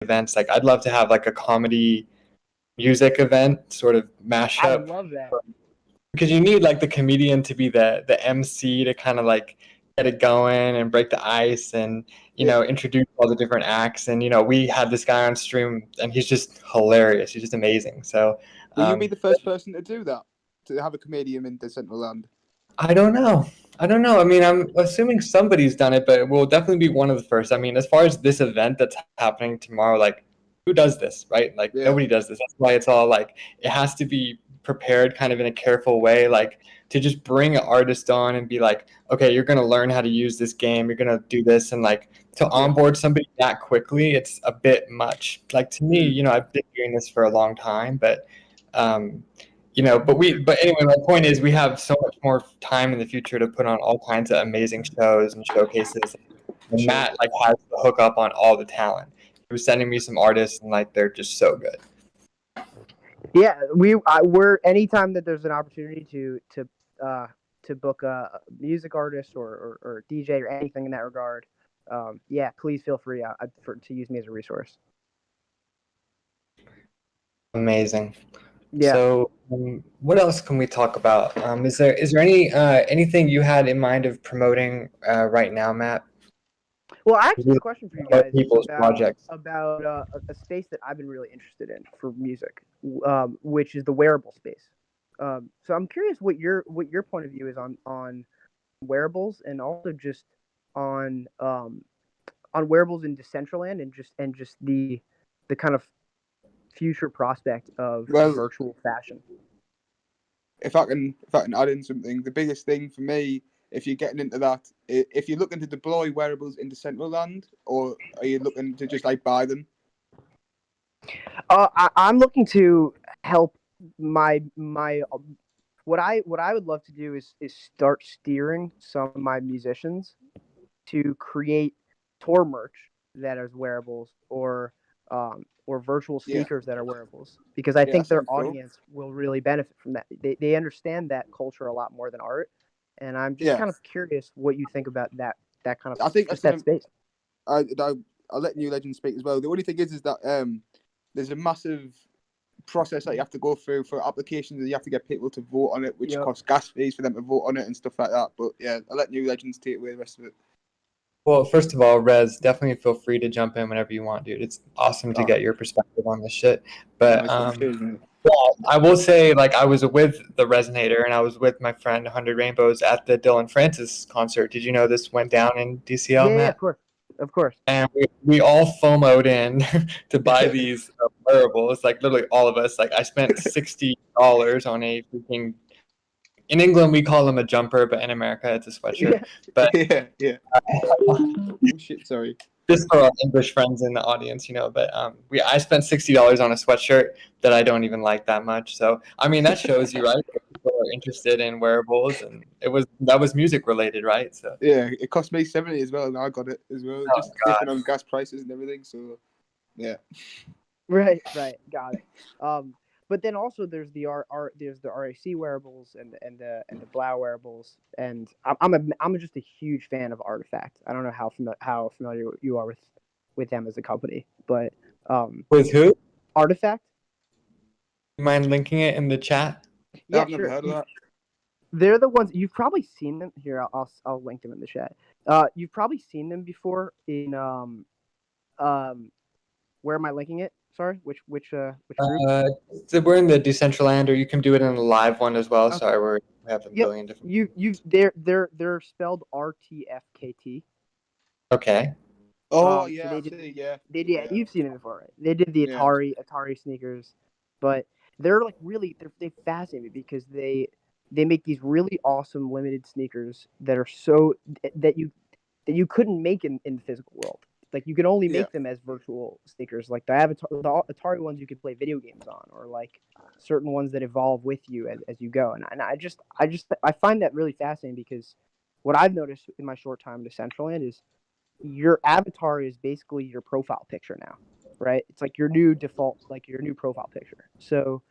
events. Like I'd love to have like a comedy music event sort of I would mashup, love that. because you need like the comedian to be the MC to kind of like get it going and break the ice and introduce all the different acts. And we had this guy on stream and he's just hilarious. He's just amazing. So will you be the first person to do that, to have a comedian in Decentraland? I don't know. I mean, I'm assuming somebody's done it, but we'll definitely be one of the first. I mean, as far as this event that's happening tomorrow, like who does this, right? Like nobody does this. That's why it's all like it has to be prepared kind of in a careful way, like to just bring an artist on and be like, okay, you're going to learn how to use this game, you're going to do this, and like to onboard somebody that quickly, it's a bit much. Like to me, I've been doing this for a long time, but but anyway, my point is we have so much more time in the future to put on all kinds of amazing shows and showcases. And Matt like has the hook up on all the talent. He was sending me some artists and like they're just so good. Yeah, we're anytime that there's an opportunity to book a music artist or DJ or anything in that regard, please feel free to use me as a resource. Amazing. Yeah. So, what else can we talk about? Is there anything you had in mind of promoting right now, Matt? Well, I actually have a question for you guys about a space that I've been really interested in for music, which is the wearable space. So I'm curious what your point of view is on wearables, and also just on wearables in Decentraland, and just the kind of future prospect of virtual fashion. If I can add in something, the biggest thing for me, if you're getting into that, if you're looking to deploy wearables into Decentraland, or are you looking to just like buy them? I'm looking to help my what I would love to do is start steering some of my musicians to create tour merch that is wearables, or virtual sneakers that are wearables, because I think their audience will really benefit from that. They understand that culture a lot more than art, and I'm just kind of curious what you think about that kind of. I think that space. I'll let New Legend speak as well. The only thing is that there's a massive process that you have to go through for applications, and you have to get people to vote on it, which costs gas fees for them to vote on it and stuff like that. But yeah, I'll let New Legends take away the rest of it. Well, first of all, Rez, definitely feel free to jump in whenever you want, dude. It's awesome to get your perspective on this shit. But I will say, like, I was with the Resonator and I was with my friend 100 Rainbows at the Dylan Francis concert. Did you know this went down in DCL, Matt? Yeah, of course. And we all FOMO'd in to buy these wearables, like literally all of us. Like I spent $60 on a freaking. In England, we call them a jumper, but in America, it's a sweatshirt. But oh, shit, sorry. Just for our English friends in the audience, But I spent $60 on a sweatshirt that I don't even like that much. So I mean, that shows you, right? People are interested in wearables, and that was music related, right? So yeah, it cost me $70 as well, and I got it as well, just dipping on gas prices and everything. So yeah. Right, got it. But then also there's the there's the RAC wearables and the Blau wearables, and I'm just a huge fan of Artifact. I don't know how familiar you are with them as a company, but with who? Artifact. You mind linking it in the chat? Yeah, I've never heard of that. They're the ones you've probably seen them here. I'll link them in the chat. You've probably seen them before in where am I linking it? Sorry, which group? So we're in the Decentraland, or you can do it in the live one as well. Okay. Sorry, we have a billion different. They're spelled RTFKT. Okay. Oh yeah, you've seen it before, right? They did the Atari sneakers, but they're like they fascinate me because they make these really awesome limited sneakers that are so that you couldn't make in the physical world. Like you can only make them as virtual sneakers. Like the Atari ones you could play video games on, or like certain ones that evolve with you as you go. And I find that really fascinating, because what I've noticed in my short time in Decentraland is your avatar is basically your profile picture now, right? It's like your new default, like your new profile picture. So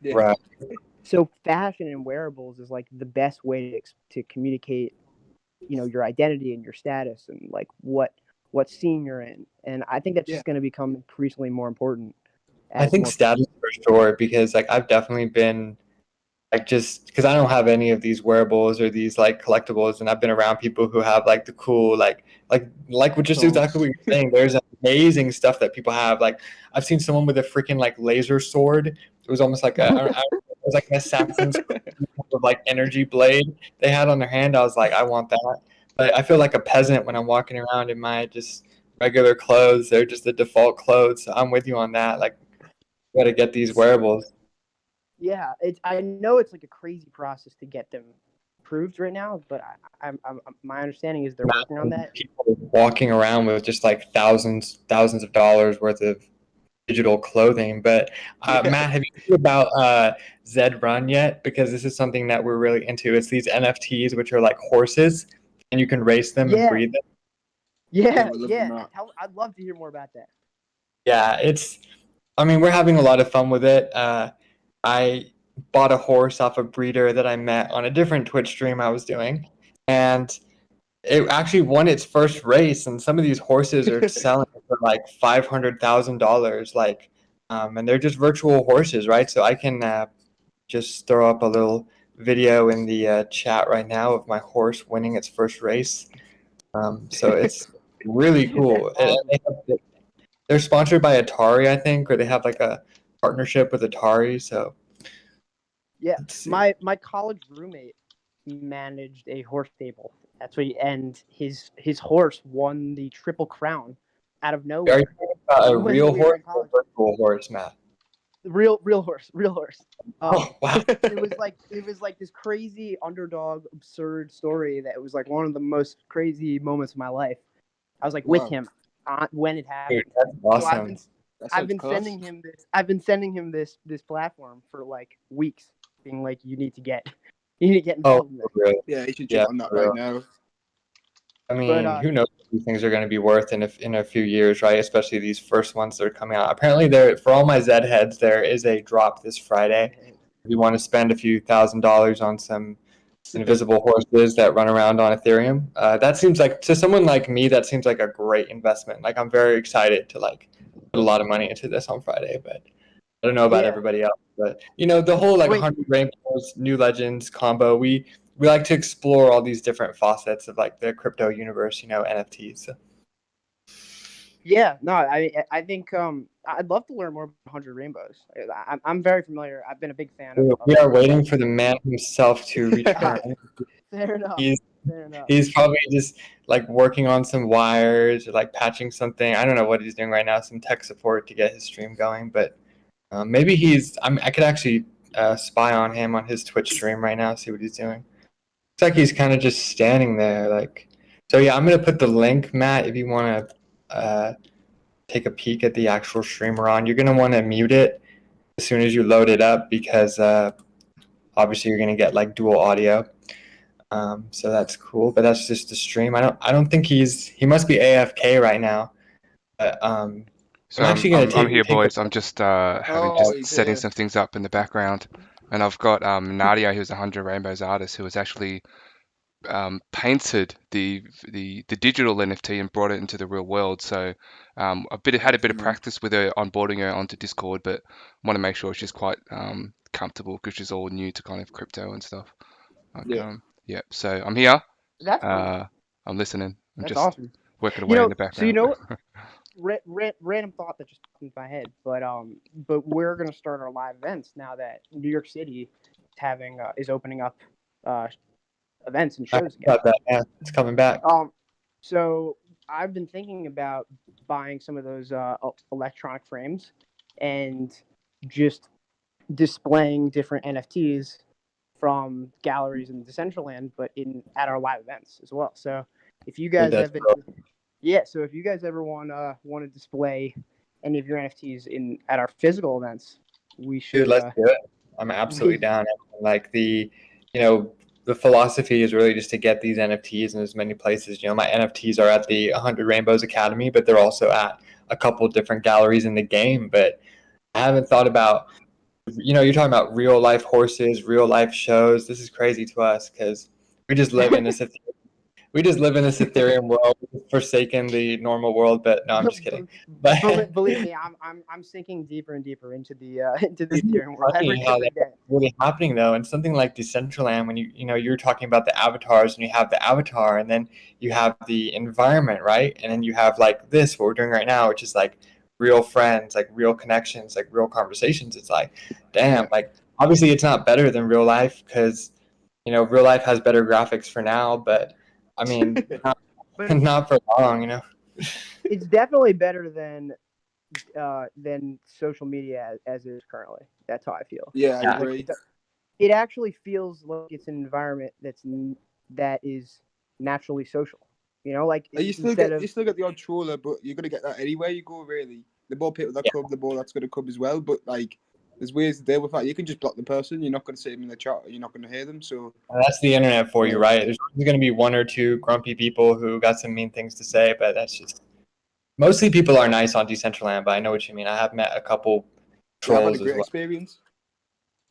so fashion and wearables is like the best way to communicate, your identity and your status, and like what what scene you're in, and I think that's just going to become increasingly more important. I think status for sure, because like I've definitely been like, just because I don't have any of these wearables or these like collectibles, and I've been around people who have like the cool like just exactly what you're saying. There's amazing stuff that people have. Like I've seen someone with a freaking like laser sword. It was almost like it was like an assassin's of like energy blade they had on their hand. I was like, I want that. But I feel like a peasant when I'm walking around in my just regular clothes. They're just the default clothes. So I'm with you on that. Like, got to get these wearables. Yeah, I know it's like a crazy process to get them approved right now, but my understanding is they're working on that. People walking around with just like thousands of dollars worth of digital clothing. But Matt, have you heard about Zed Run yet? Because this is something that we're really into. It's these NFTs, which are like horses, and you can race them and breed them. Yeah. I'd love to hear more about that. Yeah, I mean, we're having a lot of fun with it. I bought a horse off a breeder that I met on a different Twitch stream I was doing, and it actually won its first race. And some of these horses are selling for like $500,000, like, and they're just virtual horses, right? So I can just throw up a little video in the chat right now of my horse winning its first race. So it's really cool. They're sponsored by Atari, I think, or they have like a partnership with Atari. So yeah, my college roommate managed a horse stable. That's what and his horse won the Triple Crown out of nowhere. Are you talking about a real horse or a virtual horse, Matt? Real horse. Oh wow! It was like this crazy underdog, absurd story that was like one of the most crazy moments of my life. I was like with him when it happened. Dude, that's awesome. So I've been sending him this platform for like weeks, being like, you need to get involved in that. Really? Yeah, you should jump on that right now. I mean, who knows what these things are going to be worth in a few years, right? Especially these first ones that are coming out. Apparently, for all my Zed heads, there is a drop this Friday. If you want to spend a few $1,000s on some invisible horses that run around on Ethereum, that seems like, to someone like me, that seems like a great investment. Like, I'm very excited to like put a lot of money into this on Friday, but I don't know about everybody else. But the whole like 100 Rainbows, New Legends combo, we like to explore all these different facets of like the crypto universe, NFTs. So. Yeah, no, I think I'd love to learn more about 100 Rainbows. I'm very familiar. I've been a big fan of. We are waiting for the man himself to return. Fair enough. He's probably just like working on some wires or like patching something. I don't know what he's doing right now. Some tech support to get his stream going, but maybe I could actually spy on him on his Twitch stream right now, see what he's doing. Looks like he's kind of just standing there, like. So yeah, I'm gonna put the link, Matt, if you want to take a peek at the actual stream we're on. You're gonna want to mute it as soon as you load it up, because obviously you're gonna get like dual audio. So that's cool, but that's just the stream. I don't think he must be AFK right now. But so I'm here, boys. I'm just setting some things up in the background, and I've got Nadia, who's a 100 Rainbows artist, who has actually painted the digital NFT and brought it into the real world. So had a bit of practice with her, onboarding her onto Discord, but want to make sure she's quite comfortable because she's all new to kind of crypto and stuff. Like, so I'm here. That's cool. I'm listening. I'm That's just awesome. working away in the background. So random thought that just popped into my head, but we're gonna start our live events now that New York City is opening up events and shows again. Yeah, it's coming back. So I've been thinking about buying some of those electronic frames and just displaying different NFTs from galleries in Decentraland, but at our live events as well. So if you guys if you guys ever want to display any of your NFTs at our physical events, we should. Dude, let's do it. I'm absolutely down. Like the philosophy is really just to get these NFTs in as many places. My NFTs are at the 100 Rainbows Academy, but they're also at a couple different galleries in the game. But I haven't thought about, you're talking about real life horses, real life shows. This is crazy to us because we just live in this. we just live in this Ethereum world, forsaken the normal world. But no, I'm just kidding. But believe me, I'm sinking deeper and deeper into the Ethereum world funny how every day. that's really happening though, and something like Decentraland, when you're talking about the avatars, and you have the avatar, and then you have the environment, right? And then you have like this, what we're doing right now, which is like real friends, like real connections, like real conversations. It's like, damn, like obviously it's not better than real life because real life has better graphics for now, but I mean, not for long. It's definitely better than social media as it is currently. That's how I feel. Yeah, I agree. It actually feels like it's an environment that is naturally social. Like you still get the odd troller, but you're gonna get that anywhere you go. Really, the more people that come, the more that's gonna come as well. But like, there's ways to deal with that. You can just block the person. You're not gonna see them in the chat. You're not gonna hear them. So that's the internet for you, right? There's gonna be one or two grumpy people who got some mean things to say, but that's just mostly people are nice on Decentraland. But I know what you mean. I have met a couple trolls. I've had a great experience.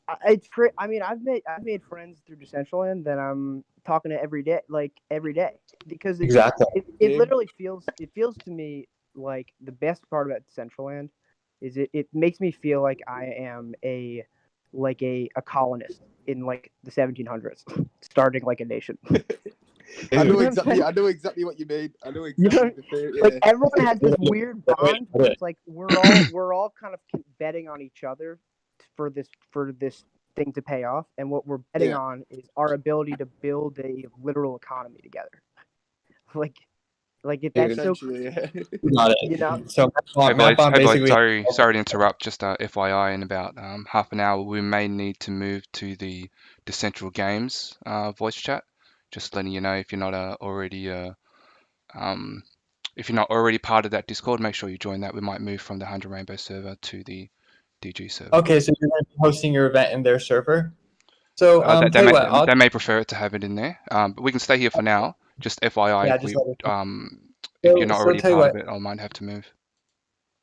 I mean, I've made friends through Decentraland that I'm talking to every day, because it literally feels to me like the best part about Decentraland is it makes me feel like I am a colonist in like the 1700s, starting like a nation. I know exactly what you mean. I know exactly. Like everyone has this weird bond. Where it's like we're all kind of betting on each other for this thing to pay off, and what we're betting on is our ability to build a literal economy together. Like if that's so, So sorry to interrupt. Just FYI, in about half an hour, we may need to move to the Decentral Games voice chat. Just letting you know, if you're not already part of that Discord, make sure you join that. We might move from the 100 Rainbow server to the DG server. Okay, so you're going to be hosting your event in their server. So they may prefer to have it in there, but we can stay here for now. Just FYI, if you're not already part of it, I might have to move.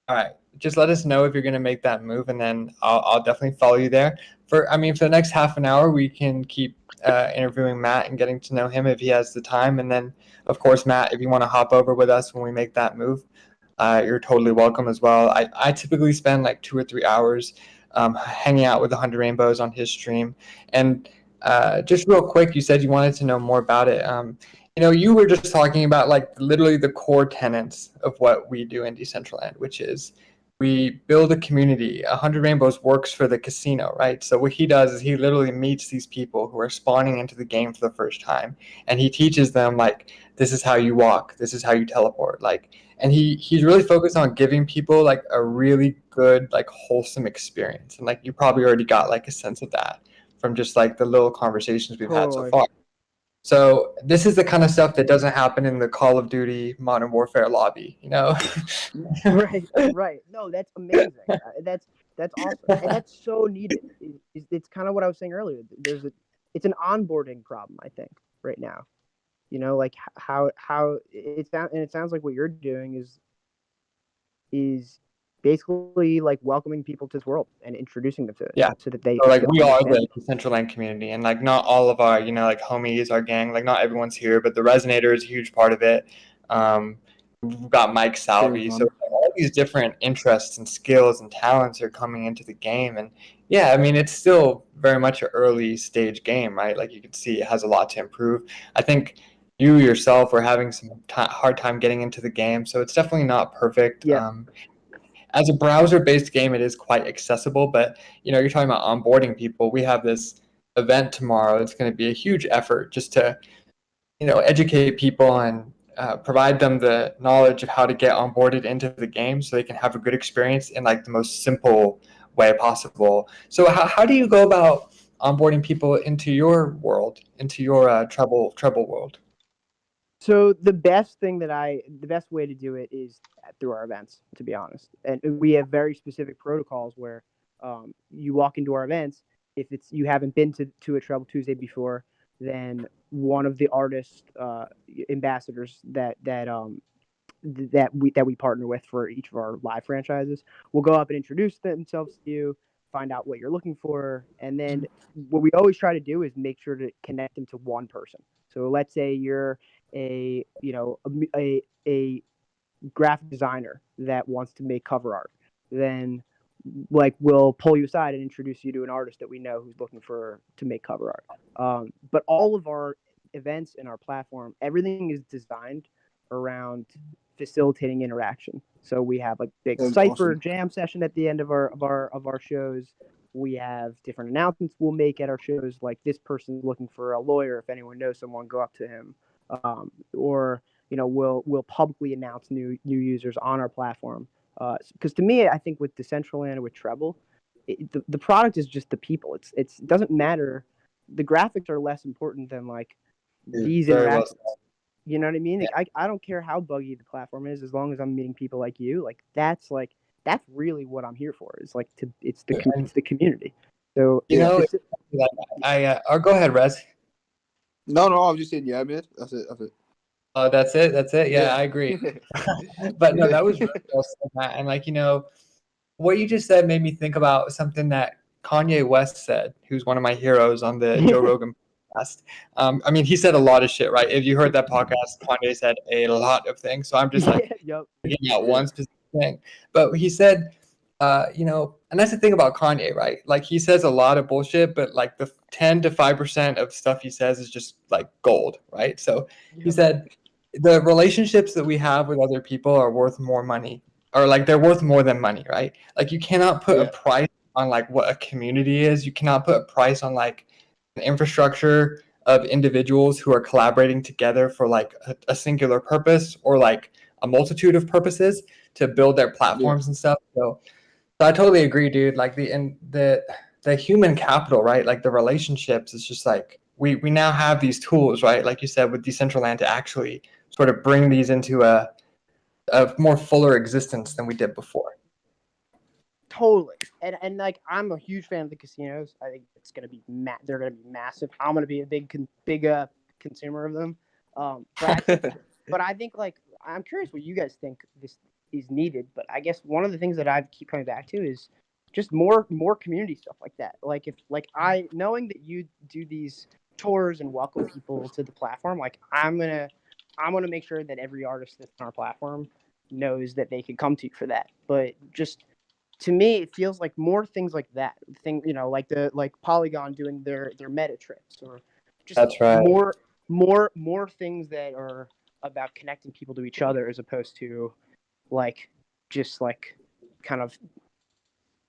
All right, just let us know if you're going to make that move, and then I'll definitely follow you there. For the next half an hour, we can keep interviewing Matt and getting to know him if he has the time, and then of course, Matt, if you want to hop over with us when we make that move, you're totally welcome as well. I typically spend like 2 or 3 hours hanging out with 100 Rainbows on his stream. And just real quick, you said you wanted to know more about it. You were just talking about like literally the core tenets of what we do in Decentraland, which is we build a community. 100 Rainbows works for the casino, right? So what he does is he literally meets these people who are spawning into the game for the first time, and he teaches them like, this is how you walk, this is how you teleport, and he's really focused on giving people like a really good, like wholesome experience. And like you probably already got like a sense of that from just like the little conversations we've had so far. So this is the kind of stuff that doesn't happen in the Call of Duty Modern Warfare lobby, Right. No, that's amazing. That's awesome, and that's so needed. It's kind of what I was saying earlier. It's an onboarding problem, I think, right now. Like how it sounds, and it sounds like what you're doing is basically like welcoming people to this world and introducing them to it. Yeah. So that they we are the Decentraland community, and like not all of our like homies, our gang, like not everyone's here, but the Resonator is a huge part of it. We've got Mike Salvi, so all these different interests and skills and talents are coming into the game. And it's still very much an early stage game, right? Like you can see it has a lot to improve. I think you yourself are having some hard time getting into the game, so it's definitely not perfect. As a browser-based game, it is quite accessible, but you're talking about onboarding people. We have this event tomorrow. It's going to be a huge effort just to educate people and provide them the knowledge of how to get onboarded into the game so they can have a good experience in like the most simple way possible. So how do you go about onboarding people into your world, into your treble world? So the best way to do it is through our events, to be honest. And we have very specific protocols where you walk into our events. If you haven't been to a Treble Tuesday before, then one of the artist ambassadors that we partner with for each of our live franchises will go up and introduce themselves to you, find out what you're looking for, and then what we always try to do is make sure to connect them to one person. So let's say you're a a graphic designer that wants to make cover art, then like we'll pull you aside and introduce you to an artist that we know who's looking to make cover art. But all of our events in our platform, everything is designed around facilitating interaction. So we have like big cipher jam session at the end of our shows. We have different announcements we'll make at our shows, like this person's looking for a lawyer. If anyone knows someone, go up to him. Or we'll publicly announce new users on our platform. Because to me, I think with Decentraland or with Treble, the product is just the people. It doesn't matter. The graphics are less important than like these interactions. You know what I mean? Yeah. Like, I don't care how buggy the platform is, as long as I'm meeting people like you. Like that's really what I'm here for. Is like it's the community. So or go ahead, Rez. No, I was just saying, yeah, man. That's it. Oh, that's it. Yeah, I agree. But no, that was really well said, Matt. And like, what you just said made me think about something that Kanye West said, who's one of my heroes on the Joe Rogan podcast. I mean, he said a lot of shit, right? If you heard that podcast, Kanye said a lot of things. So I'm just like picking out one specific thing. But he said, and that's the thing about Kanye, right? Like he says a lot of bullshit, but like the 10 to 5% of stuff he says is just like gold, right? So he said the relationships that we have with other people are worth more money, or like they're worth more than money, right? Like you cannot put a price on like what a community is. You cannot put a price on like an infrastructure of individuals who are collaborating together for like a singular purpose or like a multitude of purposes to build their platforms and stuff. So I totally agree, dude. Like the human capital, right? Like the relationships, it's just like we now have these tools, right? Like you said, with Decentraland to actually sort of bring these into a more fuller existence than we did before. Totally. And like I'm a huge fan of the casinos. I think it's gonna be they're gonna be massive. I'm gonna be a big consumer of them. But I think like I'm curious what you guys think this is needed. But I guess one of the things that I keep coming back to is just more community stuff like that. Like if like knowing that you do these tours and welcome people to the platform, like I'm gonna make sure that every artist that's on our platform knows that they can come to you for that. But just to me, it feels like more things like that. Like Polygon doing their meta trips, or just that's right. More things that are about connecting people to each other as opposed to like just like kind of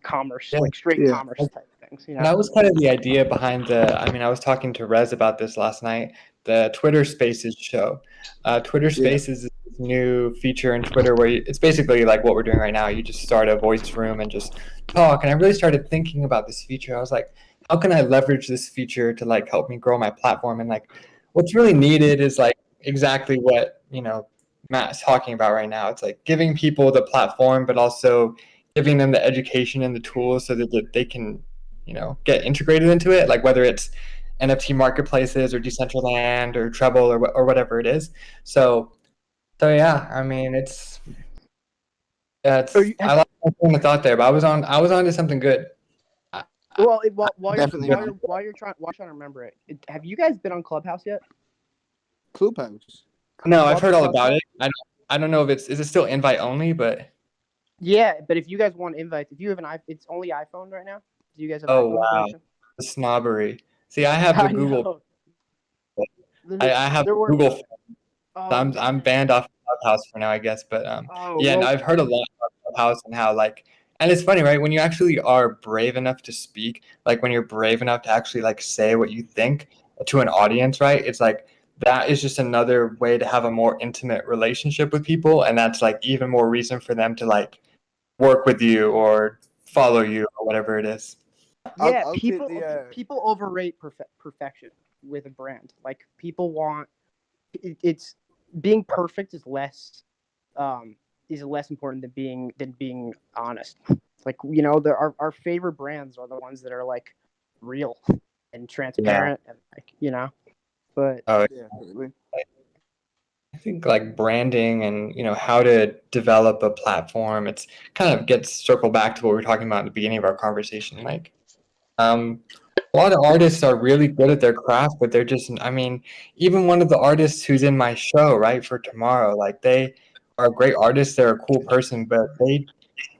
commerce, like straight commerce type things. And that was kind of the idea behind I was talking to Rez about this last night, the Twitter Spaces show. Twitter Spaces is this new feature in Twitter where it's basically like what we're doing right now. You just start a voice room and just talk. And I really started thinking about this feature. I was like, how can I leverage this feature to like help me grow my platform? And like what's really needed is like exactly what, Matt's talking about right now. It's like giving people the platform, but also giving them the education and the tools so that they can, get integrated into it. Like whether it's NFT marketplaces or Decentraland or Treble or whatever it is. So yeah, I mean, I like the thought there, but I was on to something good. While you're trying to remember it, have you guys been on Clubhouse yet? Clubhouse? No, I've heard all about it. I don't know if is it still invite only, but yeah, but if you guys want invites, if you have an iPhone, it's only iPhone right now. Do you guys have? Oh wow, the snobbery. See, I have the Google. I have Google. So I'm banned off Clubhouse for now, I guess. But and I've heard a lot about Clubhouse and how and it's funny, right? When you actually are brave enough to speak, like when you're brave enough to actually like say what you think to an audience, right? It's like that is just another way to have a more intimate relationship with people, and that's like even more reason for them to like work with you or follow you or whatever it is. Yeah, people overrate perfection with a brand. Like people want it's being perfect is less important than being honest. Like our favorite brands are the ones that are like real and transparent and like But I think like branding and how to develop a platform, it's kind of gets circled back to what we were talking about at the beginning of our conversation. Like a lot of artists are really good at their craft, but they're just, I mean, even one of the artists who's in my show, right, for tomorrow, like they are a great artist, they're a cool person, but they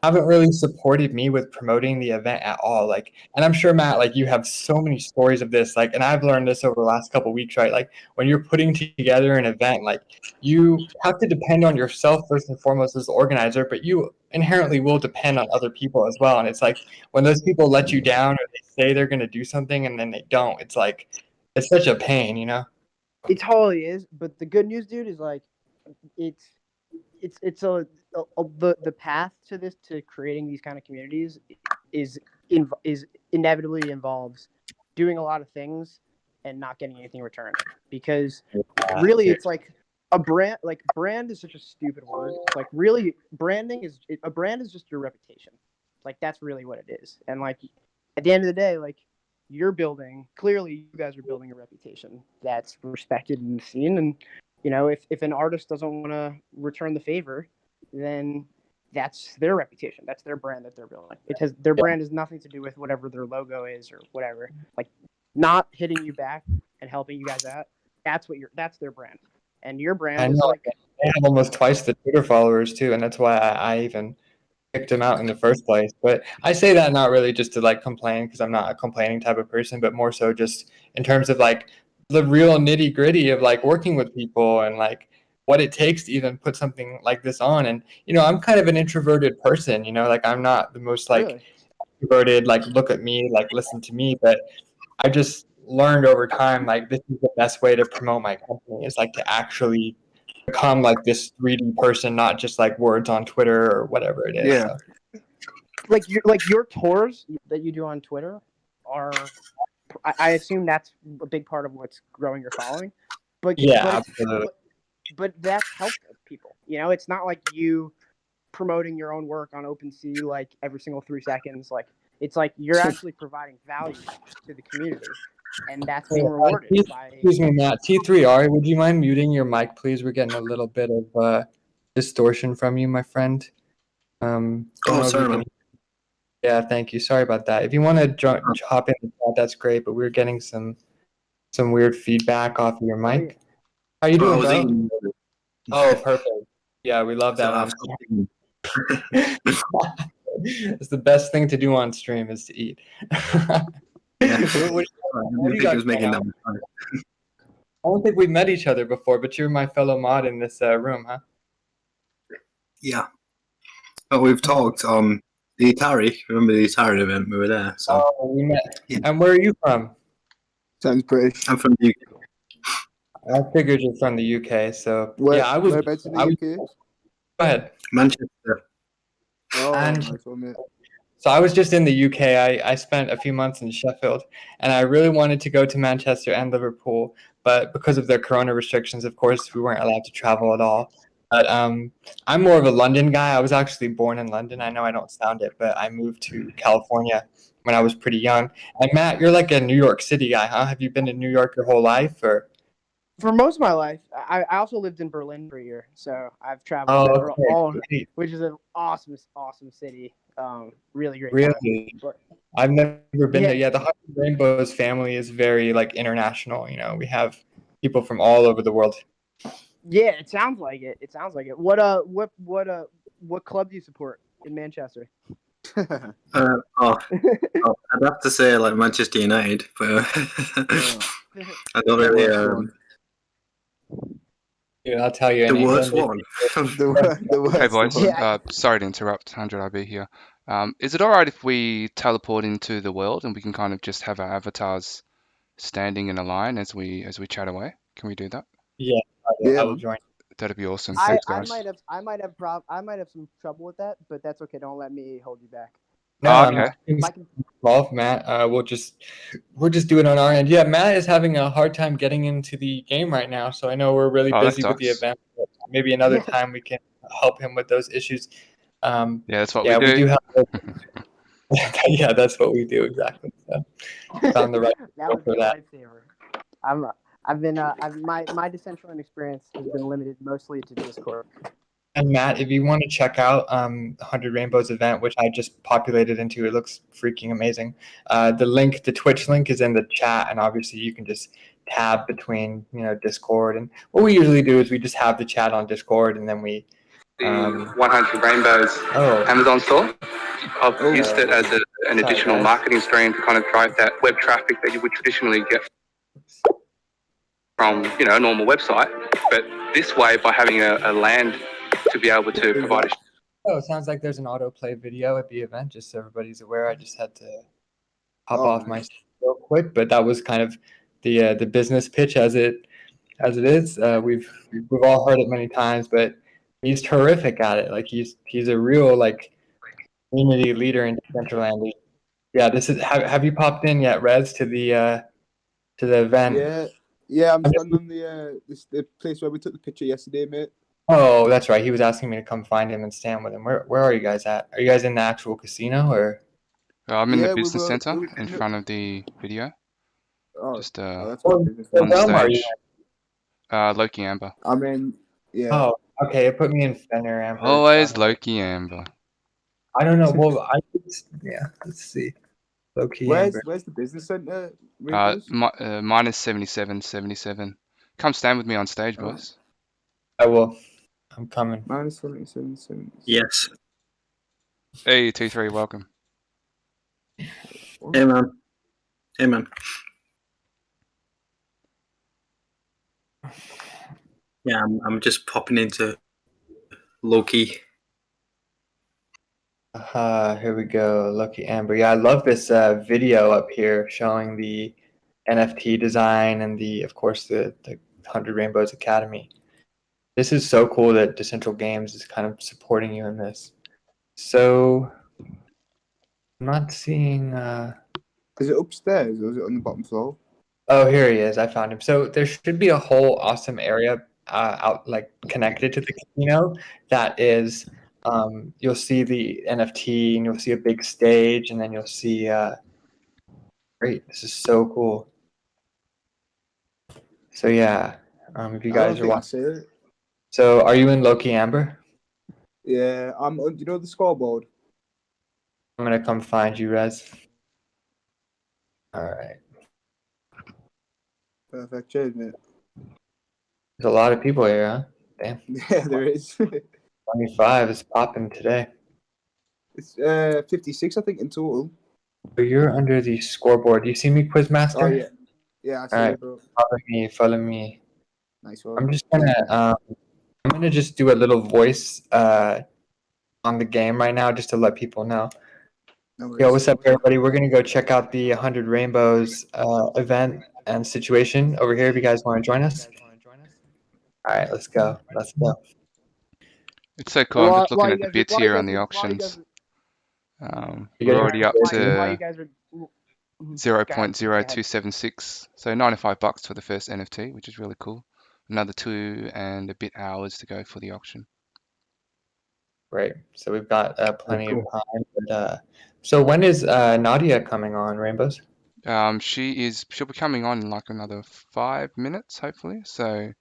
haven't really supported me with promoting the event at all. Like, and I'm sure Matt, like you have so many stories of this, like, and I've learned this over the last couple of weeks, right? Like when you're putting together an event, like you have to depend on yourself first and foremost as the organizer, but you inherently will depend on other people as well. And it's like when those people let you down or they say they're going to do something and then they don't, it's like, it's such a pain, you know? It totally is. But the good news, dude, is like, it's the path to this, to creating these kind of communities is inevitably involves doing a lot of things and not getting anything returned, because really it's like a brand is such a stupid word. It's like really a brand is just your reputation. Like that's really what it is. And like at the end of the day, like clearly you guys are building a reputation that's respected and seen. And you know, if an artist doesn't want to return the favor, then that's their reputation. That's their brand that they're building. Their brand has nothing to do with whatever their logo is or whatever. Like not hitting you back and helping you guys out. That's their brand. And your brand is like, they have almost twice the Twitter followers too, and that's why I even picked him out in the first place. But I say that not really just to like complain, because I'm not a complaining type of person, but more so just in terms of like the real nitty gritty of like working with people and like what it takes to even put something like this on. And you know, I'm kind of an introverted person, you know, like I'm not the most like really? introverted, like look at me, like listen to me, but I just learned over time like this is the best way to promote my company, is like to actually become like this 3D person, not just like words on Twitter or whatever it is. Yeah. So. Like your tours that you do on Twitter are, I assume that's a big part of what's growing your following. But yeah, absolutely. But that's helped people. You know, it's not like you promoting your own work on OpenSea like every single 3 seconds. Like it's like you're actually providing value to the community, and that's being rewarded by. Excuse me, Matt. T3R, would you mind muting your mic, please? We're getting a little bit of distortion from you, my friend. Sorry. Yeah, thank you. Sorry about that. If you want to hop in the chat, that's great. But we're getting some weird feedback off of your mic. How you doing, bro? Oh, perfect. Yeah, we love that on stream. It's the best thing to do on stream is to eat. I don't think we've met each other before, but you're my fellow mod in this room, huh? Yeah. Oh, we've talked on the Atari. Remember the Atari event? We were there. So. Oh, we met. Yeah. And where are you from? Sounds British. I'm from the UK. I figured you're from the UK, so yeah, I was. Whereabouts in the UK? Go ahead. Manchester. Oh, nice one, mate. So I was just in the UK. I spent a few months in Sheffield, and I really wanted to go to Manchester and Liverpool, but because of the corona restrictions, of course, we weren't allowed to travel at all. But I'm more of a London guy. I was actually born in London. I know I don't sound it, but I moved to California when I was pretty young. And Matt, you're like a New York City guy, huh? Have you been in New York your whole life, or? For most of my life, I also lived in Berlin for a year, so I've traveled which is an awesome city. Really great. Really? I've never been there. Yeah, the Hundred Rainbows family is very like international. You know, we have people from all over the world. Yeah, it sounds like it. What club do you support in Manchester? I'd have to say like Manchester United, but I don't really. Yeah, I'll tell you. The worst one. the worst Hey boys, Yeah. Sorry to interrupt. 100 IB here. Is it all right if we teleport into the world and we can kind of just have our avatars standing in a line as we chat away? Can we do that? Yeah, I will join. That'd be awesome. I Thanks, guys. I might have some trouble with that, but that's okay. Don't let me hold you back. No, okay. Involved, Matt. We'll just do it on our end. Yeah, Matt is having a hard time getting into the game right now, so I know we're really busy with the event. But maybe another time we can help him with those issues. Yeah, that's what we do. We do have. Yeah, that's what we do exactly. So found the right that for that. Lifesaver. My Decentraland experience has been limited mostly to Discord. And Matt, if you want to check out 100 Rainbows event, which I just populated into, it looks freaking amazing. The Twitch link is in the chat, and obviously you can just tab between, Discord. And what we usually do is we just have the chat on Discord, and then we the 100 Rainbows Amazon store. I've used it as an additional marketing stream to kind of drive that web traffic that you would traditionally get from, a normal website. But this way, by having a land to be able to provide it sounds like there's an autoplay video at the event, just so everybody's aware. I just had to hop off my real quick, but that was kind of the business pitch as it is. We've all heard it many times, but he's terrific at it. Like he's a real community leader in Decentraland. Yeah, this is. Have you popped in yet, Rez, to the event? Yeah. I'm standing on the place where we took the picture yesterday, mate. Oh, that's right. He was asking me to come find him and stand with him. Where are you guys at? Are you guys in the actual casino or? I'm in the business center in front of the video. Just that's on the stage. Loki Amber. I mean, yeah. Oh, okay. It put me in Fenner Amber. Always Loki Amber. I don't know. Well, let's see. Loki Amber. Where's the business center? Minus 77. Come stand with me on stage, boys. I will. I'm coming. Minus 77. Yes. Hey, T3, welcome. Hey, man. Yeah, I'm just popping into Loki. Here we go. Lucky Amber. Yeah, I love this video up here showing the NFT design and of course, the 100 Rainbows Academy. This is so cool that Decentral Games is kind of supporting you in this. So, I'm not seeing. Is it upstairs or is it on the bottom floor? Oh, here he is. I found him. So there should be a whole awesome area out connected to the casino that is. You'll see the NFT and you'll see a big stage and then you'll see. Great! This is so cool. So yeah, if you guys are watching. So are you in Loki Amber? Yeah, I'm. Do you know the scoreboard? I'm gonna come find you, Rez. All right. Perfect. Cheers, mate. There's a lot of people here, huh? Damn. Yeah, there is. 25 is popping today. It's 56, I think, in total. So you're under the scoreboard. Do you see me, Quizmaster? Oh yeah. Yeah, I see you, bro. Follow me. Nice one. I'm just gonna just do a little voice on the game right now just to let people know. Yo, what's up, everybody? We're gonna go check out the 100 Rainbows event and situation over here. If you guys want to join us. All right, let's go. It's so cool. I'm just looking at the bids here on the auctions. We're already up to 0.0276, so $95 for the first NFT, which is really cool. Another 2 and a bit hours to go for the auction. Great. So we've got plenty of time. But, so when is Nadia coming on Rainbows? She'll be coming on in another 5 minutes, hopefully. So,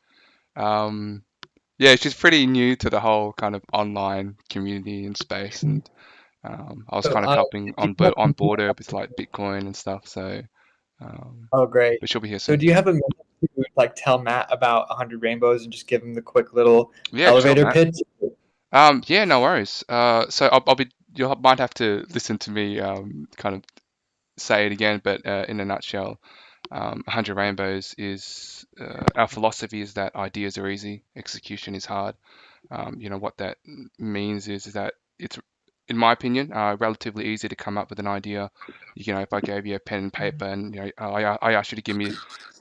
yeah, she's pretty new to the whole kind of online community and space, and I was kind of helping on board her with Bitcoin and stuff. So, oh great! But she'll be here soon. So do you have a minute to tell Matt about 100 Rainbows and just give him the quick little elevator pitch? Yeah, no worries. So you might have to listen to me kind of say it again, but in a nutshell, 100 Rainbows is our philosophy is that ideas are easy, execution is hard. What that means is that it's, in my opinion, relatively easy to come up with an idea. If I gave you a pen and paper and I asked you to give me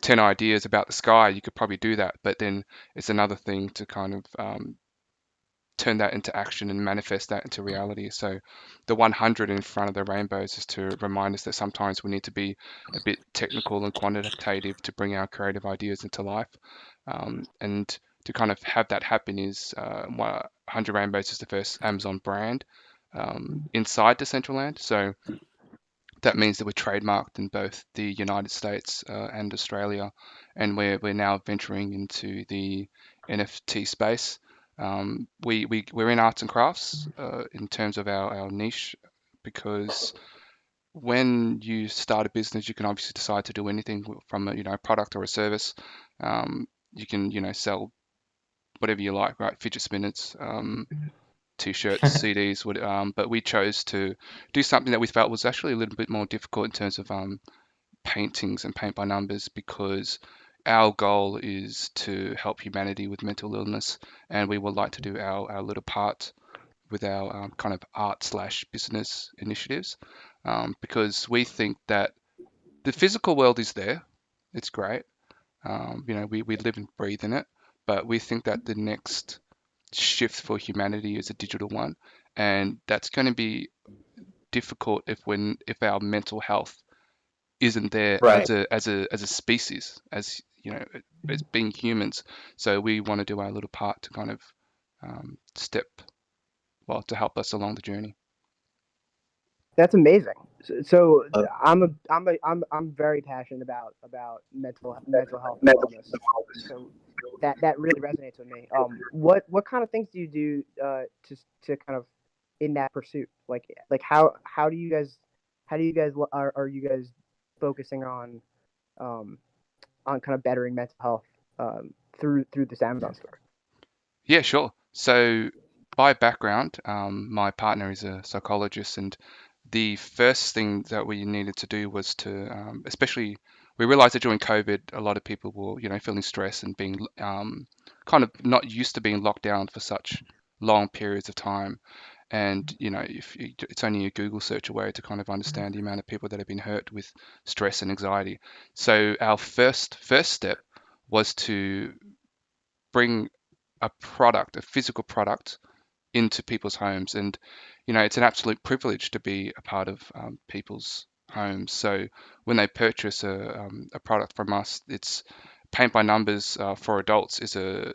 10 ideas about the sky, you could probably do that. But then it's another thing to kind of turn that into action and manifest that into reality. So the 100 in front of the rainbows is to remind us that sometimes we need to be a bit technical and quantitative to bring our creative ideas into life. And to kind of have that happen is 100 Rainbows is the first Amazon brand inside Decentraland. So that means that we're trademarked in both the United States and Australia, and we're now venturing into the NFT space. We're in arts and crafts in terms of our niche, because when you start a business, you can obviously decide to do anything from a product or a service. You can sell whatever you like, right? Fidget spinners, t-shirts, CDs, but we chose to do something that we felt was actually a little bit more difficult in terms of paintings and paint by numbers, because our goal is to help humanity with mental illness, and we would like to do our little part with our kind of art/business initiatives, because we think that the physical world is there, it's great, we live and breathe in it, but we think that the next shift for humanity is a digital one, and that's going to be difficult if our mental health isn't there Right. as a species, as as being humans. So we want to do our little part to kind of to help us along the journey. That's amazing. So Uh, I'm very passionate about mental health and wellness. So that really resonates with me. What kind of things do you do to kind of in that pursuit? Like how do you guys are you guys focusing on kind of bettering mental health through this Amazon store? Yeah, sure. So by background, my partner is a psychologist, and the first thing that we needed to do was to, especially, we realized that during COVID, a lot of people were, feeling stress and being kind of not used to being locked down for such long periods of time. And if it's only a Google search away to kind of understand the amount of people that have been hurt with stress and anxiety. So our first step was to bring a physical product into people's homes. And it's an absolute privilege to be a part of people's homes. So when they purchase a product from us, it's paint by numbers for adults is a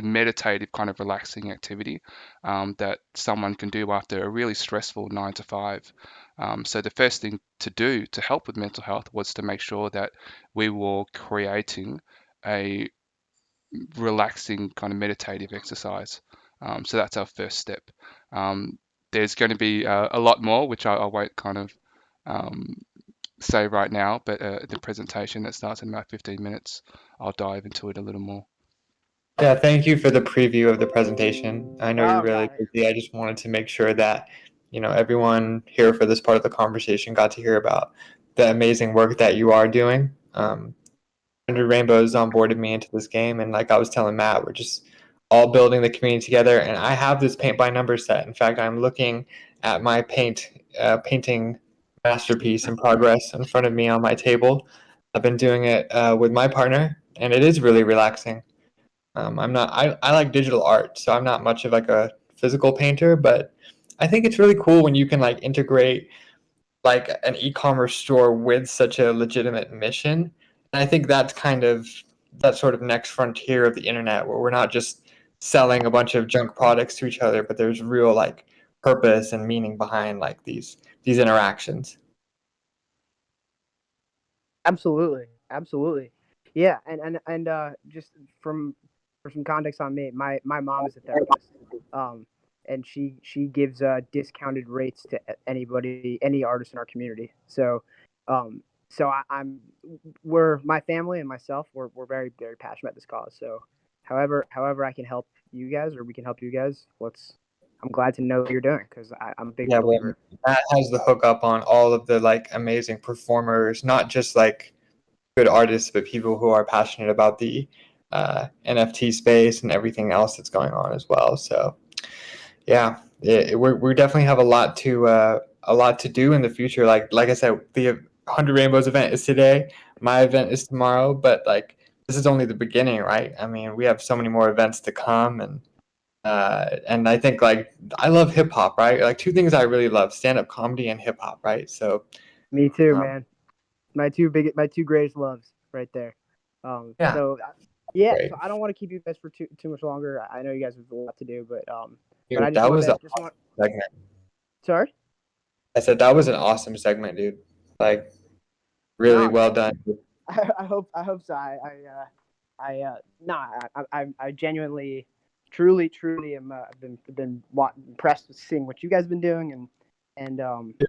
meditative kind of relaxing activity that someone can do after a really stressful 9 to 5. So the first thing to do to help with mental health was to make sure that we were creating a relaxing kind of meditative exercise. So that's our first step. There's going to be a lot more, which I won't kind of say right now, but the presentation that starts in about 15 minutes, I'll dive into it a little more. Yeah, thank you for the preview of the presentation. I know you're really Right. busy. I just wanted to make sure that, everyone here for this part of the conversation got to hear about the amazing work that you are doing. 100 Rainbows onboarded me into this game, and like I was telling Matt, we're just all building the community together. And I have this paint by number set. In fact, I'm looking at my painting masterpiece in progress in front of me on my table. I've been doing it with my partner, and it is really relaxing. I like digital art, so I'm not much of like a physical painter, but I think it's really cool when you can like integrate like an e-commerce store with such a legitimate mission. And I think that's kind of that sort of next frontier of the internet, where we're not just selling a bunch of junk products to each other, but there's real like purpose and meaning behind like these interactions. Absolutely. Yeah, and just for some context on me, my mom is a therapist, and she gives discounted rates to any artist in our community. So, we're my family and myself, we're very very passionate about this cause. So, however I can help you guys, or we can help you guys, I'm glad to know what you're doing, because I'm a big believer. Matt has the hookup on all of the like amazing performers, not just like good artists, but people who are passionate about the NFT space and everything else that's going on as well. So yeah, we definitely have a lot to do in the future. Like I said, the 100 Rainbows event is today. My event is tomorrow, but like this is only the beginning, right? I mean, we have so many more events to come, and I think like I love hip hop, right? Like two things I really love: stand up comedy and hip hop, right? So Me too, man. My two greatest loves right there. yeah, So yeah, great. so I don't want to keep you guys for too much longer. I know you guys have a lot to do, but Dude, I just that want was to an awesome segment. Sorry. I said that was an awesome segment, dude. Like really No, well done. I hope so. I genuinely truly, I've been impressed with seeing what you guys have been doing, and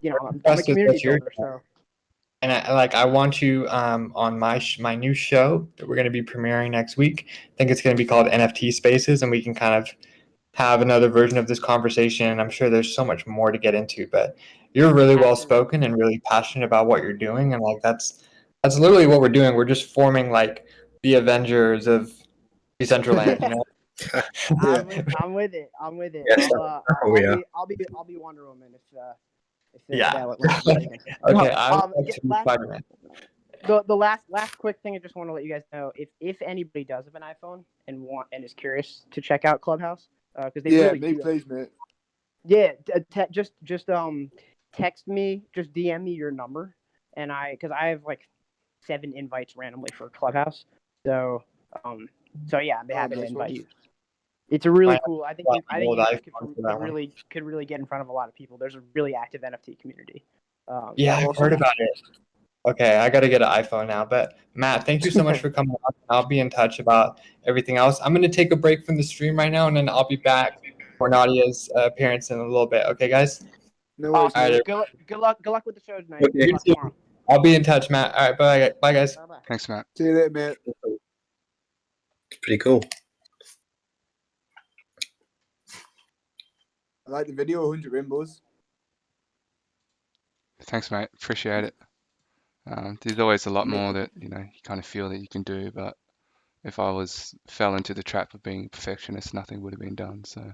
you know, I'm a community builder, so. And I want you on my new show that we're going to be premiering next week. I think it's going to be called NFT Spaces, and we can kind of have another version of this conversation. I'm sure there's so much more to get into, but you're really well spoken and really passionate about what you're doing, and like that's literally what we're doing. We're just forming like the Avengers of Decentraland, you know? I'm with it. Yes, I'll be Wonder Woman if Yeah. that Okay, Spider-Man. The last quick thing I just want to let you guys know, if anybody does have an iPhone and is curious to check out Clubhouse, because they really do. Please, mate. Yeah, just text me, just DM me your number, and because I have like 7 invites randomly for Clubhouse, so yeah, I'd be happy to invite you. It's a really cool. I think you guys could really get in front of a lot of people. There's a really active NFT community. Yeah, I've heard about it. Okay, I got to get an iPhone now. But Matt, thank you so much for coming on. I'll be in touch about everything else. I'm going to take a break from the stream right now, and then I'll be back for Nadia's appearance in a little bit. Okay, guys? No worries. Right, good luck with the show tonight. Okay. I'll be in touch, Matt. All right, bye guys. Bye-bye. Thanks, Matt. See you later, mate. It's pretty cool. I like the video, 100 rainbows. Thanks, mate. Appreciate it. There's always a lot more that you kind of feel that you can do, but if I fell into the trap of being a perfectionist, nothing would have been done. So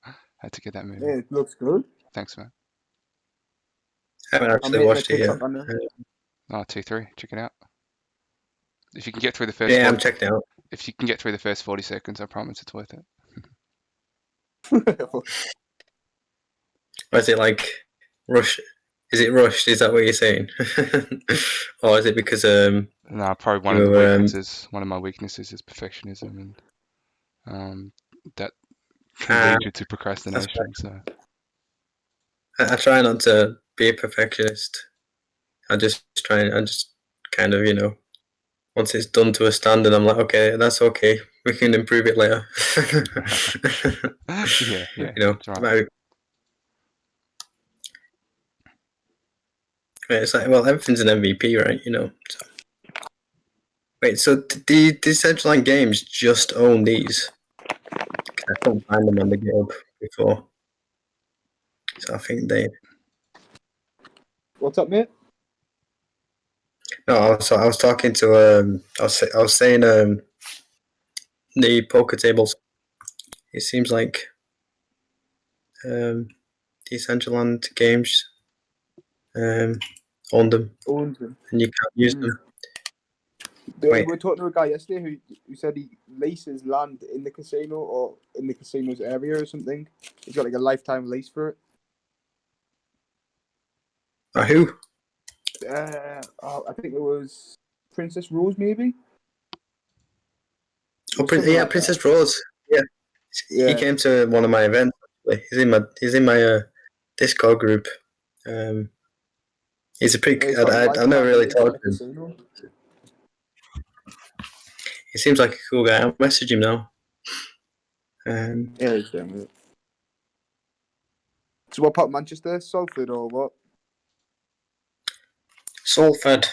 I had to get that moving. Yeah, it looks good. Thanks, man. I haven't actually watched it yet. T3, check it out. If you can get through the first, I'm checking out. If you can get through the first 40 seconds, I promise it's worth it. Or is it like rush? Is it rushed? Is that what you're saying? Or is it because No, probably one of the weaknesses. One of my weaknesses is perfectionism, and that can lead you to procrastination. So I try not to be a perfectionist. I just kind of, once it's done to a standard, I'm like, okay, that's okay. We can improve it later. yeah. That's right. It's like, well, everything's an MVP, right? So. Wait, so the Decentraland games just own these? I couldn't find them on the guild before, so I think they. What's up, mate? No, I was talking to I was saying the poker tables. It seems like Decentraland games own them, and you can't use them. We were talking to a guy yesterday who said he leases land in the casino or in the casino's area or something. He's got like a lifetime lease for it. Who? I think it was Princess Rose, maybe. Princess Rose. Yeah, he came to one of my events. Actually. He's in my Discord group. He's a pretty. I've never really talked to him. He seems like a cool guy. I'll message him now. Yeah, he's doing it. So what part of Manchester? Salford or what? Salford.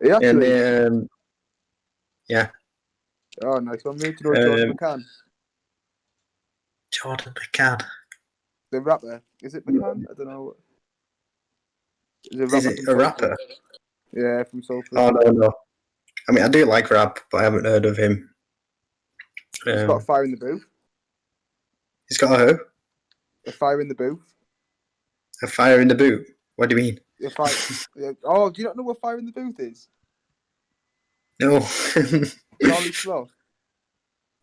Yeah. Oh, nice one, mate. Do you know Jordan McCann? Jordan McCann. The rapper. Is it McCann? I don't know. Is it a rapper? Yeah, from Salford. Oh, no. I mean, I do like rap, but I haven't heard of him. He's got a fire in the booth. He's got a who? A fire in the booth. A fire in the boot? What do you mean? A fire. Oh, do you not know what fire in the booth is? No. Charlie Sloth.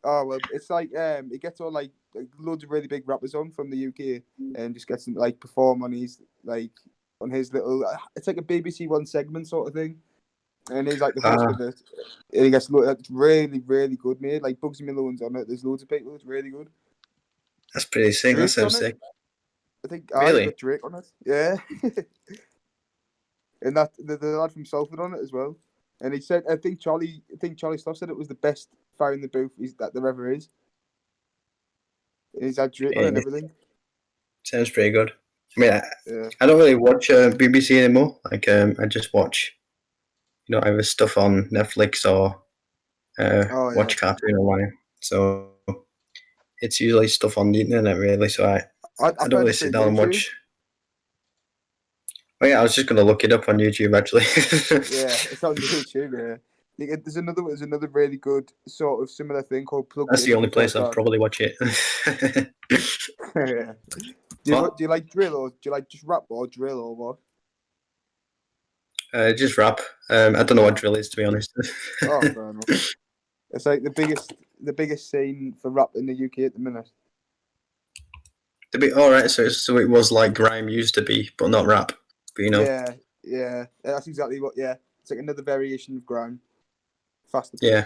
Oh, well, it's like, he gets all, like loads of really big rappers on from the UK and just gets them, like, perform on his, little, it's like a BBC One segment sort of thing. And he's, like, the host of it. And he gets, it's really, really good, mate. Like, Bugsy Malone's on it. There's loads of people. It's really good. That's pretty sick. That sounds sick. I think really? I got Drake on it. Yeah. And the lad from Salford on it as well. And he said, I think Charlie Slough said it was the best fire in the booth that there ever is. He's had drip and everything. Sounds pretty good. I mean, I don't really watch BBC anymore. Like, I just watch, either stuff on Netflix or watch cartoon online. So it's usually stuff on the internet, really. So I don't really sit down and watch. Oh yeah, I was just gonna look it up on YouTube actually. Yeah, it's on YouTube. Yeah, there's another really good sort of similar thing called Plugged That's In. the only place I'll probably watch it. Yeah. Do you like drill, or do you like just rap or drill, or what? Just rap. I don't know what drill is, to be honest. Oh, fair enough. It's like the biggest scene for rap in the UK at the minute. All right, so it was like grime used to be, but not rap. But, Yeah, that's exactly what. Yeah, it's like another variation of grime. Faster. Yeah.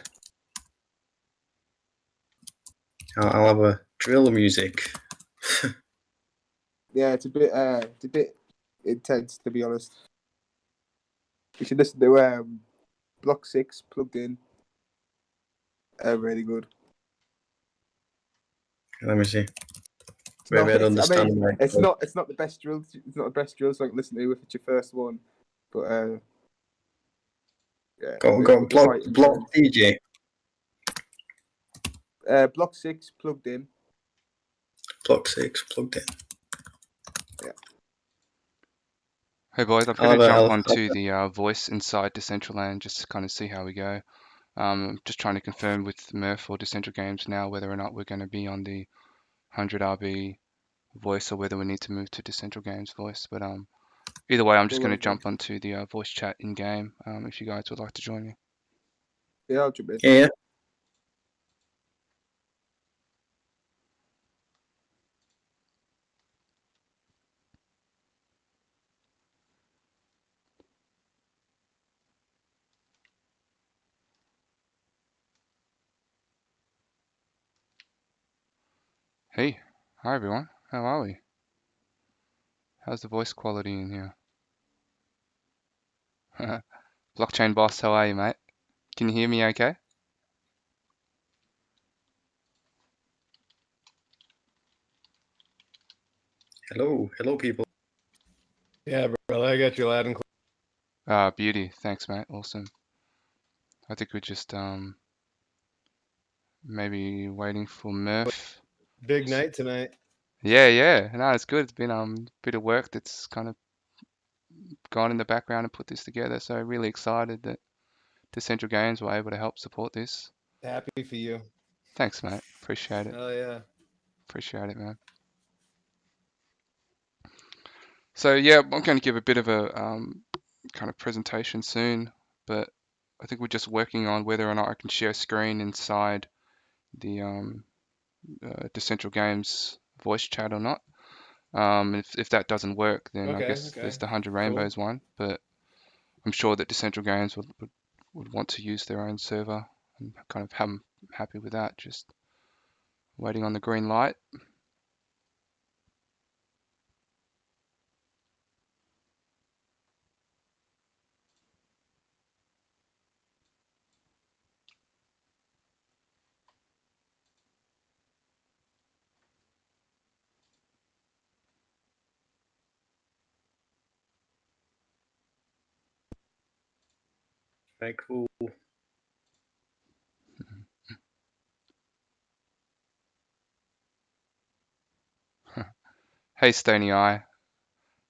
I'll have a drill music. Yeah, it's a bit intense, to be honest. You should listen to Block 6 Plugged In. Really good. Let me see. Maybe I don't understand. It's not the best drill. It's not the best drill song to listen to if it's your first one. But yeah. Go block DJ. Block 6 Plugged In. Block 6 Plugged In. Yeah. Hey boys, I'm going to jump onto the voice inside Decentraland just to kind of see how we go. Just trying to confirm with Murph or Decentral Games now whether or not we're going to be on the 100 RB voice or whether we need to move to Decentral Games voice. But either way, I'm just going to jump onto the voice chat in game if you guys would like to join me. Yeah, I'll jump in. Yeah. Hey, hi everyone. How are we? How's the voice quality in here? Blockchain boss, how are you, mate? Can you hear me okay? Hello, people. Yeah, brother, I got you loud and clear. Beauty. Thanks, mate. Awesome. I think we're just maybe waiting for Murph. Big night tonight. Yeah. No, it's good. It's been a bit of work that's kind of gone in the background and put this together. So really excited that Decentral Games were able to help support this. Happy for you. Thanks, mate. Appreciate it. Oh yeah. Appreciate it, man. So yeah, I'm going to give a bit of a kind of presentation soon, but I think we're just working on whether or not I can share screen inside the Decentral Games voice chat or not. If that doesn't work, then I guess there's the 100 Rainbows one, but I'm sure that Decentral Games would want to use their own server, and kind of I'm happy with that. Just waiting on the green light. Very cool. Hey, Stony Eye.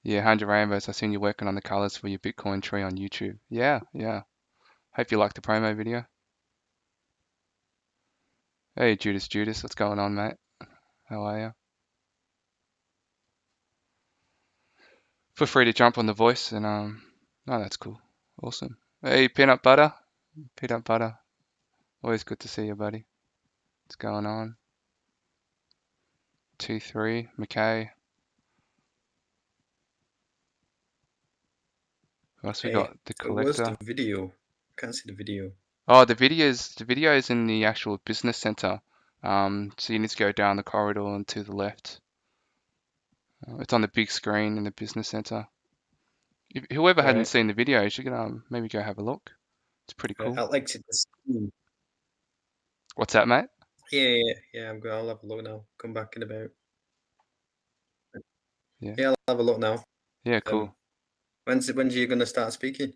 Yeah, 100 Rainbows. I've seen you working on the colors for your Bitcoin tree on YouTube. Yeah. Hope you liked the promo video. Hey, Judas, what's going on, mate? How are you? Feel free to jump on the voice and oh, that's cool. Awesome. Hey, Peanut Butter. Always good to see you, buddy. What's going on? 2-3, McKay. Who else we got? The Collector. Where's the video? I can't see the video. Oh, the video is in the actual business center. So you need to go down the corridor and to the left. It's on the big screen in the business center. Whoever hadn't seen the video, you should maybe go have a look. It's pretty cool. I'd like to see. What's that, mate? Yeah. I'll have a look now. Come back in about. Yeah. Yeah, I'll have a look now. Yeah, cool. When's you gonna start speaking?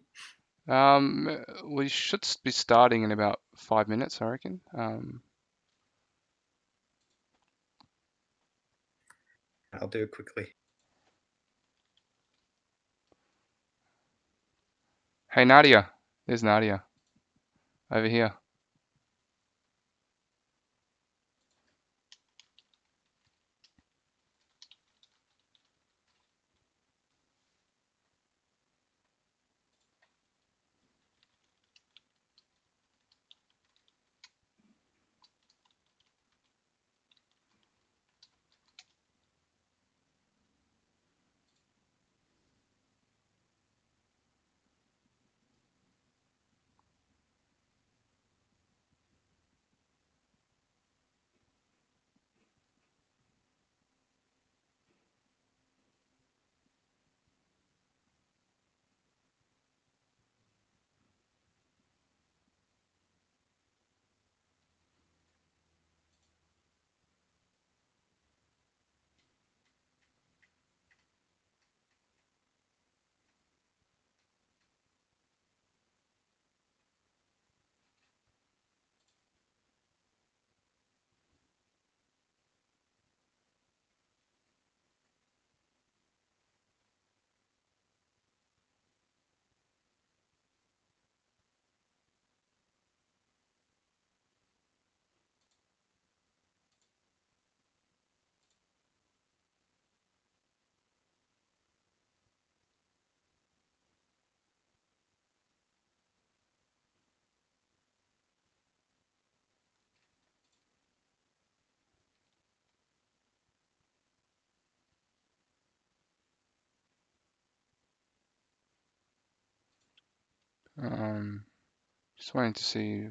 We should be starting in about 5 minutes, I reckon. I'll do it quickly. Hey, Nadia. There's Nadia. Over here. Just waiting to see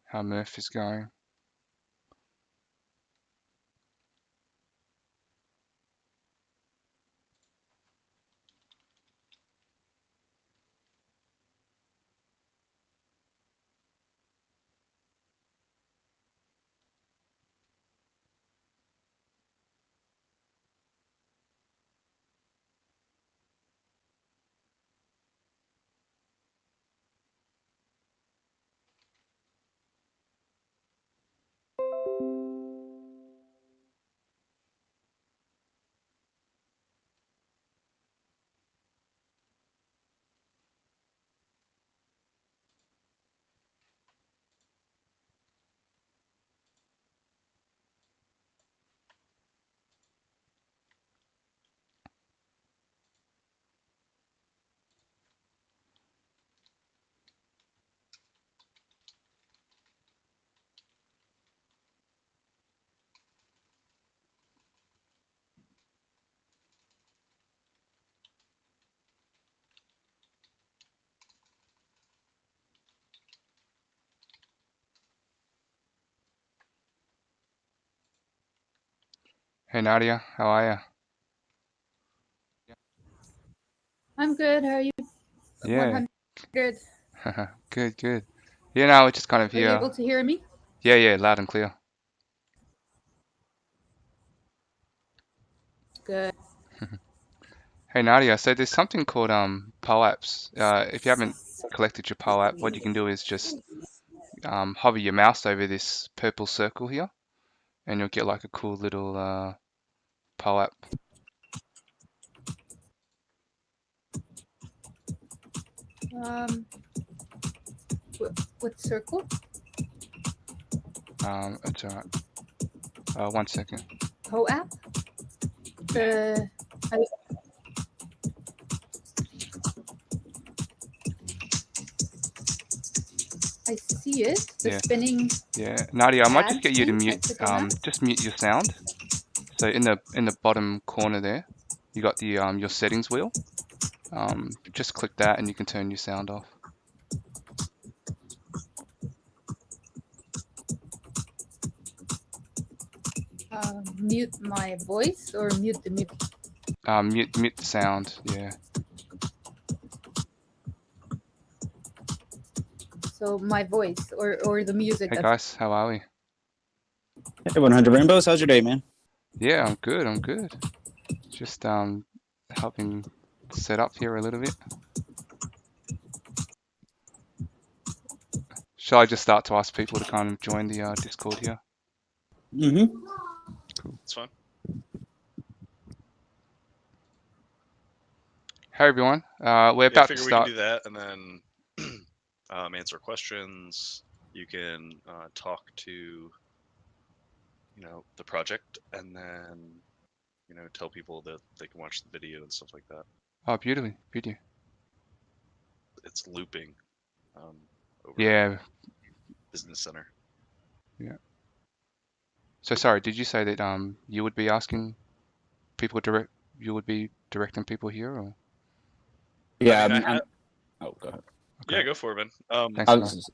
how Murph is going. Hey, Nadia, how are you? I'm good. How are you? Yeah. 100. Good. Yeah, no, we're just kind of Are you here. able to hear me? Yeah, loud and clear. Good. Hey, Nadia, so there's something called POAPs. If you haven't collected your POAP, what you can do is just hover your mouse over this purple circle here, and you'll get like a cool little POAP. What circle? It's all right. 1 second. POAP? I see it. The spinning. Yeah, Nadia, I might just get you to thing. mute. Just mute your sound. So in the bottom corner there, you got the your settings wheel. Just click that, and you can turn your sound off. Mute my voice or mute the music? Mute the sound. Yeah. So my voice or the music. Hey That's guys, how are we? Hey, 100 Rainbows, how's your day, man? Yeah, I'm good. I'm good. Just helping set up here a little bit. Shall I just start to ask people to kind of join the Discord here? Mm-hmm. Cool. It's fine. Hey everyone, we're Yeah, I about to figure we can start. do that and then answer questions. You can talk to, the project, and then, tell people that they can watch the video and stuff like that. Oh, beautifully, beauty. It's looping over Yeah, Business Center. yeah. So sorry, did you say that you would be asking people you would be directing people here, or? Yeah, I mean, oh, go ahead. Yeah, go for it, man. Thanks,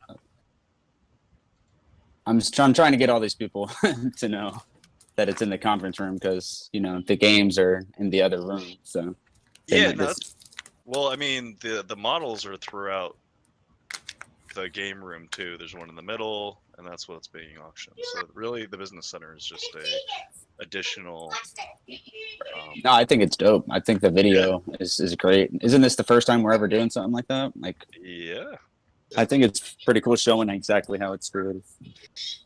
I'm trying to get all these people to know that it's in the conference room because, the games are in the other room. So Yeah, no, well, I mean, the models are throughout the game room too. There's one in the middle, and that's what's being auctioned. So really, the Business Center is just a additional. No, I think it's dope. I think the video is great. Isn't this the first time we're ever doing something like that? Yeah. I think it's pretty cool showing exactly how it's created.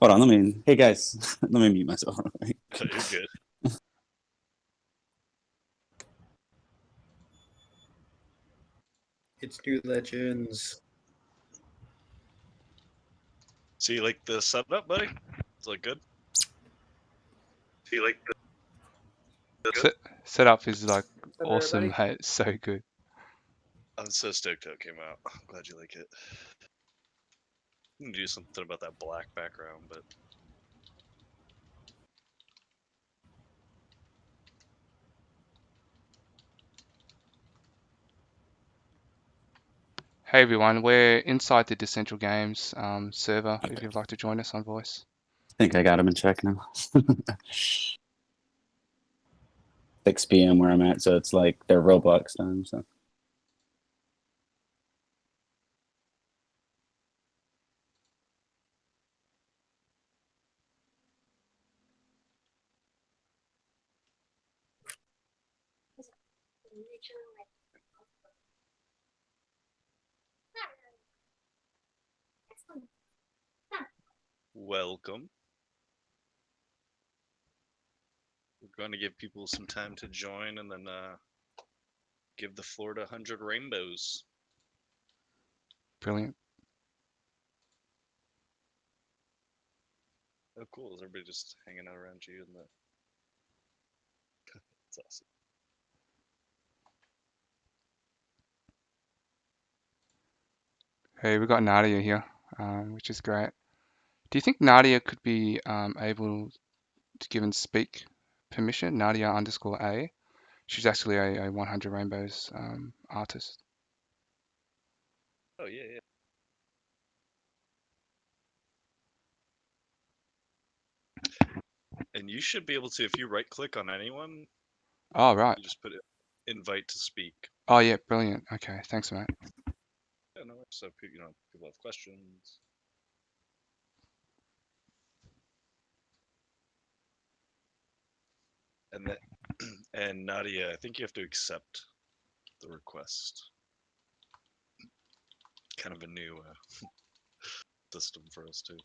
Hold on, hey guys, let me mute myself. You're good. It's new legends. So you like the setup, buddy? It's like good. So you like the setup is like awesome. Hey, it's so good. I'm so stoked how it came out. I'm glad you like it. I'm gonna do something about that black background, but Hey everyone, we're inside the Decentral Games server. If you'd like to join us on voice. I think I got him in check now. 6 p.m. where I'm at, so it's like their Roblox time. So. welcome. We're going to give people some time to join, and then give the floor to 100 Rainbows. Brilliant. Oh, cool. Is everybody just hanging out around you? And that's awesome. Hey, we've got Nadia here, which is great. Do you think Nadia could be able to give and speak permission? Nadia _A. She's actually a 100 Rainbows artist. Oh, yeah, yeah. And you should be able to, if you right click on anyone. Oh, right. You just put it, invite to speak. Oh, yeah, brilliant. Okay, thanks, mate. Yeah, no, so people have questions. And then, and Nadia, I think you have to accept the request. Kind of a new system for us too.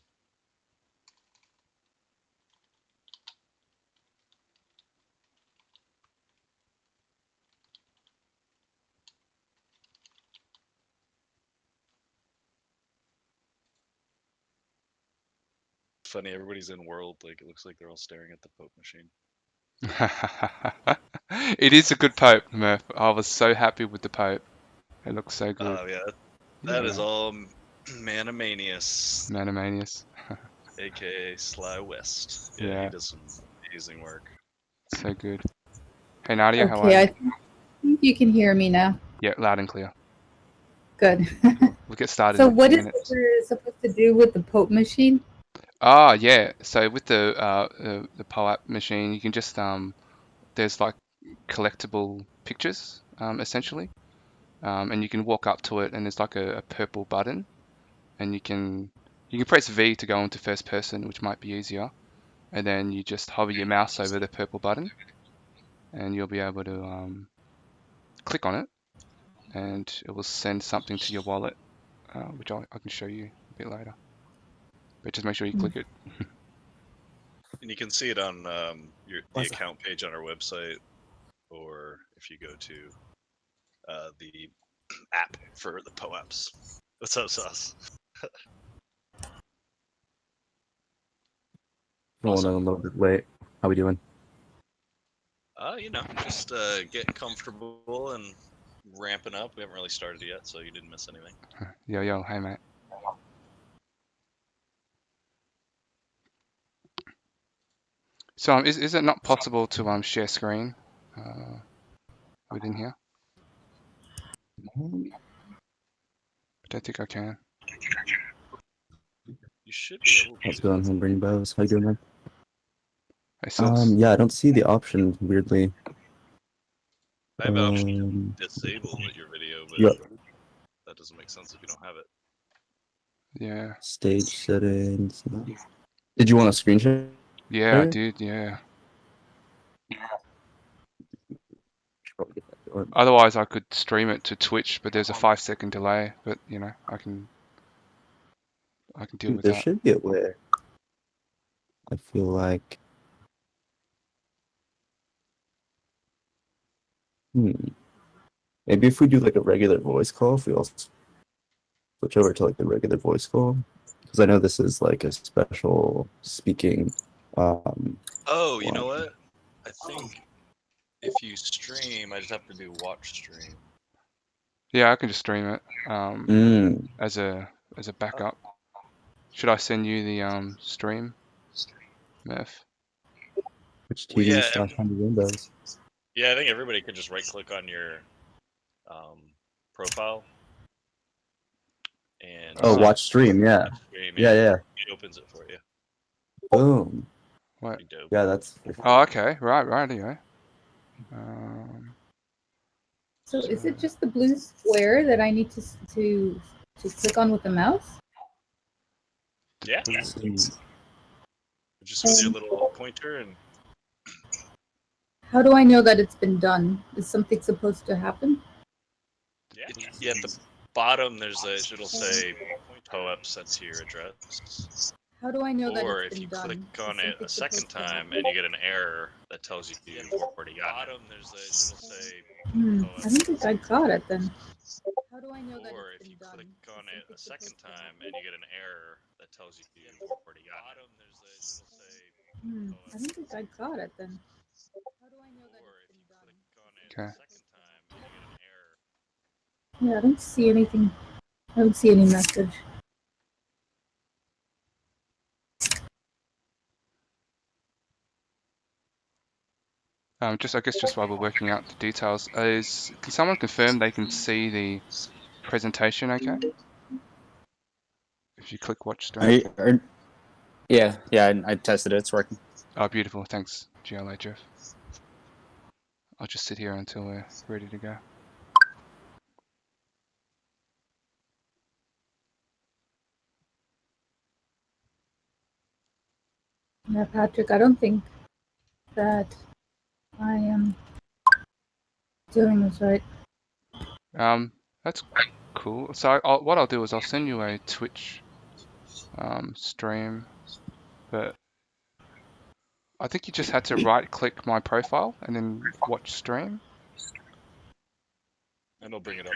Funny, everybody's in world, like it looks like they're all staring at the Pope machine. It is a good Pope, Murph. I was so happy with the Pope. It looks so good. Oh, yeah. That is all Manamanius. Manamanius. AKA Sly West. Yeah, he does some amazing work. So good. Hey, Nadia, how are okay, you? I think you can hear me now. Yeah, loud and clear. Good. We'll get started So in a what few is minutes. it supposed to do with the Pope machine? Ah, yeah. So with the POAP machine, you can just there's like collectible pictures essentially, and you can walk up to it, and there's like a purple button, and you can press V to go into first person, which might be easier, and then you just hover your mouse over the purple button, and you'll be able to click on it, and it will send something to your wallet, which I can show you a bit later. But just make sure you click it. And you can see it on the account page on our website, or if you go to the app for the POAPs. What's up, Sauce? Rolling in a little bit late. How we doing? You know, just getting comfortable and ramping up. We haven't really started yet, so you didn't miss anything. Yo, hey mate. So is it not possible to share screen within here? I don't think I can. You should be able to. How's it going, Homebring Bows? How you doing, man? Hey, Silks. Yeah, I don't see the option, weirdly. I have an option to disable your video, but that doesn't make sense if you don't have it. Yeah. Stage settings. Did you want a screen share? Yeah, I did, yeah. Otherwise, I could stream it to Twitch, but there's a 5-second delay. But you know, I can deal with There that. should be a way. I feel like. Maybe if we do like a regular voice call, if we all switch over to like the regular voice call, because I know this is like a special speaking. Oh, you know what? I think if you stream, I just have to do watch stream. Yeah, I can just stream it as a backup. Should I send you the stream, Murph? Which TV / Windows? Yeah, I think everybody could just right-click on your profile and watch stream. Yeah. Yeah. It opens it for you. Boom. What? Yeah, that's. Oh, okay. Right. Anyway. So is it just the blue square that I need to click on with the mouse? Yeah. Just with your little pointer and. How do I know that it's been done? Is something supposed to happen? Yeah. At the bottom, it'll say POAP sent to your address. How do I know that Or it's if you been done? click on it a second time and you get an error that tells you you've already got it. It'll say. I don't think I got it then. How do I know that Or it's if been you done? click on it a second time and you get an error that tells you you've already got it. I don't think I got it then. How do I know that it's been done? Okay. Yeah, I don't see anything. I don't see any message. I guess just while we're working out the details, can someone confirm they can see the presentation? Okay. If you click watch stream. Yeah, I tested it. It's working. Oh, beautiful. Thanks, GLA Jeff. I'll just sit here until we're ready to go. Yeah, Patrick, I don't think that I am doing this right. That's cool. So what I'll do is I'll send you a Twitch stream, but I think you just had to right-click my profile and then watch stream. And I'll bring it up.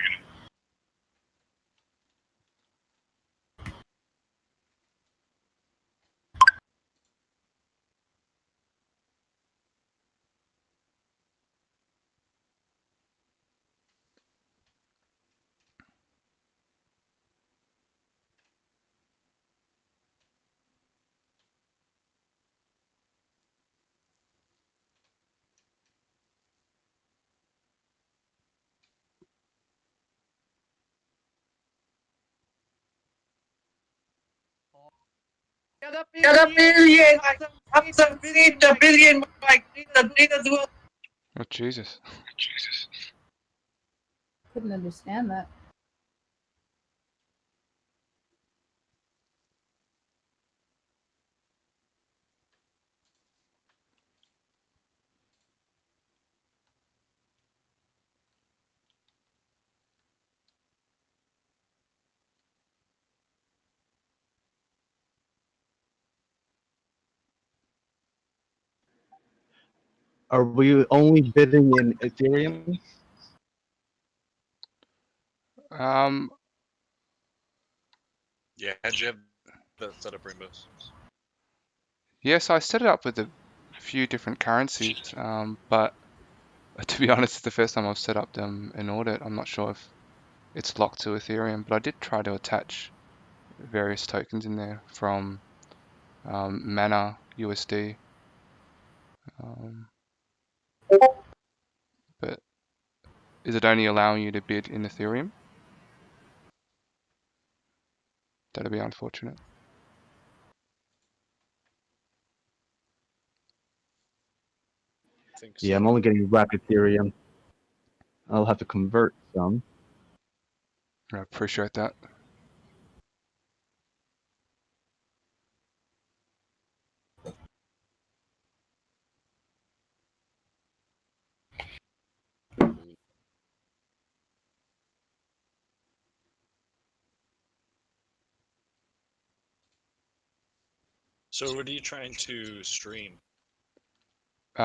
Oh, Jesus. Couldn't understand that. Are we only bidding in Ethereum? Yeah, how'd you have that set up, Rainbows? Yes, I set it up with a few different currencies, but to be honest, it's the first time I've set up them in audit. I'm not sure if it's locked to Ethereum, but I did try to attach various tokens in there from Mana USD. But is it only allowing you to bid in Ethereum? That'd be unfortunate. I think Yeah, so. I'm only getting wrapped Ethereum. I'll have to convert some. I appreciate that. So what are you trying to stream? It's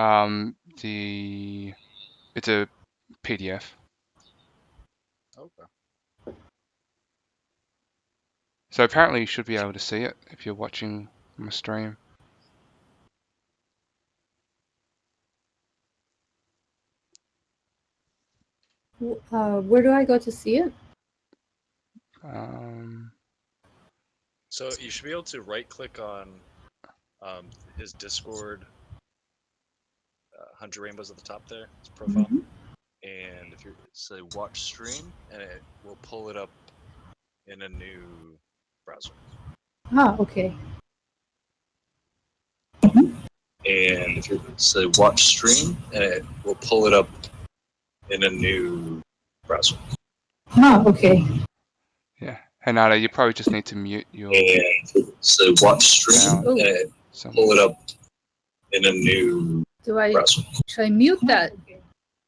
a PDF. Okay. So apparently you should be able to see it if you're watching my stream. Where do I go to see it? So you should be able to right-click on his Discord, 100 Rainbows at the top there, his profile. Mm-hmm. And if you say watch stream, and it will pull it up in a new browser. Ah, okay. And if you say watch stream, and it will pull it up in a new browser. Ah, okay. Yeah. Hey Nada, you probably just need to mute your And so watch stream, and it pull it up in a new Do I browser. should I mute that?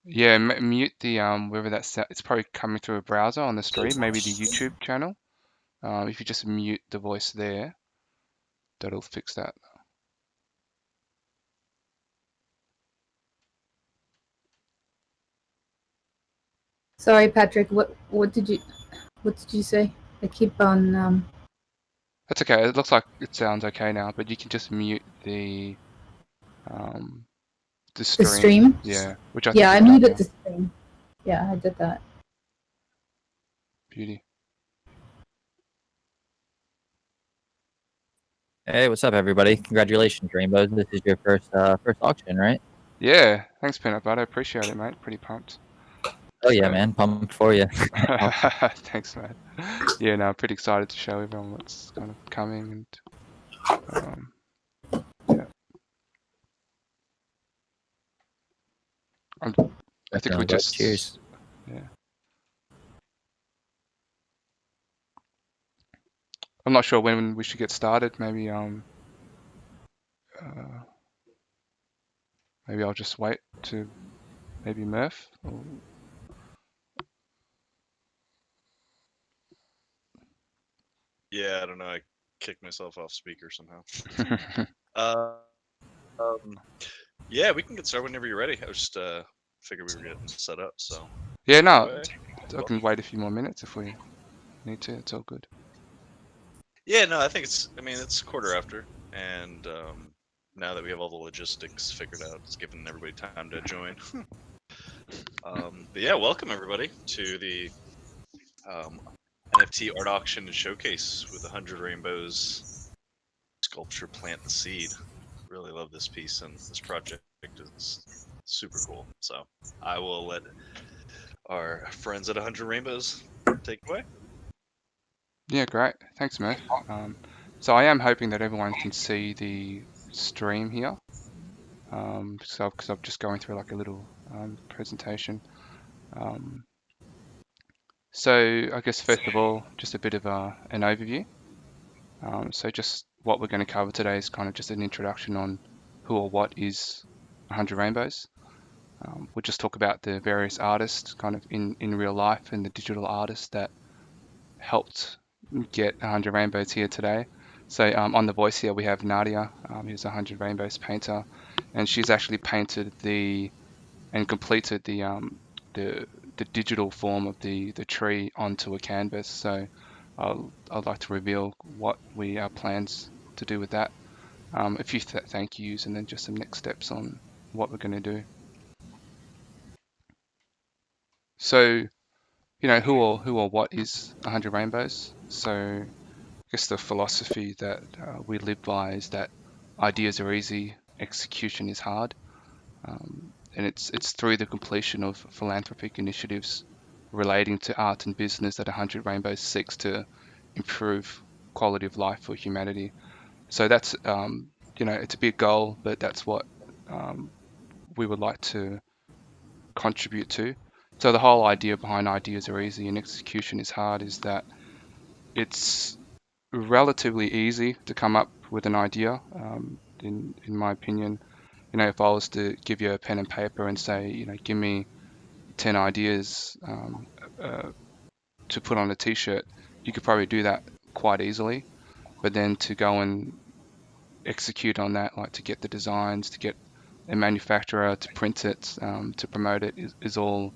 Yeah, mute the wherever that's it's probably coming through a browser on the stream, maybe the YouTube channel. If you just mute the voice there, that'll fix that. Sorry, Patrick. What did you say? I keep on. That's okay. It looks like it sounds okay now, but you can just mute the stream. The stream? Yeah, which I Yeah, I think you've done muted now. the stream. Yeah, I did that. Beauty. Hey, what's up, everybody? Congratulations, Rainbows. This is your first auction, right? Yeah, thanks, Peanut Butter. Appreciate it, mate. Pretty pumped. Oh yeah, man, pumped for you. Thanks, man. Yeah, no, I'm pretty excited to show everyone what's kind of coming, and yeah. I think we just cheers. Yeah. I'm not sure when we should get started. Maybe maybe I'll just wait to maybe Murph. Or... Yeah, I don't know. I kicked myself off speaker somehow. Yeah, we can get started whenever you're ready. I was just figured we were getting set up, so. Yeah, no, Anyway, I can wait a few more minutes if we need to. It's all good. Yeah, no, I think it's. I mean, it's quarter after, and now that we have all the logistics figured out, it's giving everybody time to join. But yeah, welcome everybody to the NFT art auction and showcase with 100 Rainbows sculpture Plant the Seed. Really love this piece, and this project is super cool. So I will let our friends at 100 Rainbows take it away. Yeah, great. Thanks, Murph. So I am hoping that everyone can see the stream here. So because I'm just going through like a little presentation. So I guess first of all, just a bit of an overview. So just what we're going to cover today is kind of just an introduction on who or what is 100 Rainbows. We'll just talk about the various artists kind of in real life and the digital artists that helped get 100 Rainbows here today. So on the voice here we have Nadia, who's a 100 Rainbows painter, and she's actually painted and completed the digital form of the tree onto a canvas. So I'd like to reveal what our plans to do with that. A few thank yous, and then just some next steps on what we're going to do. So, who or what is 100 Rainbows? So I guess the philosophy that we live by is that ideas are easy, execution is hard. And it's through the completion of philanthropic initiatives relating to art and business that 100 Rainbows seeks to improve quality of life for humanity. So that's, it's a big goal, but that's what we would like to contribute to. So the whole idea behind ideas are easy and execution is hard is that it's relatively easy to come up with an idea, in my opinion. If I was to give you a pen and paper and say, give me 10 ideas to put on a t-shirt, you could probably do that quite easily. But then to go and execute on that, like to get the designs, to get a manufacturer to print it, to promote it, is all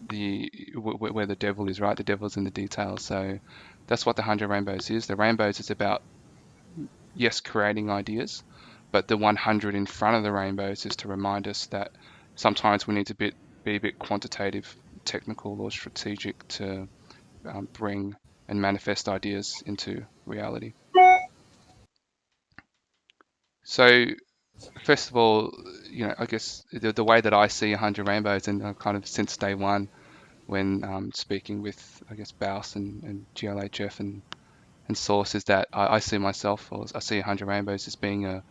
where the devil is, right? The devil's in the details. So that's what the 100 Rainbows is. The Rainbows is about, yes, creating ideas, but the 100 in front of the rainbows is to remind us that sometimes we need to be a bit quantitative, technical, or strategic to bring and manifest ideas into reality. So first of all, I guess the way that I see 100 Rainbows, and kind of since day one, when speaking with, I guess, Baus and GLHF and Source, is that I see myself, or I see 100 Rainbows as being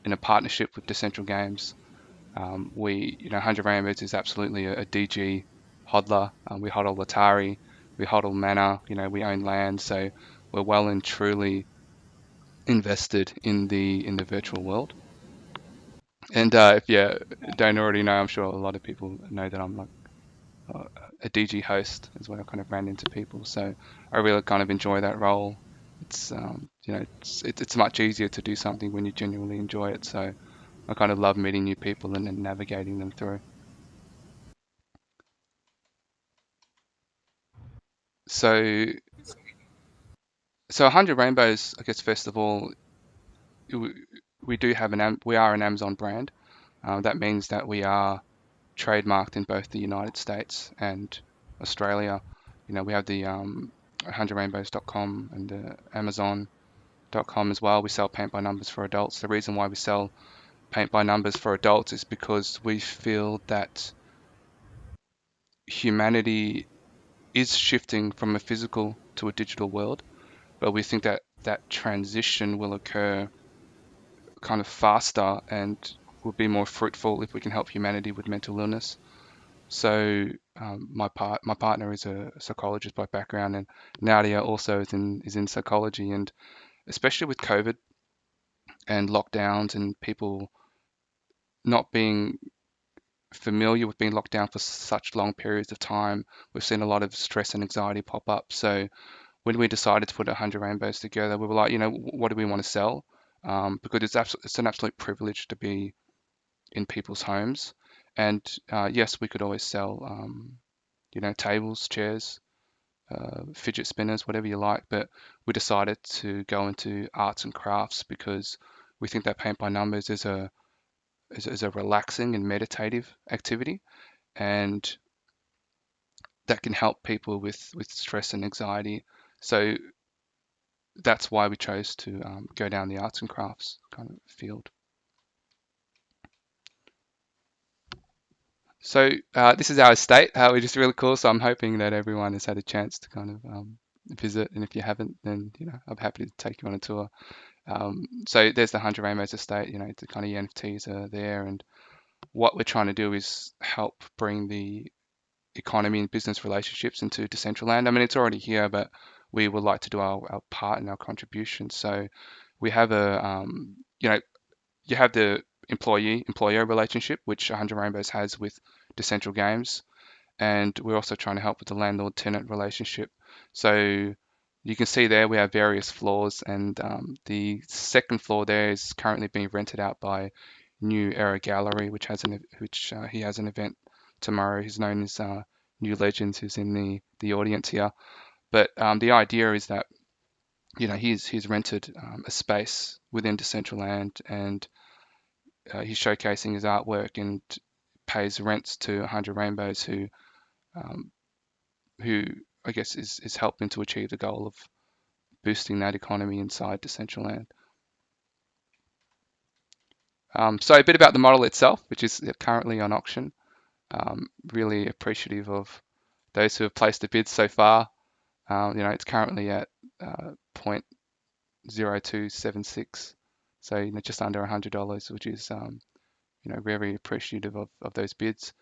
in a partnership with Decentral Games. 100 Rainbows is absolutely a DG hodler. We hodl Atari, we hodl Mana, we own land, so we're well and truly invested in the virtual world. And if you don't already know, I'm sure a lot of people know that I'm like a DG host is what I kind of ran into people. So I really kind of enjoy that role. It's it's much easier to do something when you genuinely enjoy it. So I kind of love meeting new people and navigating them through. So 100 Rainbows, I guess first of all, we are an Amazon brand. That means that we are trademarked in both the United States and Australia. We have the 100rainbows.com and the Amazon.com as well. We sell paint by numbers for adults. The reason why we sell paint by numbers for adults is because we feel that humanity is shifting from a physical to a digital world, but we think that that transition will occur kind of faster and will be more fruitful if we can help humanity with mental illness. So my partner is a psychologist by background, and Nadia also is in psychology, and especially with COVID and lockdowns and people not being familiar with being locked down for such long periods of time, we've seen a lot of stress and anxiety pop up. So when we decided to put 100 Rainbows together, we were like, what do we want to sell? Because it's an absolute privilege to be in people's homes. And yes, we could always sell, tables, chairs, fidget spinners, whatever you like. But we decided to go into arts and crafts because we think that paint by numbers is a relaxing and meditative activity, and that can help people with stress and anxiety. So that's why we chose to go down the arts and crafts kind of field. So this is our estate, which is really cool. So I'm hoping that everyone has had a chance to kind of visit, and if you haven't, then I'm happy to take you on a tour. So there's the 100 Rainbows estate. The kind of NFTs are there, and what we're trying to do is help bring the economy and business relationships into Decentraland. I mean, it's already here, but we would like to do our part and our contribution. So we have you have the employer relationship, which 100 Rainbows has with Decentral Games, and we're also trying to help with the landlord-tenant relationship. So you can see there we have various floors, and the second floor there is currently being rented out by New Era Gallery, which he has an event tomorrow. He's known as New Legends, who's in the audience here. But the idea is that he's rented a space within Decentraland, and he's showcasing his artwork and pays rents to 100 Rainbows, who I guess is helping to achieve the goal of boosting that economy inside Decentraland. So a bit about the model itself, which is currently on auction. Really appreciative of those who have placed the bids so far. It's currently at 0.0276, so just under $100, which is very appreciative of those bids.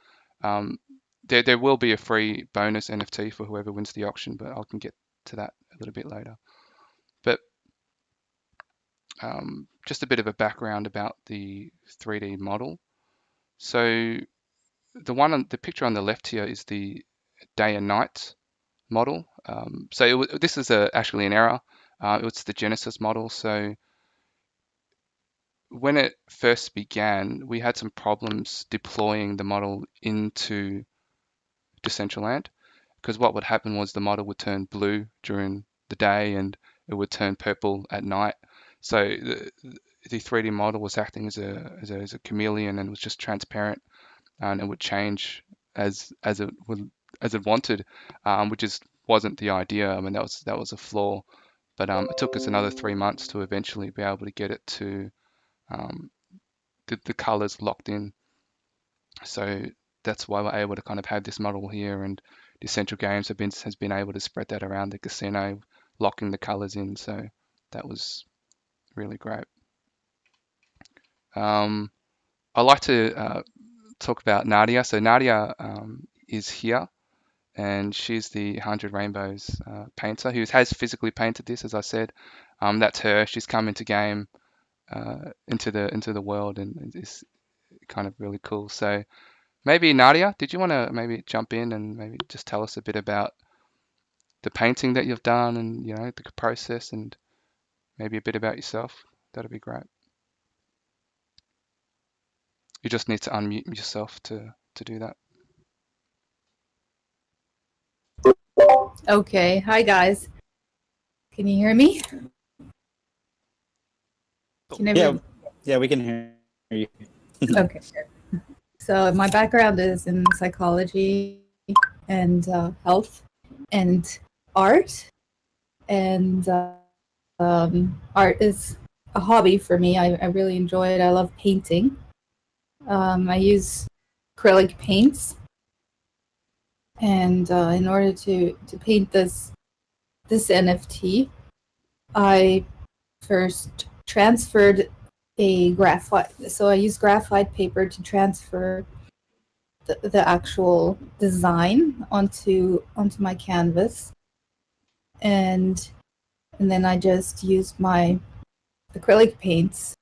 There will be a free bonus NFT for whoever wins the auction, but I can get to that a little bit later. But just a bit of a background about the 3D model. So the picture on the left here is the day and night model. This is actually an error. It's the Genesis model. So when it first began, we had some problems deploying the model into Decentraland, because what would happen was the model would turn blue during the day and it would turn purple at night. So the 3D model was acting as a chameleon and was just transparent, and it would change as it wanted, which wasn't the idea. I mean, that was a flaw. But it took us another 3 months to eventually be able to get it to the colors locked in. So that's why we're able to kind of have this model here, and Decentral Games has been able to spread that around the casino, locking the colors in. So that was really great. I like to talk about Nadia. So Nadia is here, and she's the 100 Rainbows painter who has physically painted this, as I said. That's her. She's come into game, into the world, and it's kind of really cool. So maybe Nadia, did you want to maybe jump in and maybe just tell us a bit about the painting that you've done, and the process, and maybe a bit about yourself? That'd be great. You just need to unmute yourself to do that. Okay. Hi, guys. Can you hear me? Yeah, we can hear you. Okay. So my background is in psychology and health and art. And art is a hobby for me. I really enjoy it. I love painting. I use acrylic paints. And in order to paint this NFT, I first transferred a graphite. So I use graphite paper to transfer the actual design onto my canvas, and then I just used my acrylic paints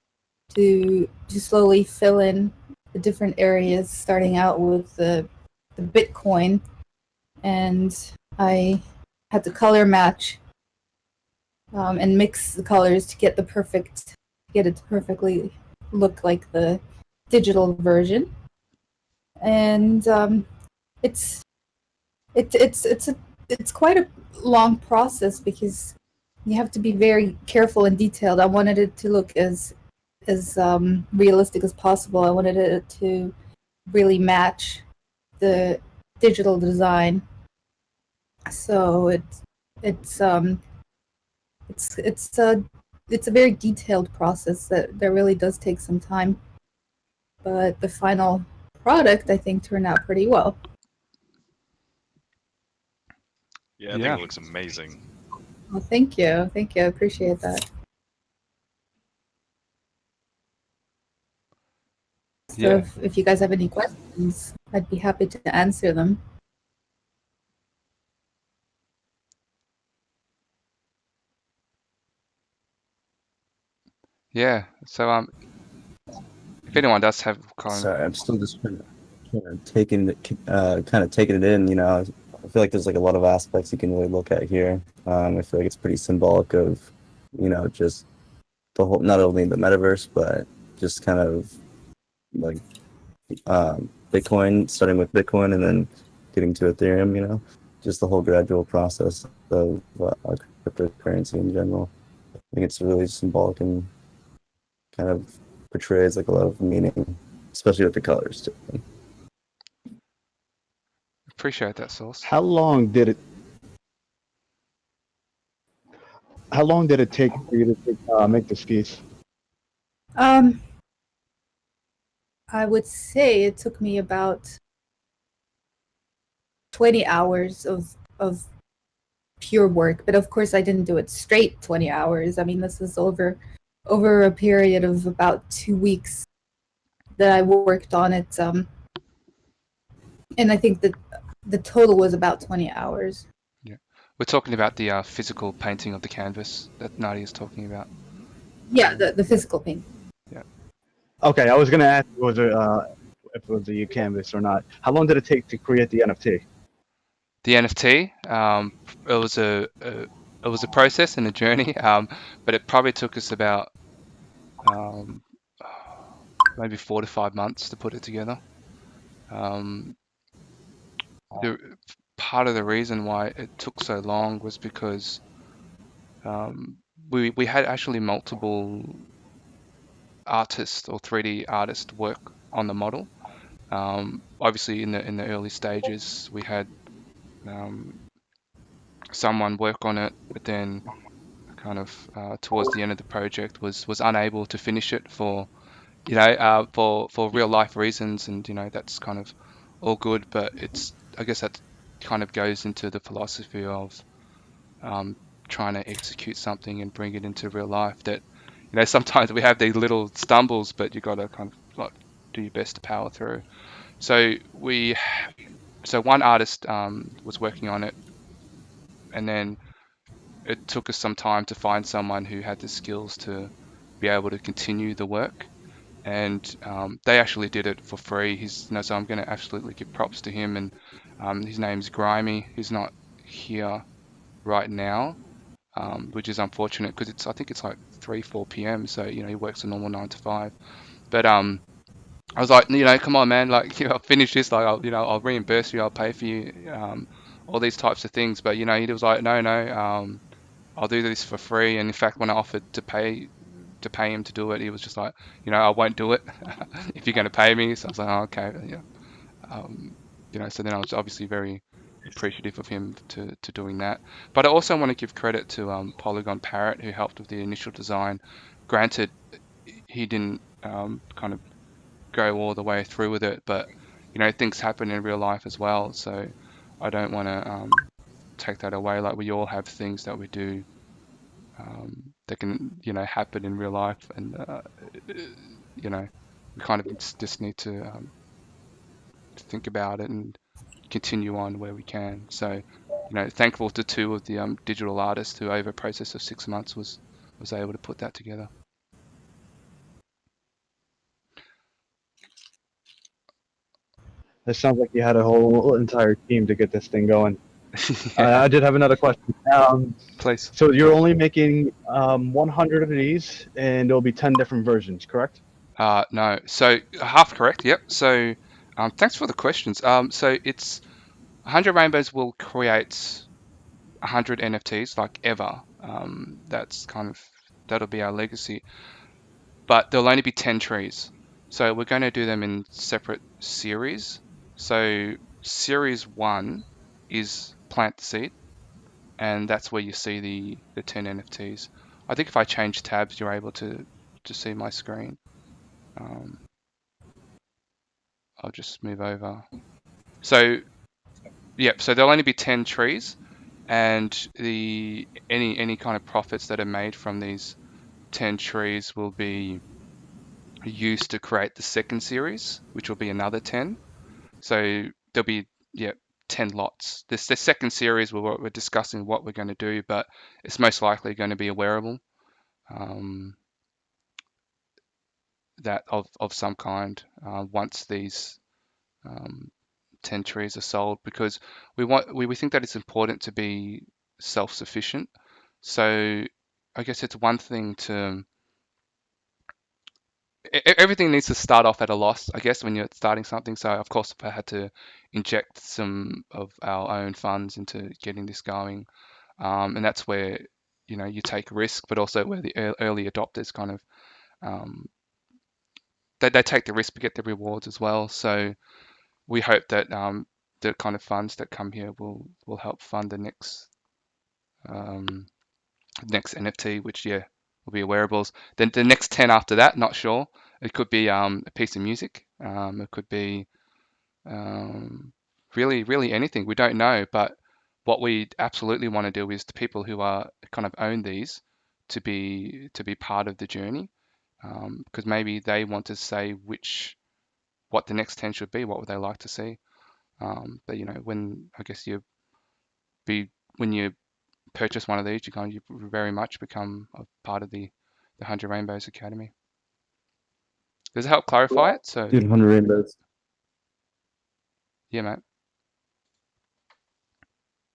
to slowly fill in the different areas, starting out with the Bitcoin, and I had to color match and mix the colors to get it to perfectly look like the digital version. And it's quite a long process because you have to be very careful and detailed. I wanted it to look as realistic as possible. I wanted it to really match the digital design. So it's a very detailed process that really does take some time. But the final product, I think, turned out pretty well. Yeah, I think it looks amazing. Well, thank you. I appreciate that. So if you guys have any questions, I'd be happy to answer them. Yeah. So if anyone does have Sorry, I'm still just kind of taking it in. I feel like there's like a lot of aspects you can really look at here. I feel like it's pretty symbolic of, just the whole, not only the metaverse, but just kind of like Bitcoin, starting with Bitcoin and then getting to Ethereum. You know, just the whole gradual process of cryptocurrency in general. I think it's really symbolic and kind of portrays like a lot of meaning, especially with the colors too. Appreciate that, Source. How long did it take for you to make this piece? I would say it took me about 20 hours of pure work, but of course I didn't do it straight 20 hours. I mean, this is over a period of about 2 weeks that I worked on it. And I think that the total was about 20 hours. Yeah, we're talking about the physical painting of the canvas that Nadia is talking about. Yeah, the physical paint. Yeah. Okay, I was gonna ask if it was a canvas or not. How long did it take to create the NFT? The NFT, it was a process and a journey, but it probably took us about maybe 4 to 5 months to put it together. Part of the reason why it took so long was because we had actually multiple artists or 3D artists work on the model. Obviously, in the early stages, we had someone work on it, but then kind of towards the end of the project was unable to finish it for for real life reasons, and that's kind of all good, but I guess that kind of goes into the philosophy of trying to execute something and bring it into real life. That sometimes we have these little stumbles, but you got to kind of like do your best to power through. So one artist was working on it, and then it took us some time to find someone who had the skills to be able to continue the work, and they actually did it for free. So I'm going to absolutely give props to him, and his name's Grimy. He's not here right now, which is unfortunate because I think it's like 3-4 p.m. So he works a normal 9 to 5. But I was like, come on, man, like I'll finish this, like I'll reimburse you, I'll pay for you, all these types of things. But he was like, no, I'll do this for free. And in fact, when I offered to pay him to do it, he was just like, I won't do it if you're going to pay me. So I was like, oh, okay, yeah. So then I was obviously very appreciative of him to doing that. But I also want to give credit to Polygon Parrot, who helped with the initial design. Granted, he didn't kind of go all the way through with it, but things happen in real life as well. So I don't want to take that away. Like, we all have things that we do that can happen in real life, and we kind of just need to think about it and continue on where we can. So thankful to 2 of the digital artists who over a process of 6 months was able to put that together. It sounds like you had a whole entire team to get this thing going. I did have another question. Please. So you're only making 100 of these, and there'll be 10 different versions, correct? No. So half correct. Yep. So thanks for the questions. So it's 100 Rainbows will create 100 NFTs like ever. That'll be our legacy. But there'll only be 10 trees. So we're going to do them in separate series. So series 1 is plant the seed, and that's where you see the 10 NFTs. I think if I change tabs, you're able to see my screen. I'll just move over. So yep, so there'll only be 10 trees, and any kind of profits that are made from these 10 trees will be used to create the second series, which will be another 10. So there'll be 10 lots. The second series we're discussing what we're going to do, but it's most likely going to be a wearable that of some kind once these 10 trees are sold, because we think that it's important to be self-sufficient. So I guess it's one thing to everything needs to start off at a loss, I guess, when you're starting something. So of course, if I had to inject some of our own funds into getting this going, and that's where you take risk, but also where the early adopters kind of they take the risk but get the rewards as well. So we hope that the kind of funds that come here will help fund the next NFT, which will be wearables. Then the next 10 after that, not sure. It could be a piece of music. It could be really anything. We don't know, but what we absolutely want to do is the people who are kind of own these to be part of the journey, because maybe they want to say what the next 10 should be, what would they like to see. But when I guess when you purchase one of these, you very much become a part of the 100 Rainbows Academy. Does it help clarify it? So, Dude, 100 Rainbows. Yeah, mate.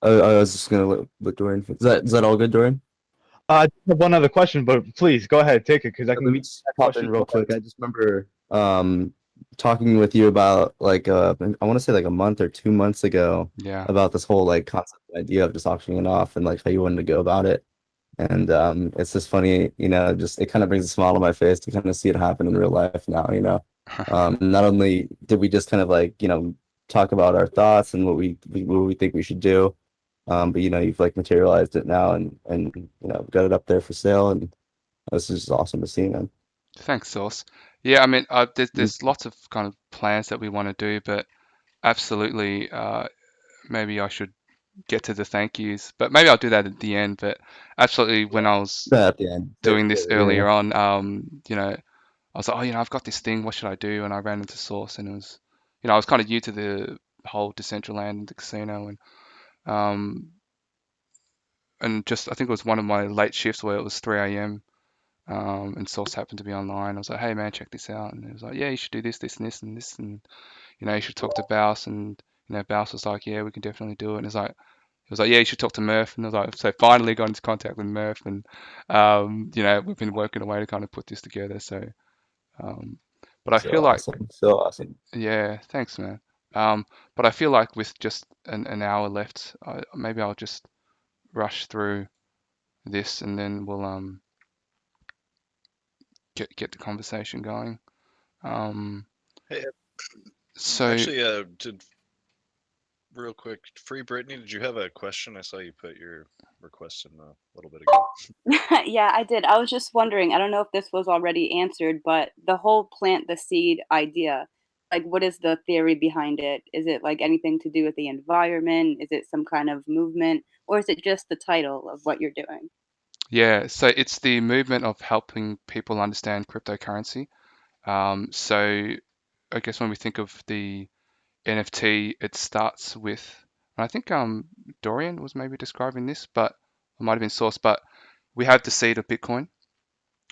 I was just gonna let Dorian. Is that all good, Dorian? I have one other question, but please go ahead, take it, because I can. Let me just pop in real quick. I just remember talking with you about like I want to say like a month or 2 months ago. Yeah. About this whole like concept idea of just auctioning it off and like how you wanted to go about it. And it's just funny, just it kind of brings a smile to my face to kind of see it happen in real life now, Not only did we just kind of like, talk about our thoughts and what we think we should do, but you've like materialized it now and got it up there for sale, and this is just awesome to see, man. Thanks, Source. Yeah, I mean, there's lots of kind of plans that we want to do, but absolutely, maybe I should get to the thank yous, but maybe I'll do that at the end. But absolutely, when I was at the end. doing this earlier on, I was like, I've got this thing. What should I do? And I ran into Source, and it was, I was kind of new to the whole Decentraland and the casino, and just I think it was one of my late shifts where it was 3 a.m. And Source happened to be online. I was like, hey man, check this out. And he was like, yeah, you should do this, this, and this, and this, and you should talk to Baus. And Baus was like, yeah, we can definitely do it. And he was like, yeah, you should talk to Murph. And I was like, so finally got into contact with Murph, and we've been working away to kind of put this together. So, but I feel like so awesome. Yeah, thanks, man. But I feel like with just an hour left, maybe I'll just rush through this, and then we'll get the conversation going. Hey, So actually, real quick, Free Brittany, did you have a question? I saw you put your request in a little bit ago. Yeah, I did. I was just wondering, I don't know if this was already answered, but the whole plant the seed idea, like what is the theory behind it? Is it like anything to do with the environment? Is it some kind of movement? Or is it just the title of what you're doing? yeah, so it's the movement of helping people understand cryptocurrency. So I guess when we think of the NFT, it starts with, and I think Dorian was maybe describing this, but it might have been Source, but we have the seed of Bitcoin,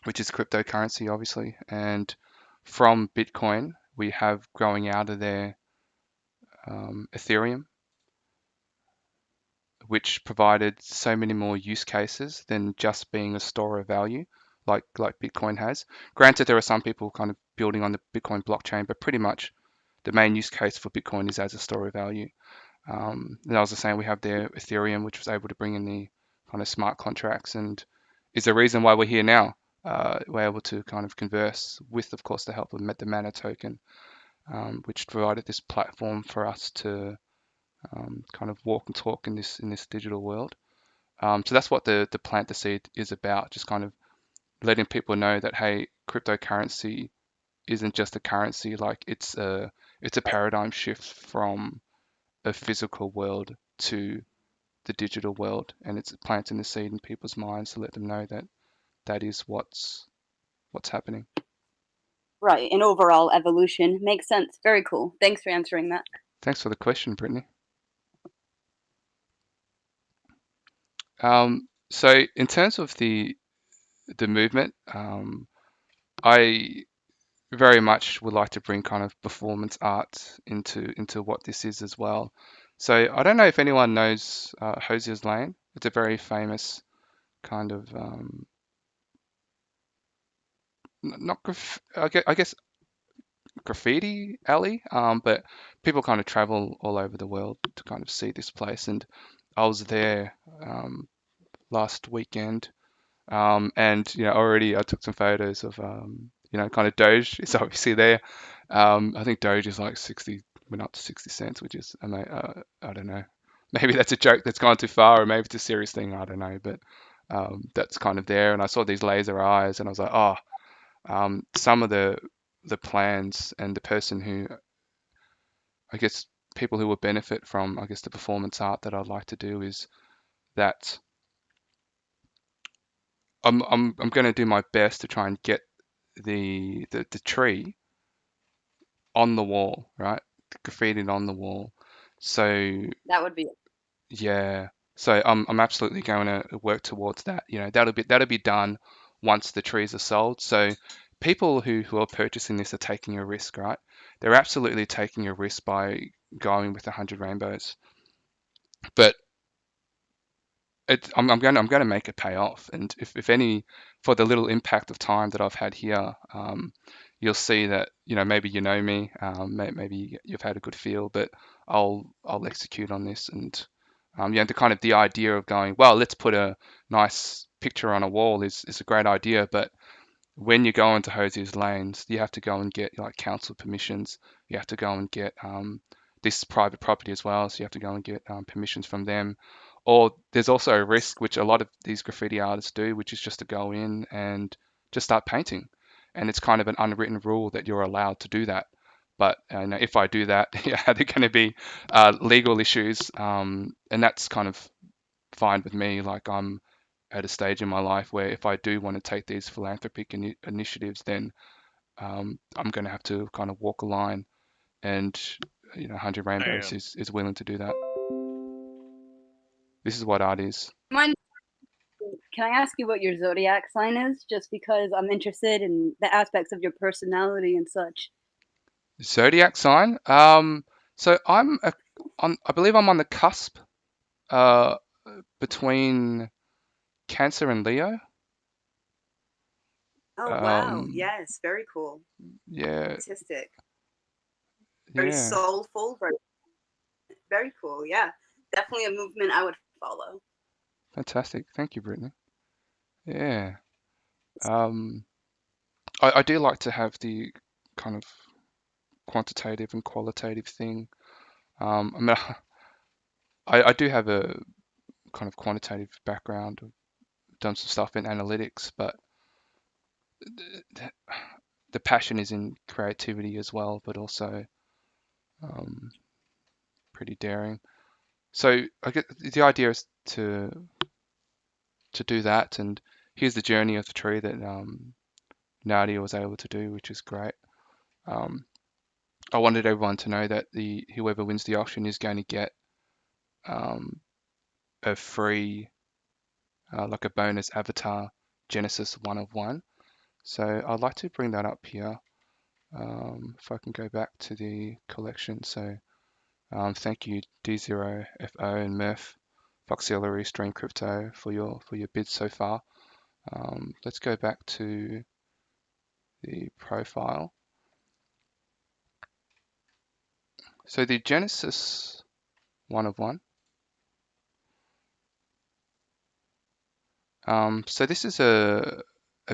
which is cryptocurrency, obviously, and from Bitcoin, we have growing out of there Ethereum, which provided so many more use cases than just being a store of value, like Bitcoin has. Granted, there are some people kind of building on the Bitcoin blockchain, but pretty much the main use case for Bitcoin is as a store of value. And I was saying we have there Ethereum, which was able to bring in the kind of smart contracts, and is the reason why we're here now. We're able to kind of converse with, of course, the help of the Mana token, which provided this platform for us to kind of walk and talk in this digital world. So that's what the Plant the Seed is about, just kind of letting people know that, hey, cryptocurrency isn't just a currency, like it's a paradigm shift from a physical world to the digital world, and it's planting the seed in people's minds to let them know that that is what's happening. Right, an overall evolution. Makes sense. Very cool. Thanks for answering that. Thanks for the question, Brittany. So in terms of the movement, I very much would like to bring kind of performance art into what this is as well. So I don't know if anyone knows Hosier's Lane. It's a very famous kind of not I guess graffiti alley, but people kind of travel all over the world to kind of see this place, and I was there last weekend, and already I took some photos of kind of Doge is obviously there. I think Doge is like 60, went up to 60 cents, which is I don't know, maybe that's a joke that's gone too far, or maybe it's a serious thing, I don't know, but that's kind of there. And I saw these laser eyes, and I was like, oh, some of the plans and the person who, I guess, people who will benefit from, I guess, the performance art that I'd like to do is that I'm going to do my best to try and get the tree on the wall, right? Graffitied on the wall. So That would be yeah, so I'm absolutely going to work towards that. That'll be done once the trees are sold. So people who are purchasing this are taking a risk, right? They're absolutely taking a risk by going with 100 rainbows. But I'm going to make it pay off. And if any, for the little impact of time that I've had here, you'll see that maybe you know me, maybe you've had a good feel, but I'll execute on this. And the idea of going, well, let's put a nice picture on a wall is a great idea, but when you go into Hosier's Lanes, you have to go and get like council permissions. You have to go and get this is private property as well, so you have to go and get permissions from them. Or there's also a risk, which a lot of these graffiti artists do, which is just to go in and just start painting. And it's kind of an unwritten rule that you're allowed to do that. But if I do that, yeah, there are going to be legal issues, and that's kind of fine with me. Like I'm at a stage in my life where if I do want to take these philanthropic initiatives, then I'm going to have to kind of walk a line, and 100 Rainbows is willing to do that. This is what art is. Can I ask you what your zodiac sign is? Just because I'm interested in the aspects of your personality and such. Zodiac sign. So I believe I'm on the cusp between Cancer and Leo. Oh wow! Yes, very cool. Yeah. Artistic. Very Yeah. soulful. Very cool. Yeah, definitely a movement I would follow. Fantastic. Thank you, Brittany. Yeah. I do like to have the kind of quantitative and qualitative thing. I mean, I do have a kind of quantitative background. I've done some stuff in analytics, but the passion is in creativity as well, but also pretty daring. So I get the idea is to do that, and here's the journey of the tree that Nadia was able to do, which is great. I wanted everyone to know that whoever wins the auction is going to get a free, like a bonus avatar Genesis 1 of 1. So I'd like to bring that up here. If I can go back to the collection. So thank you D0FO and Murph, Foxillary, Stream Crypto for your bids so far. Let's go back to the profile. So the Genesis 1 of 1. So this is a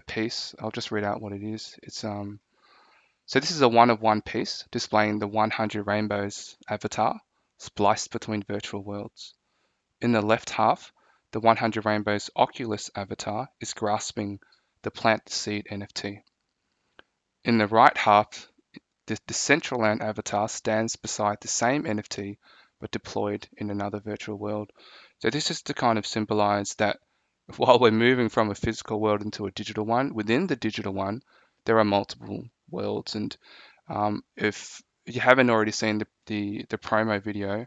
piece. I'll just read out what it is. It's so this is a 1 of 1 piece displaying the 100 rainbows avatar spliced between virtual worlds. In the left half, the 100 rainbows Oculus avatar is grasping the Plant the Seed NFT. In the right half, the Decentraland avatar stands beside the same NFT but deployed in another virtual world. So this is to kind of symbolize that while we're moving from a physical world into a digital one, within the digital one, there are multiple worlds. And if you haven't already seen the promo video,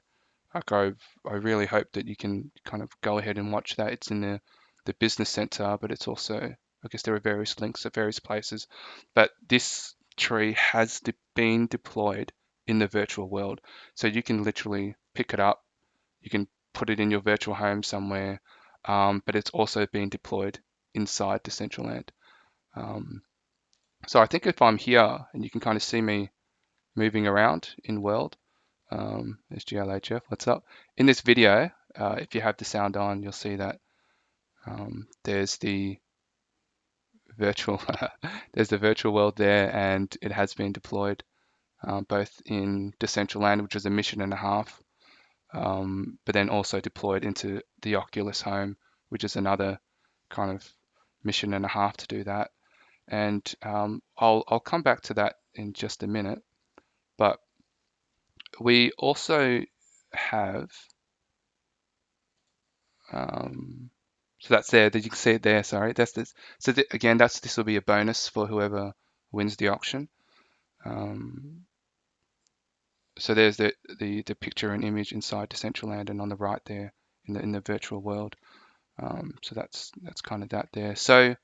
like I really hope that you can kind of go ahead and watch that. It's in the business center, but it's also, I guess there are various links at various places. But this tree has been deployed in the virtual world. So you can literally pick it up, you can put it in your virtual home somewhere, but it's also being deployed inside Decentraland. So I think if I'm here and you can kind of see me moving around in world, there's GLHF, what's up? In this video, if you have the sound on, you'll see that there's the virtual there's the virtual world there, and it has been deployed both in Decentraland, which is a mission and a half, but then also deployed into the Oculus Home, which is another kind of mission and a half to do that. And I'll come back to that in just a minute. But we also have, so that's there. You can see it there. Sorry, that's this. So again, this will be a bonus for whoever wins the auction. So there's the picture and image inside Decentraland, and on the right there in the virtual world. So that's kind of that there. So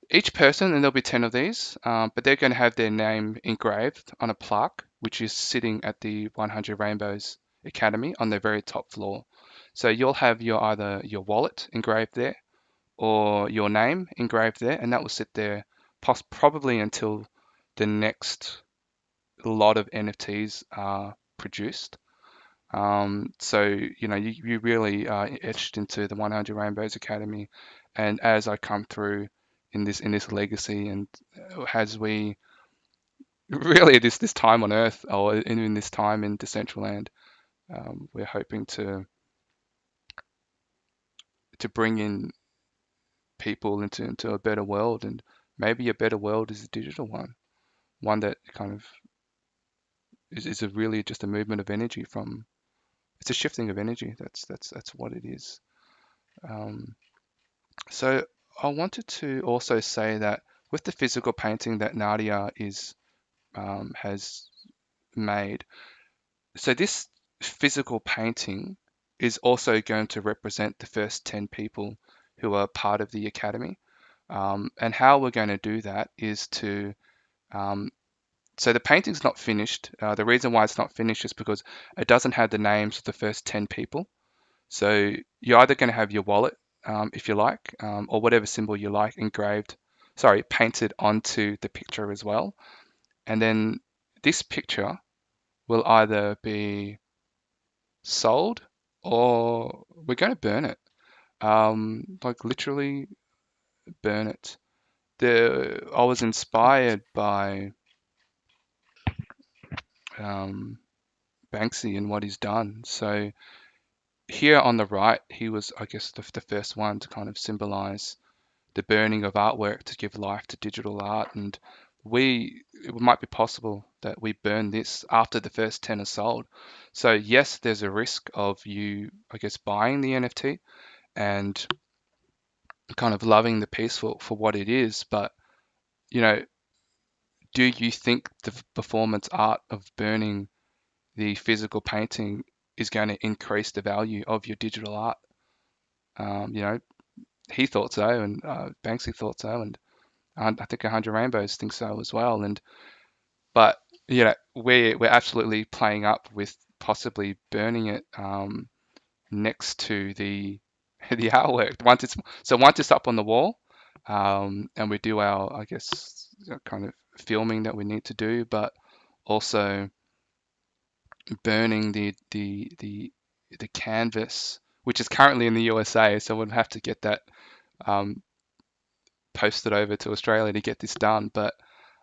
each person, and there'll be 10 of these, but they're going to have their name engraved on a plaque, which is sitting at the 100 Rainbows Academy on the very top floor. So you'll have either your wallet engraved there or your name engraved there, and that will sit there probably until the next lot of NFTs are produced. So you really are etched into the 100 Rainbows Academy, and as I come through in this legacy, and as we really this time on Earth, or in this time in Decentraland, we're hoping to bring in people into a better world, and maybe a better world is a digital one that kind of is a really just a movement of energy from. It's a shifting of energy. That's what it is. So I wanted to also say that with the physical painting that Nadia has made, so this physical painting is also going to represent the first 10 people who are part of the academy. And how we're going to do that is to so the painting's not finished. The reason why it's not finished is because it doesn't have the names of the first 10 people. So you're either going to have your wallet, if you like, or whatever symbol you like painted onto the picture as well. And then this picture will either be sold or we're going to burn it. Like literally burn it. I was inspired by Banksy and what he's done. So here on the right, he was, I guess, the first one to kind of symbolize the burning of artwork to give life to digital art. And it might be possible that we burn this after the first 10 are sold. So yes, there's a risk of you, I guess, buying the NFT and kind of loving the piece for what it is. But, do you think the performance art of burning the physical painting is going to increase the value of your digital art? He thought so, and Banksy thought so, and I think 100 Rainbows thinks so as well. But we're absolutely playing up with possibly burning it next to the artwork. Once it's up on the wall, and we do our, I guess, kind of filming that we need to do, but also burning the canvas, which is currently in the USA. So we'll have to get that posted over to Australia to get this done. But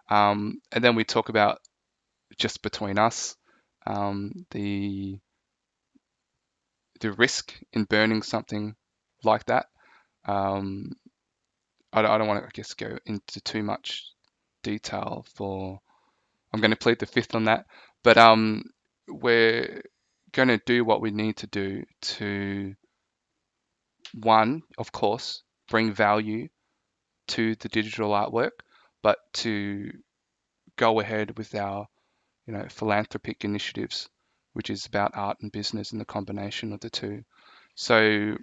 and then we talk about, just between us, the risk in burning something like that. I don't want to, I guess, go into too much detail I'm going to plead the fifth on that. But we're going to do what we need to do to, one, of course, bring value to the digital artwork, but to go ahead with our philanthropic initiatives, which is about art and business and the combination of the two. So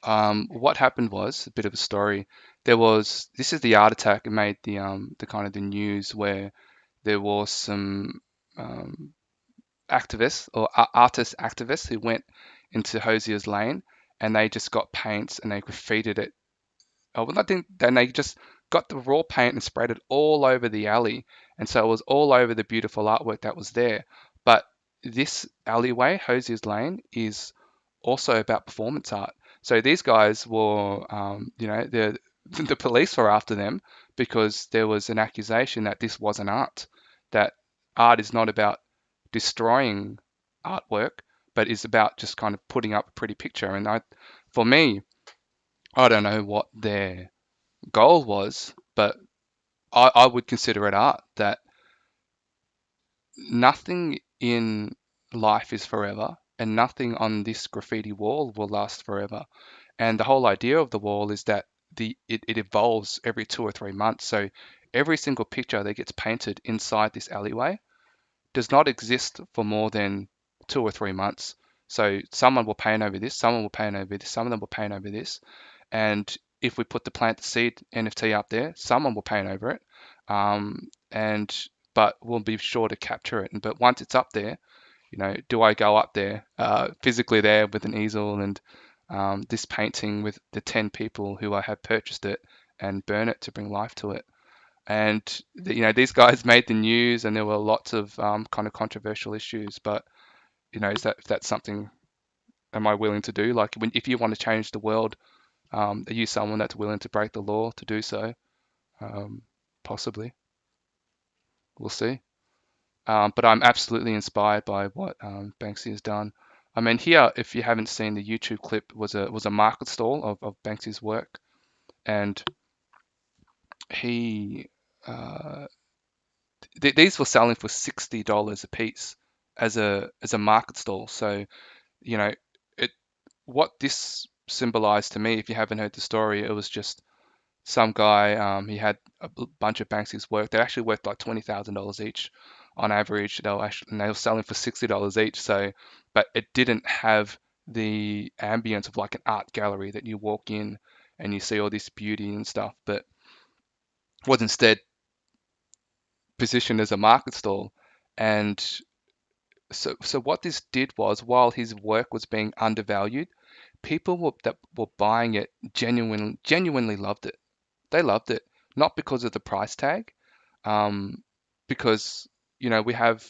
what happened was a bit of a story. This is the art attack. It made the kind of the news, where there was some activists or artist activists who went into Hosier's Lane, and they just got paints and they graffitied it. Oh, well, then they just got the raw paint and sprayed it all over the alley. And so it was all over the beautiful artwork that was there. But this alleyway, Hosier's Lane, is also about performance art. So these guys were, the police were after them because there was an accusation that this wasn't art, that art is not about destroying artwork, but is about just kind of putting up a pretty picture. And for me, I don't know what their goal was, but I would consider it art. That nothing in life is forever, and nothing on this graffiti wall will last forever. And the whole idea of the wall is that it evolves every 2 or 3 months. So every single picture that gets painted inside this alleyway does not exist for more than 2 or 3 months. So someone will paint over this, someone will paint over this, some of them will paint over this. And if we put the Plant the Seed NFT up there, someone will paint over it. But we'll be sure to capture it. But once it's up there, do I go up there physically there with an easel and this painting with the 10 people who I have purchased it and burn it to bring life to it? And these guys made the news, and there were lots of kind of controversial issues. But if that's something, am I willing to do? Like, if you want to change the world, are you someone that's willing to break the law to do so? Possibly. We'll see. But I'm absolutely inspired by what Banksy has done. I mean, here, if you haven't seen the YouTube clip, was a market stall of Banksy's work, and he these were selling for $60 a piece as a market stall. So, what this symbolized to me, if you haven't heard the story, it was just some guy. He had a bunch of Banksy's work. They're actually worth like $20,000 each on average. They were selling for $60 each. So, but it didn't have the ambience of like an art gallery that you walk in and you see all this beauty and stuff, but was instead positioned as a market stall. And so what this did was, while his work was being undervalued, people that were buying it genuinely loved it. They loved it, not because of the price tag, because we have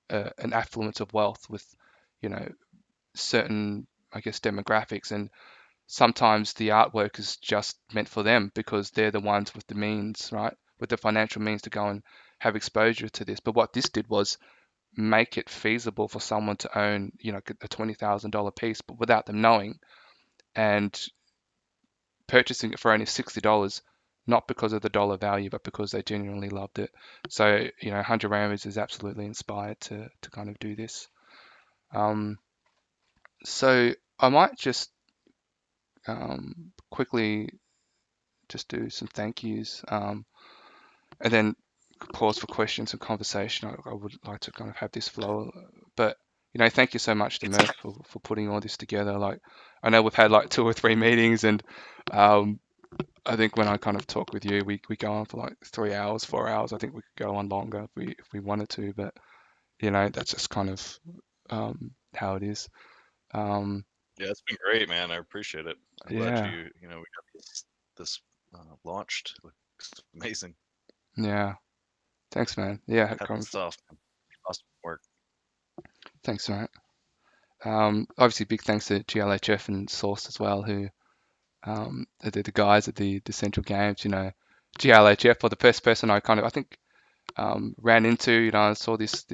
an affluence of wealth with certain, I guess, demographics, and sometimes the artwork is just meant for them because they're the ones with the means, right, with the financial means to go and have exposure to this. But what this did was make it feasible for someone to own a $20,000 piece, but without them knowing, and purchasing it for only $60, not because of the dollar value, but because they genuinely loved it. So 100 Rainbows is absolutely inspired to kind of do this. So I might just quickly just do some thank yous, and then pause for questions and conversation. I would like to kind of have this flow, but thank you so much to Murph for putting all this together. Like, I know we've had like 2 or 3 meetings, and I think when I kind of talk with you, we go on for like 3 hours, 4 hours. I think we could go on longer if we wanted to, but that's just kind of how it is. Yeah, it's been great, man. I appreciate it. I'm glad we got this launched. It looks amazing. Yeah. Thanks, man. Yeah. Stuff. Awesome work. Thanks, mate. Obviously, big thanks to GLHF and Source as well, who the guys at the Central Games. GLHF, or the first person I think ran into. I saw this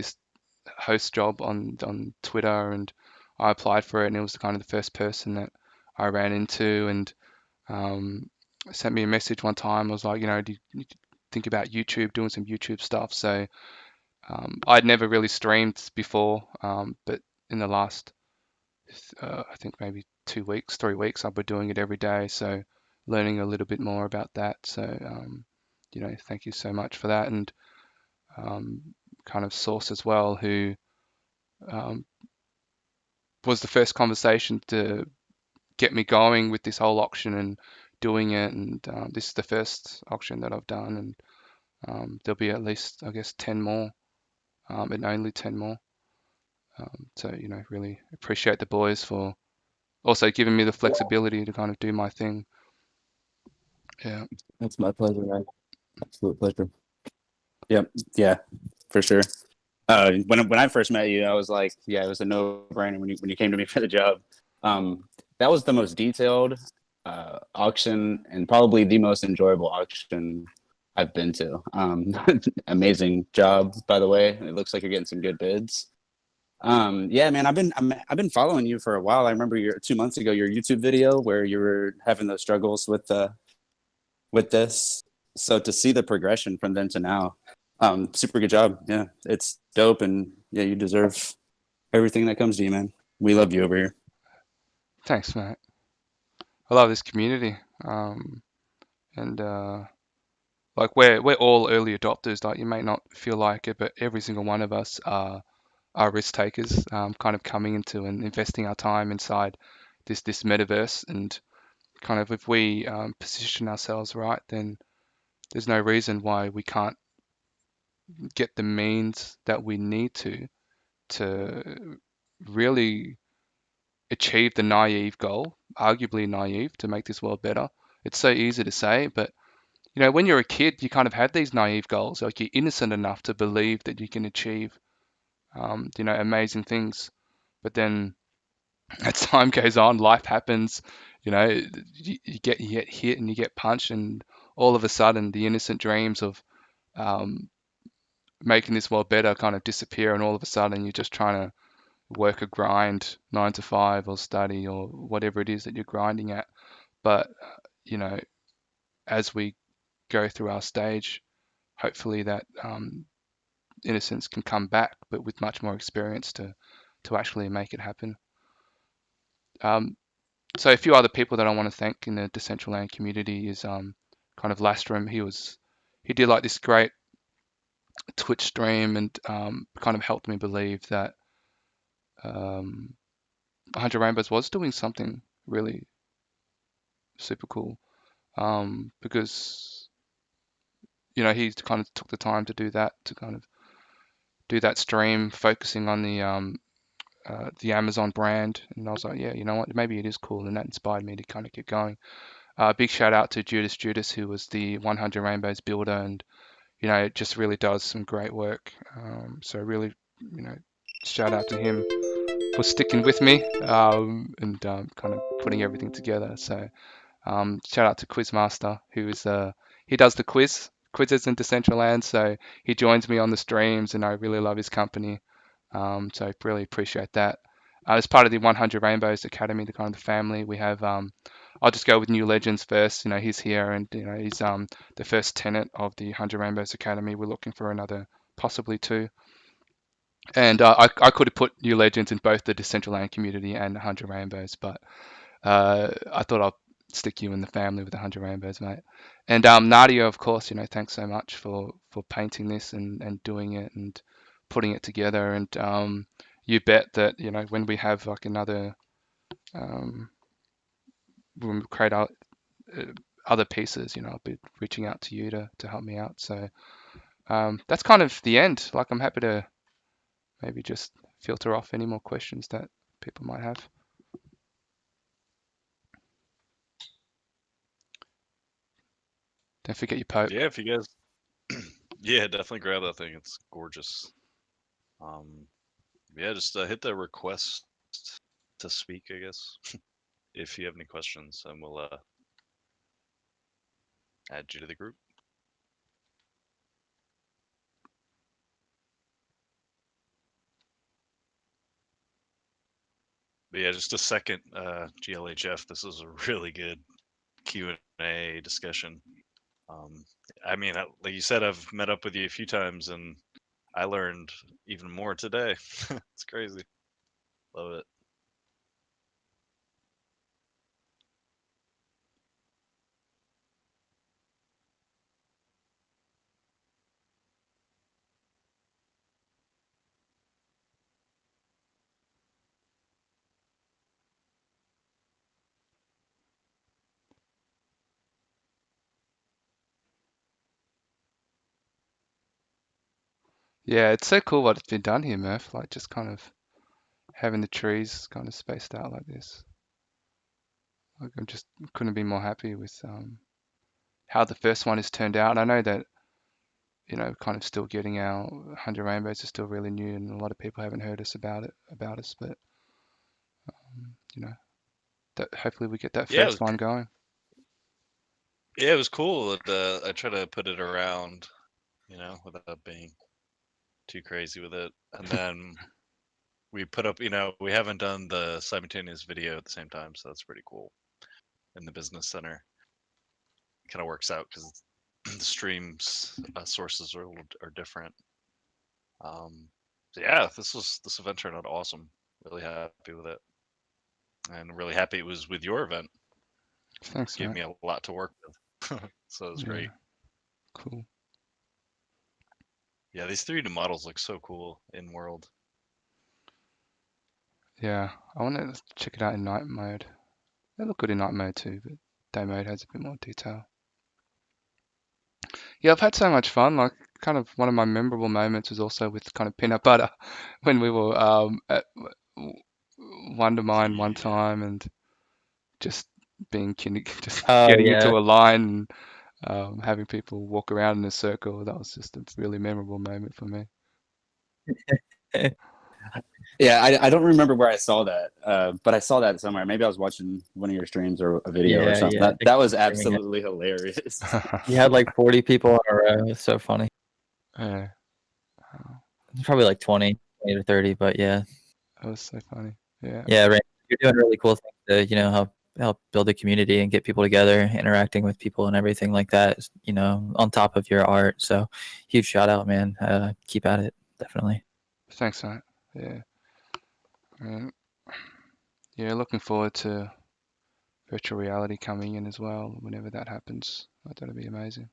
host job on Twitter, and I applied for it, and it was kind of the first person that I ran into, and sent me a message one time. I was like, do you think about YouTube, doing some YouTube stuff? So I'd never really streamed before, but in the last I think maybe 2 weeks, 3 weeks, I've been doing it every day. So learning a little bit more about that. So thank you so much for that. And kind of Source as well, who was the first conversation to get me going with this whole auction and doing it. And this is the first auction that I've done, and there'll be at least, I guess, 10 more, and only 10 more. So really appreciate the boys for also giving me the flexibility to kind of do my thing. Yeah. That's my pleasure, man. Absolute pleasure. Yep. Yeah, for sure. When I first met you, I was like, yeah, it was a no-brainer when you came to me for the job. That was the most detailed auction and probably the most enjoyable auction I've been to. Amazing job, by the way. It looks like you're getting some good bids. Yeah, man, I've been following you for a while. I remember 2 months ago your YouTube video where you were having those struggles with this. So to see the progression from then to now, super good job. Yeah, it's dope, and yeah, you deserve everything that comes to you, man. We love you over here. Thanks, mate. I love this community, and like we're all early adopters. Like you may not feel like it, but every single one of us are risk takers, kind of coming into and investing our time inside this metaverse. And kind of if we position ourselves right, then there's no reason why we can't get the means that we need to really achieve the naive goal, arguably naive, to make this world better. It's so easy to say, but you know, when you're a kid, you kind of have these naive goals, like you're innocent enough to believe that you can achieve, you know, amazing things. But then as time goes on, life happens, you know, you get hit and you get punched, and all of a sudden the innocent dreams of um, making this world better kind of disappear, and all of a sudden you're just trying to work a grind 9 to 5 or study or whatever it is that you're grinding at. But you know, as we go through our stage, hopefully that innocence can come back, but with much more experience to actually make it happen. So a few other people that I want to thank in the Decentraland community is kind of Lastrum. He did like this great Twitch stream and kind of helped me believe that 100 Rainbows was doing something really super cool, because you know he kind of took the time to do that, to kind of do that stream focusing on the Amazon brand, and I was like, yeah, you know what, maybe it is cool, and that inspired me to kind of keep going. Big shout out to Judas, who was the 100 Rainbows builder, and you know, it just really does some great work. So really, you know, shout out to him for sticking with me, and kind of putting everything together. So shout out to Quizmaster, who is he does the quizzes in Decentraland, so he joins me on the streams, and I really love his company. So I really appreciate that. As part of the 100 Rainbows Academy, the kind of the family, we have, I'll just go with New Legends first. You know, he's here, and you know, he's the first tenant of the 100 Rainbows Academy. We're looking for another, possibly 2. And I could have put New Legends in both the Decentraland community and 100 Rainbows, but I thought I'll stick you in the family with 100 Rainbows, mate. And Nadia, of course, you know, thanks so much for painting this and doing it and putting it together. And you bet that, you know, when we have like another, when we create our other pieces, you know, I'll be reaching out to you to help me out. So that's kind of the end. Like, I'm happy to maybe just filter off any more questions that people might have. Don't forget your poke. Yeah, if you guys, yeah, definitely grab that thing. It's gorgeous. Yeah, just hit the request to speak, I guess, if you have any questions, and we'll add you to the group. But yeah, just a second, GLHF. This is a really good Q&A discussion. I mean, like you said, I've met up with you a few times, and I learned even more today. It's crazy. Love it. Yeah, it's so cool what it's been done here, Murph. Like, just kind of having the trees kind of spaced out like this. Like, I'm just couldn't be more happy with how the first one has turned out. I know that, you know, kind of still getting our 100 Rainbows is still really new, and a lot of people haven't heard about us, but you know, that hopefully we get that Yeah, first one going. Yeah, it was cool. I try to put it around, you know, without being too crazy with it. And then we put up, you know, we haven't done the simultaneous video at the same time, so that's pretty cool. In the business center, it kind of works out because the streams sources are different. So yeah, this event turned out awesome. Really happy with it, and really happy it was with your event. Thanks, Gave mate. me a lot to work with, so it was great. Cool. Yeah, these 3D models look so cool in world. Yeah, I want to check it out in night mode. They look good in night mode too, but day mode has a bit more detail. Yeah, I've had so much fun. Like, kind of one of my memorable moments was also with kind of peanut butter when we were at Wondermine one time and just being just getting into a line and having people walk around in a circle. That was just a really memorable moment for me. Yeah, I don't remember where I saw that, but I saw that somewhere. Maybe I was watching one of your streams or a video or something. That was absolutely hilarious. You had like 40 people in a row. It's so funny. Yeah. Probably like 20 to 30, but yeah. That was so funny. Yeah. Yeah, right. You're doing really cool things to, you know, help build a community and get people together, interacting with people and everything like that, you know, on top of your art. So huge shout out, man. Keep at it. Definitely. Thanks, mate. Yeah. Yeah, looking forward to virtual reality coming in as well whenever that happens. That'll be amazing.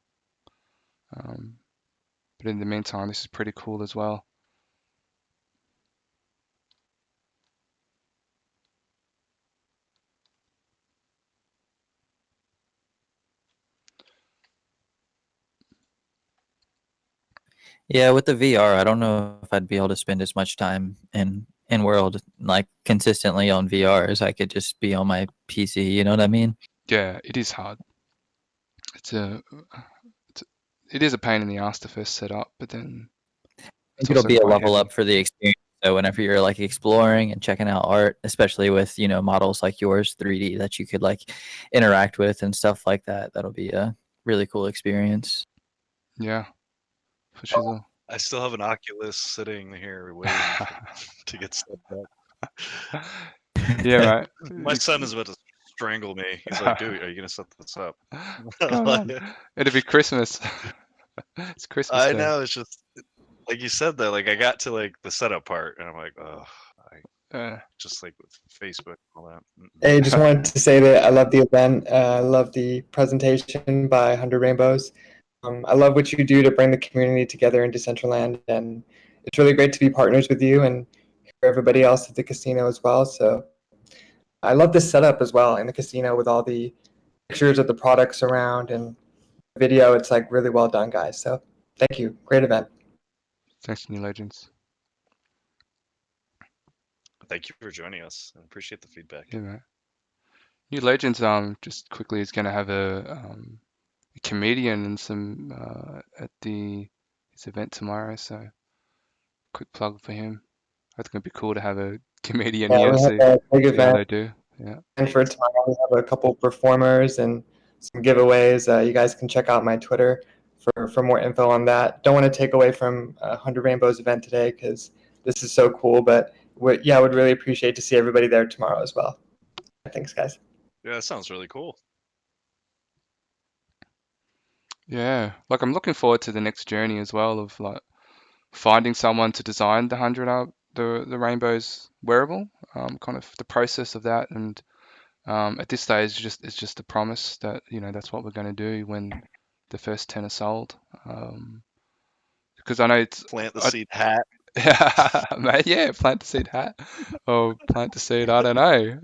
But in the meantime, this is pretty cool as well. Yeah, with the VR, I don't know if I'd be able to spend as much time in world like consistently on VR as I could just be on my PC. You know what I mean? Yeah, it is hard. It is a pain in the ass to first set up, but then it'll be a level up for the experience. So whenever you're like exploring and checking out art, especially with, you know, models like yours, 3D that you could like interact with and stuff like that, that'll be a really cool experience. Yeah, for sure. I still have an Oculus sitting here waiting to get set up. Yeah, right. My son is about to strangle me. He's like, dude, are you going to set this up? Come on. It'll be Christmas. It's Christmas. I know. It's just like you said that. Like I got to like the setup part, and I'm like, oh, just like with Facebook and all that. Hey, just wanted to say that I love the event. I love the presentation by 100 Rainbows. I love what you do to bring the community together in Decentraland, and it's really great to be partners with you and for everybody else at the casino as well. So I love this setup as well in the casino with all the pictures of the products around and video. It's like really well done, guys. So thank you. Great event. Thanks, New Legends. Thank you for joining us. I appreciate the feedback. Yeah, mate. New Legends, just quickly is going to have a comedian and some at his event tomorrow. So quick plug for him. I think it'd be cool to have a comedian here and see how they do. Yeah. And for tomorrow, we have a couple performers and some giveaways. You guys can check out my Twitter for more info on that. Don't want to take away from 100 Rainbows event today because this is so cool. But I would really appreciate to see everybody there tomorrow as well. Thanks, guys. Yeah, that sounds really cool. Yeah, like I'm looking forward to the next journey as well of like finding someone to design the 100 the Rainbows wearable. Kind of the process of that, and at this stage, it's just a promise that, you know, that's what we're going to do when the first 10 are sold. Because I know it's plant the seed hat. Mate, yeah, plant the seed hat or plant the seed. I don't know.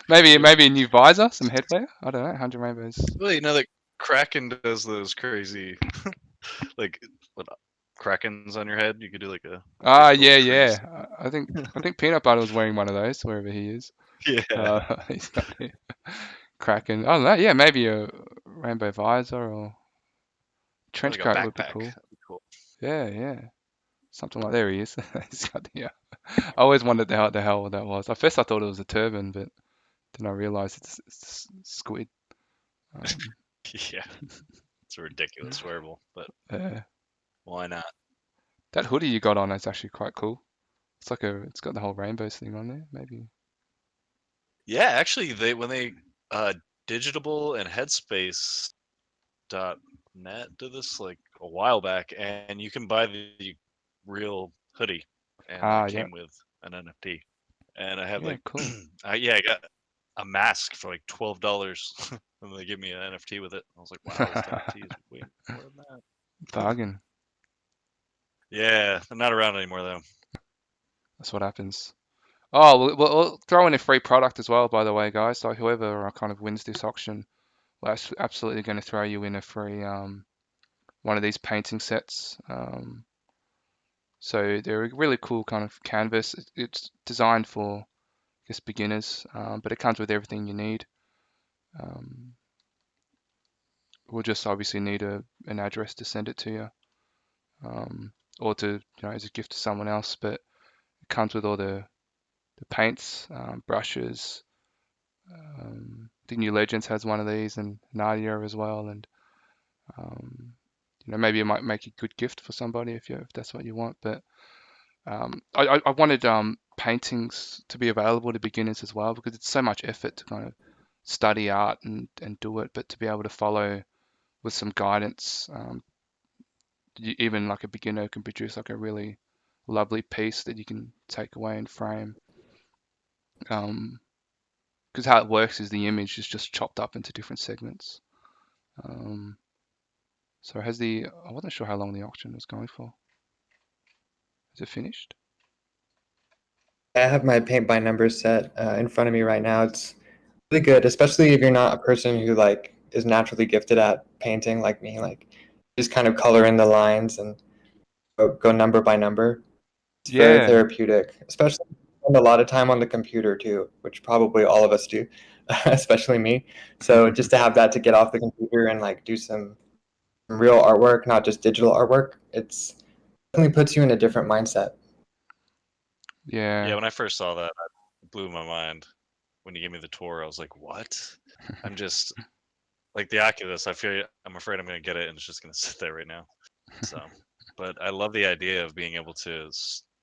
maybe a new visor, some headwear. I don't know. 100 Rainbows. Well, you know that Kraken does those crazy, like what Krakens on your head. You could do like a. Yeah. I think Peanut Butter was wearing one of those wherever he is. Yeah. Kraken. I don't know. Yeah, maybe a rainbow visor or trench Like a coat would be backpack. cool. That'd be cool. Yeah. Something like there he is. He's got I always wondered how the hell that was. At first I thought it was a turban, but then I realized it's squid. Yeah, it's a ridiculous wearable, but why not? That hoodie you got on is actually quite cool. It's got the whole rainbows thing on there. Maybe. Yeah, actually, when they Digitable and Headspace.net did this like a while back, and you can buy the real hoodie, and it came with an NFT. And I had cool. I got a mask for like $12, and they give me an NFT with it. I was like, wow, this NFT is way more than that. Bargain. Yeah, they're not around anymore though. That's what happens. Oh, we'll throw in a free product as well, by the way, guys. So whoever kind of wins this auction, we're absolutely going to throw you in a free one of these painting sets. So they're a really cool kind of canvas. It's designed for, I guess, beginners, but it comes with everything you need. We'll just obviously need an address to send it to you, or to as a gift to someone else. But it comes with all the paints, brushes. I think New Legends has one of these, and Nadia as well. And maybe it might make a good gift for somebody if that's what you want. But I wanted paintings to be available to beginners as well, because it's so much effort to kind of study art and do it, but to be able to follow with some guidance, even like a beginner can produce like a really lovely piece that you can take away and frame. Because how it works is the image is just chopped up into different segments. So I wasn't sure how long the auction was going for. Is it finished? I have my paint by numbers set in front of me right now. It's really good, especially if you're not a person who is naturally gifted at painting like me. Just kind of color in the lines and go number by number. It's very therapeutic, especially spend a lot of time on the computer too, which probably all of us do, especially me. So just to have that to get off the computer and do some real artwork, not just digital artwork, it's definitely puts you in a different mindset. Yeah, when I first saw that, it blew my mind. When you gave me the tour, I was like, what? I'm just like the Oculus. I'm afraid I'm going to get it and it's just going to sit there right now. So, but I love the idea of being able to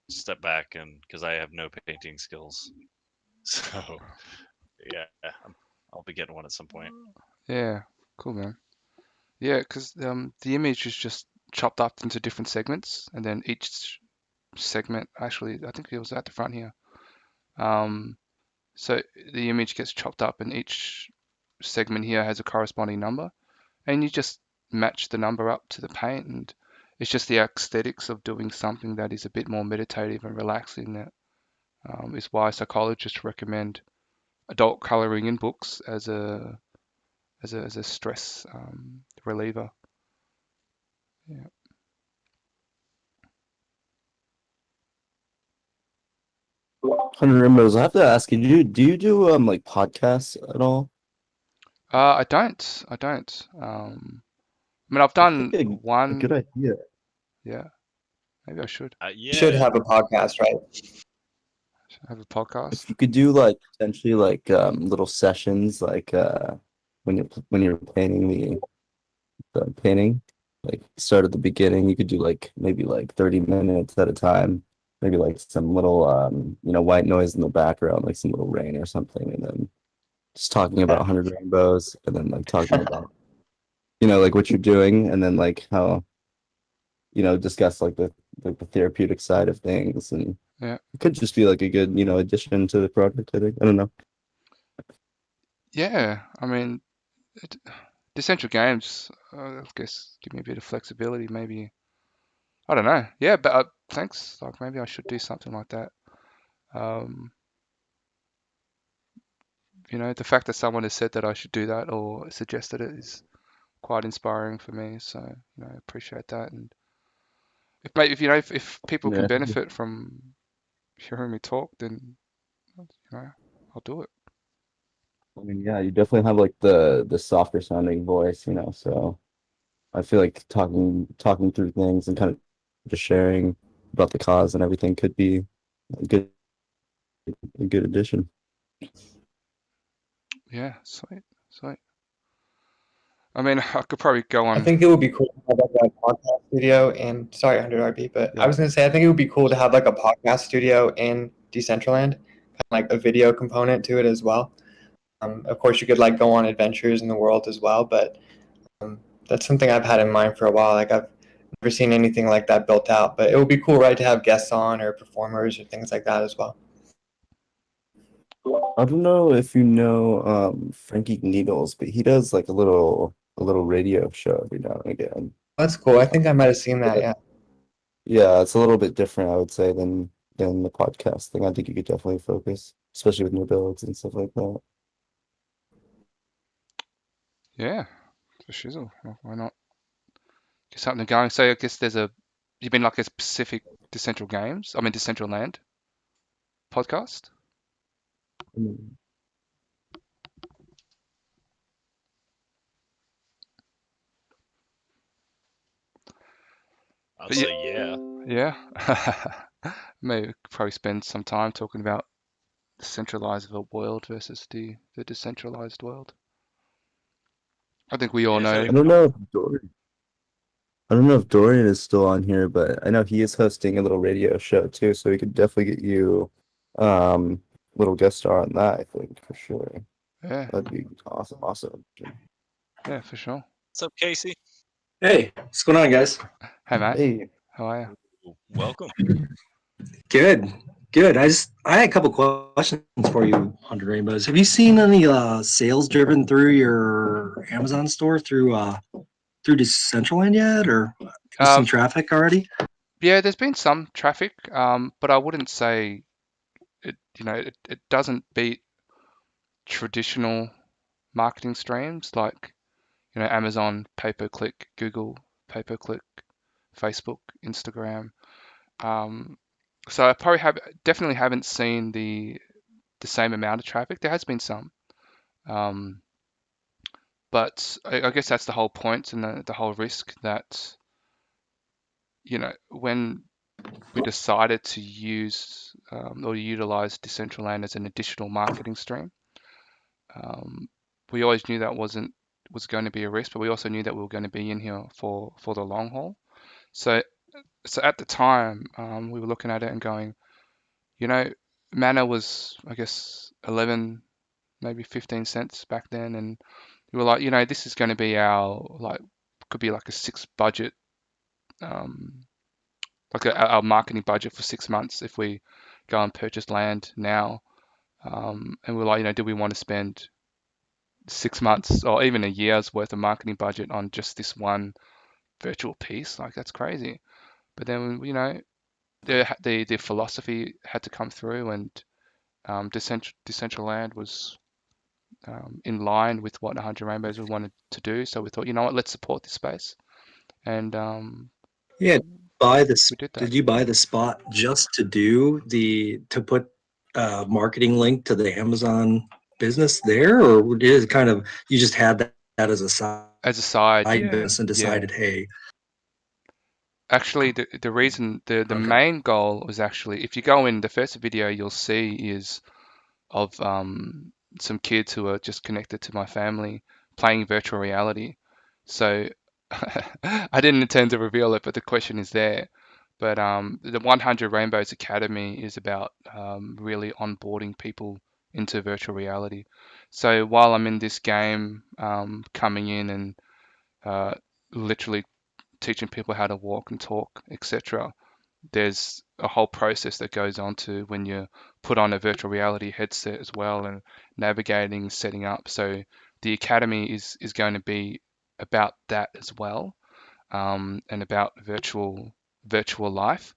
step back, and because I have no painting skills. So, yeah, I'll be getting one at some point. Yeah, cool, man. Yeah, because the image is just chopped up into different segments, and then each segment, actually, I think it was at the front here. So the image gets chopped up, and each segment here has a corresponding number, and you just match the number up to the paint, and it's just the aesthetics of doing something that is a bit more meditative and relaxing. That is why psychologists recommend adult coloring in books as a stress reliever. Yeah. 100 Rainbows. I have to ask you, do you do like podcasts at all? I don't. I mean, I've done one. A good idea. Yeah, maybe I should. You should have a podcast, right? Have a podcast. If you could do potentially little sessions when you're painting the painting, start at the beginning, you could do maybe 30 minutes at a time, maybe some little white noise in the background, some little rain or something, and then just talking about 100 Rainbows, and then talking about what you're doing, and then how discuss the therapeutic side of things, and yeah, it could just be a good addition to the project. I think. I don't know. Yeah, I mean, Decentraland games, I guess, give me a bit of flexibility. Maybe, I don't know. Yeah, but thanks. Maybe I should do something like that. The fact that someone has said that I should do that or suggested it is quite inspiring for me. So, I appreciate that. And if people can benefit from hearing me talk, then I'll do it. I mean, yeah, you definitely have like the softer sounding voice, you know. So I feel like talking through things and kind of just sharing about the cause and everything could be a good addition. Yeah, sweet, sweet. I mean, I could probably go I on. think it would be cool to have like a podcast studio and sorry, 100 RB, but I was gonna say I think it would be cool to have like a podcast studio in Decentraland, kind of like a video component to it as well. Of course, you could like go on adventures in the world as well, but that's something I've had in mind for a while. Like I've never seen anything like that built out, but it would be cool, right, to have guests on or performers or things like that as well. I don't know if you know Frankie Needles, but he does like a little radio show every now and again. That's cool. I think I might have seen that. Yeah. Yeah, it's a little bit different, I would say, than the podcast thing. I think you could definitely focus, especially with new builds and stuff like that. Yeah, for shizzle. Why not get something going? So I guess you've been like a specific Decentraland podcast. I'd say yeah. Yeah. Maybe probably spend some time talking about the centralized world versus the decentralized world. I think we all know. I don't know if Dorian is still on here, but I know he is hosting a little radio show too, so we could definitely get you little guest star on that, I think, for sure. Yeah. That'd be awesome. Yeah, for sure. What's up, Casey? Hey, what's going on, guys? Hey, mate. Hey. How are you? Welcome. Good. I had a couple questions for you, 100 Rainbows. Have you seen any sales driven through your Amazon store through Decentraland yet, or some traffic already? Yeah, there's been some traffic, but I wouldn't say it. It doesn't beat traditional marketing streams like Amazon pay-per-click, Google pay-per-click, Facebook, Instagram. So I definitely haven't seen the same amount of traffic. There has been some, but I guess that's the whole point and the whole risk that when we decided to use or utilize Decentraland as an additional marketing stream, we always knew that was going to be a risk, but we also knew that we were going to be in here for the long haul. So at the time, we were looking at it and going, Mana was, I guess, 11, maybe 15 cents back then, and we were like, this is going to be could be like a 6 budget, like our marketing budget for 6 months if we go and purchase land now. And we're like, do we want to spend 6 months or even a year's worth of marketing budget on just this one virtual piece? Like, that's crazy. But then, the philosophy had to come through, and Decentraland was in line with what 100 Rainbows wanted to do. So we thought, you know what, let's support this space. And Yeah, did you buy the spot just to put marketing link to the Amazon business there, or is it kind of you just had that as a side business and decided, hey? Actually, the reason the main goal was actually, if you go in the first video, you'll see is of some kids who are just connected to my family playing virtual reality. So I didn't intend to reveal it, but the question is there. But the 100 Rainbows Academy is about really onboarding people into virtual reality. So while I'm in this game, coming in and literally teaching people how to walk and talk, etc., there's a whole process that goes on to when you put on a virtual reality headset as well, and navigating, setting up. So the academy is going to be about that as well, and about virtual life.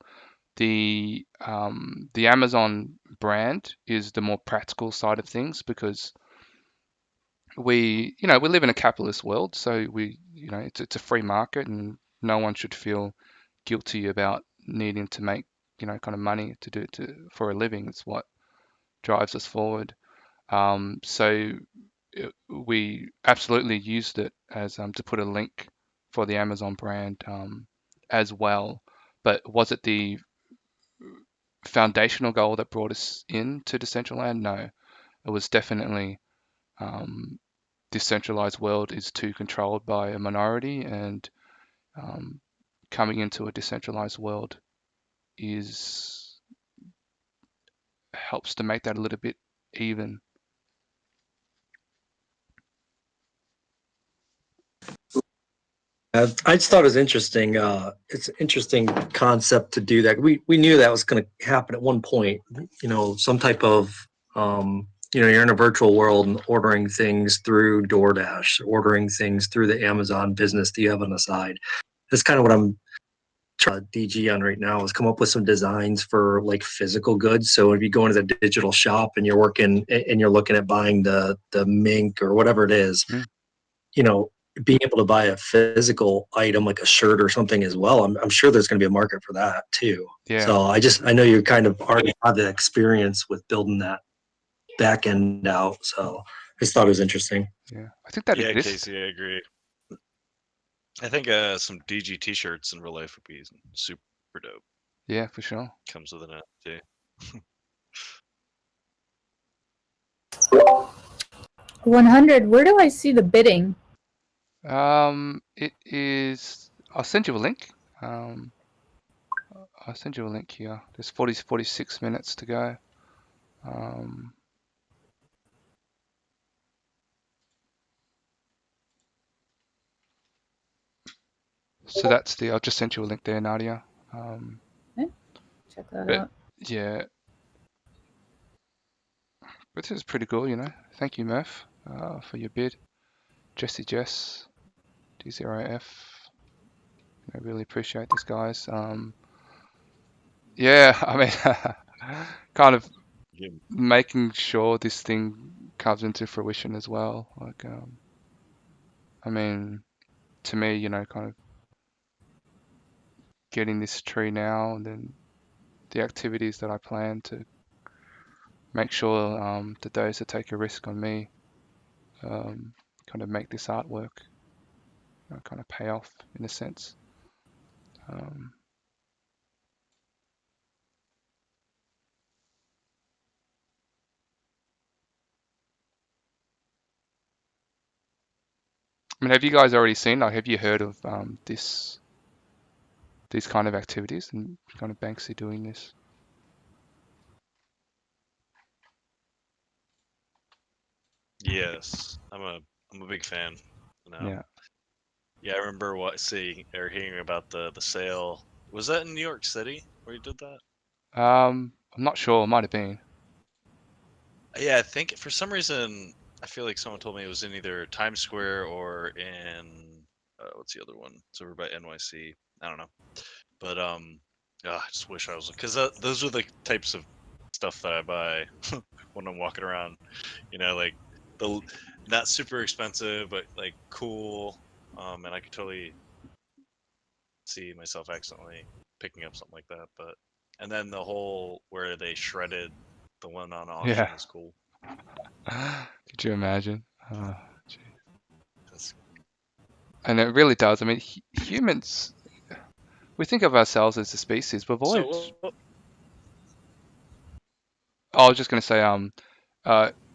The Amazon brand is the more practical side of things, because we live in a capitalist world, so it's a free market, and no one should feel guilty about needing to make kind of money for a living. It's what drives us forward. So we absolutely used it as to put a link for the Amazon brand as well. But was it the foundational goal that brought us into Decentraland? No, it was definitely decentralized world is too controlled by a minority, and coming into a decentralized world helps to make that a little bit even. I just thought it was interesting. It's an interesting concept to do that. We knew that was going to happen at one point. You know, some type of you're in a virtual world and ordering things through DoorDash, ordering things through the Amazon business that you have on the side. That's kind of what I'm trying to DG on right now, is come up with some designs for like physical goods. So if you go into the digital shop and you're working and you're looking at buying the mink or whatever it is, you know, being able to buy a physical item like a shirt or something as well, I'm sure there's going to be a market for that too. Yeah. So I know you kind of already had the experience with building that back end out. So I just thought it was interesting. Yeah, I think that exists. Casey, I agree. I think some DG t-shirts in real life would be super dope. Yeah, for sure. Comes with an NFT. 100. Where do I see the bidding? It is. I'll send you a link. I'll send you a link here. There's 46 minutes to go. So that's the. I'll just send you a link there, Nadia. Check that out. Yeah. But this is pretty cool, you know. Thank you, Murph, for your bid. Jess, D0F. I really appreciate this, guys. Yeah, I mean, kind of making sure this thing comes into fruition as well. Like, I mean, to me, you know, kind of getting this tree now, and then the activities that I plan to make sure that those that take a risk on me kind of make this artwork kind of pay off in a sense. I mean, have you guys already seen, like, have you heard of these kind of activities and kind of Banksy doing this? Yes, I'm a big fan. You know? Yeah. Yeah, I remember seeing or hearing about the sale. Was that in New York City where you did that? I'm not sure. It might have been. Yeah, I think for some reason I feel like someone told me it was in either Times Square or in what's the other one? It's over by NYC. I don't know, but I just wish I was, because those are the types of stuff that I buy when I'm walking around. You know, like the not super expensive, but like cool. And I could totally see myself accidentally picking up something like that. But and then the whole where they shredded the one on auction Yeah. is cool. Could you imagine? And it really does. I mean, humans, we think of ourselves as a species. We've always. So, I was just going to say,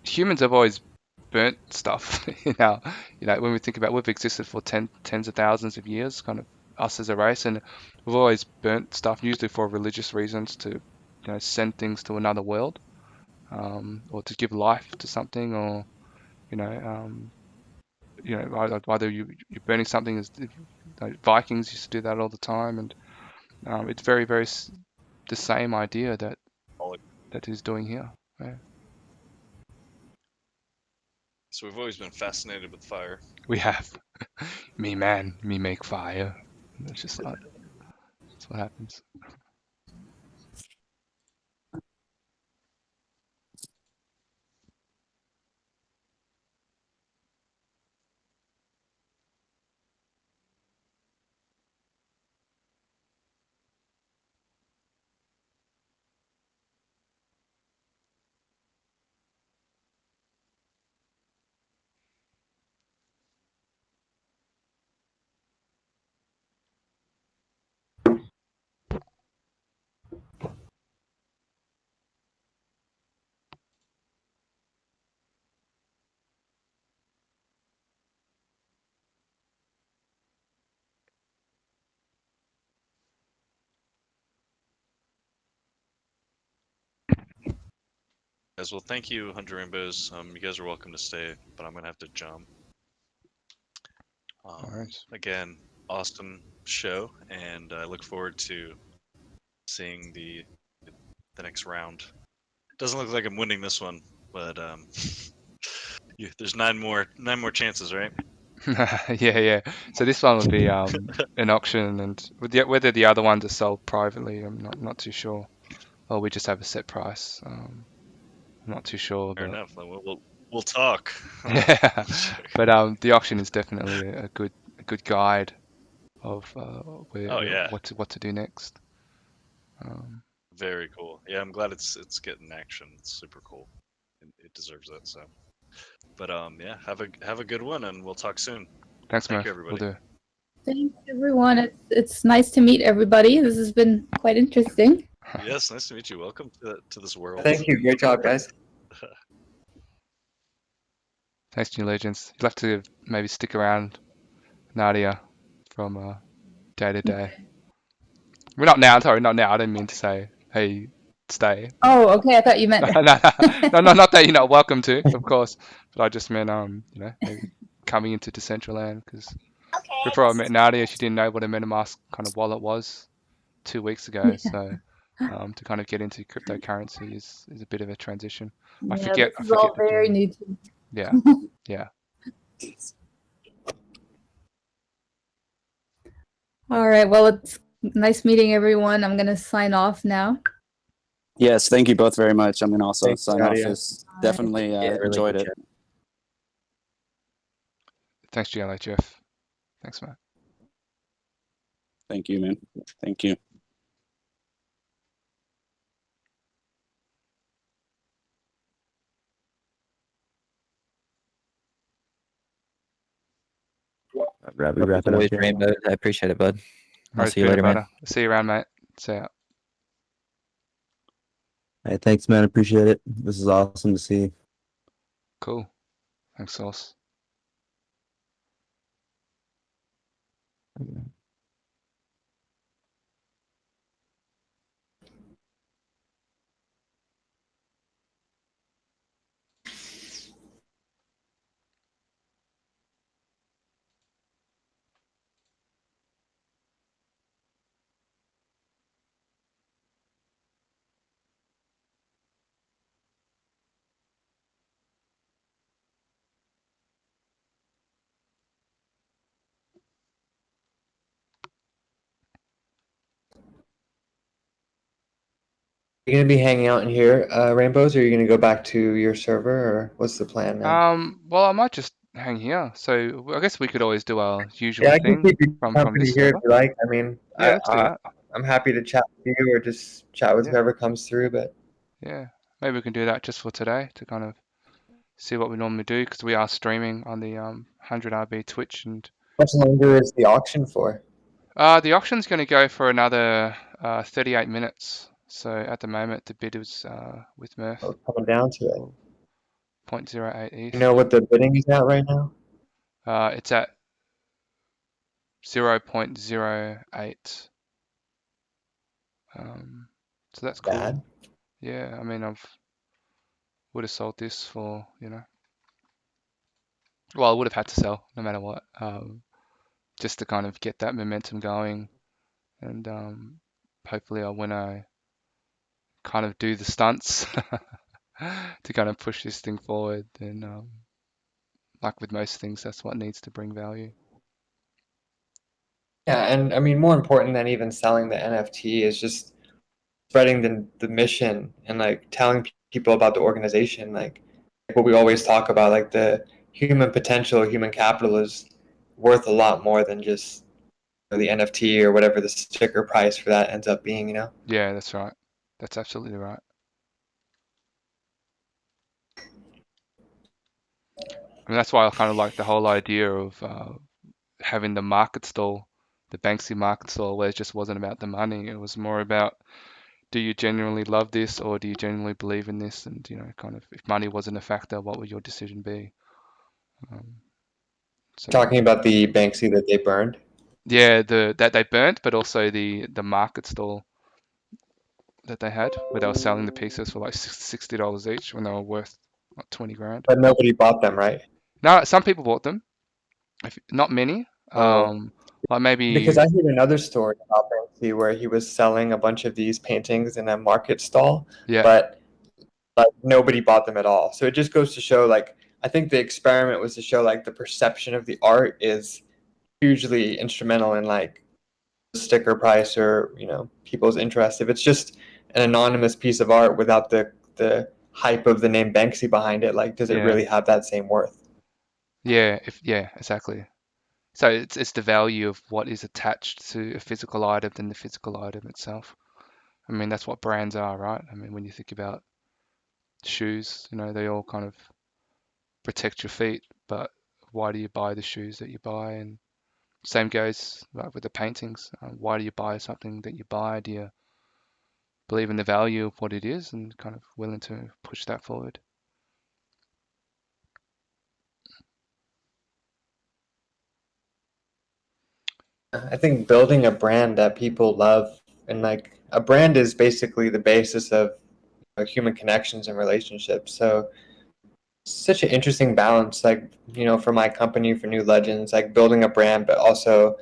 humans have always burnt stuff. You know, when we think about, we've existed for tens of thousands of years, kind of us as a race, and we've always burnt stuff, usually for religious reasons, to, you know, send things to another world, or to give life to something, or either you're burning something, as Vikings used to do that all the time, and it's very, very the same idea that he's doing here. Yeah. So we've always been fascinated with fire. We have. Me make fire. It's just like, that's what happens. Guys, well, thank you, Hunter Rainbows. You guys are welcome to stay, but I'm gonna have to jump. Again, awesome show, and I look forward to seeing the next round. Doesn't look like I'm winning this one, but there's nine more chances, right? Yeah. So this one will be an auction, and whether the other ones are sold privately, I'm not too sure. Or we just have a set price. I'm not too sure. Fair but... enough. We'll talk. Yeah, but the auction is definitely a good guide of what to do next. Very cool. Yeah, I'm glad it's getting action. It's super cool. It deserves it. So, but yeah, have a good one, and we'll talk soon. Thanks, Thank Murph. you, everybody. We'll do. Thanks, everyone. It's nice to meet everybody. This has been quite interesting. Yes, nice to meet you. Welcome to this world. Thank you. Great job, guys. Thanks, New Legends. You'll have to maybe stick around, Nadia, from day to day. We're not now. Sorry, not now. I didn't mean to say, hey, stay. Oh, okay. I thought you meant. No, not that you're not welcome to, of course. But I just meant, maybe coming into Decentraland, because before I met Nadia, she didn't know what a MetaMask kind of wallet was 2 weeks ago. Yeah. So to kind of get into cryptocurrency is a bit of a transition. I forget. This is all very new to me. Yeah, yeah. All right. Well, it's nice meeting everyone. I'm gonna sign off now. Yes, thank you both very much. I'm going to also sign off. Nadia. Definitely enjoyed it. Thanks, GLA Jeff. Thanks, Matt. Thank you, man. Thank you. Wrapping up here. Rainbow. I appreciate it, bud. I'll see you later, man. See you around, mate. See ya. Hey, thanks, man. Appreciate it. This is awesome to see. Cool. Thanks, Sauce. You gonna be hanging out in here, Rainbows, or are you gonna go back to your server, or what's the plan now? Well, I might just hang here. So I guess we could always do our usual Yeah, I thing can keep you from company this here server. if you like. I mean, Yeah, let's do that. I'm happy to chat with you or just chat with whoever comes through. But yeah, maybe we can do that just for today to kind of see what we normally do, because we are streaming on the 100RB Twitch. And how much longer is the auction for? the auction's going to go for another 38 minutes. So at the moment, the bid is with Murph. Coming down to it. 0.08 ETH. You know what the bidding is at right now? It's at 0.08. So that's cool. Bad. Yeah, I mean, would have sold this for, well, I would have had to sell no matter what, just to kind of get that momentum going, and hopefully when I kind of do the stunts to kind of push this thing forward, then like with most things, that's what needs to bring value. Yeah, and I mean, more important than even selling the NFT is just spreading the mission and like telling people about the organization, like what we always talk about, like the human potential, human capital is worth a lot more than just the NFT or whatever the sticker price for that ends up being, Yeah, that's right. That's absolutely right. I mean, that's why I kind of like the whole idea of having the market stall, the Banksy market stall, where it just wasn't about the money. It was more about, do you genuinely love this, or do you genuinely believe in this? And kind of, if money wasn't a factor, what would your decision be? Talking about the Banksy that they burned. Yeah, that they burnt, but also the market stall. that they had, where they were selling the pieces for like $60 each when they were worth like 20 grand. But nobody bought them, right? No, some people bought them. Not many. Oh. Like maybe Because I heard another story about Banksy where he was selling a bunch of these paintings in a market stall, yeah, but nobody bought them at all. So it just goes to show, like, I think the experiment was to show like the perception of the art is hugely instrumental in like sticker price or people's interest. If it's just an anonymous piece of art without the hype of the name Banksy behind it, like, does it yeah, really have that same worth? yeah, exactly. So it's the value of what is attached to a physical item than the physical item itself. I mean, that's what brands are, right? I mean, when you think about shoes, they all kind of protect your feet, but why do you buy the shoes that you buy? And same goes like with the paintings. Why do you buy something that you buy? Do you believe in the value of what it is and kind of willing to push that forward? I think building a brand that people love, and like a brand is basically the basis of human connections and relationships. So such an interesting balance, like, for my company, for New Legends, like building a brand, but also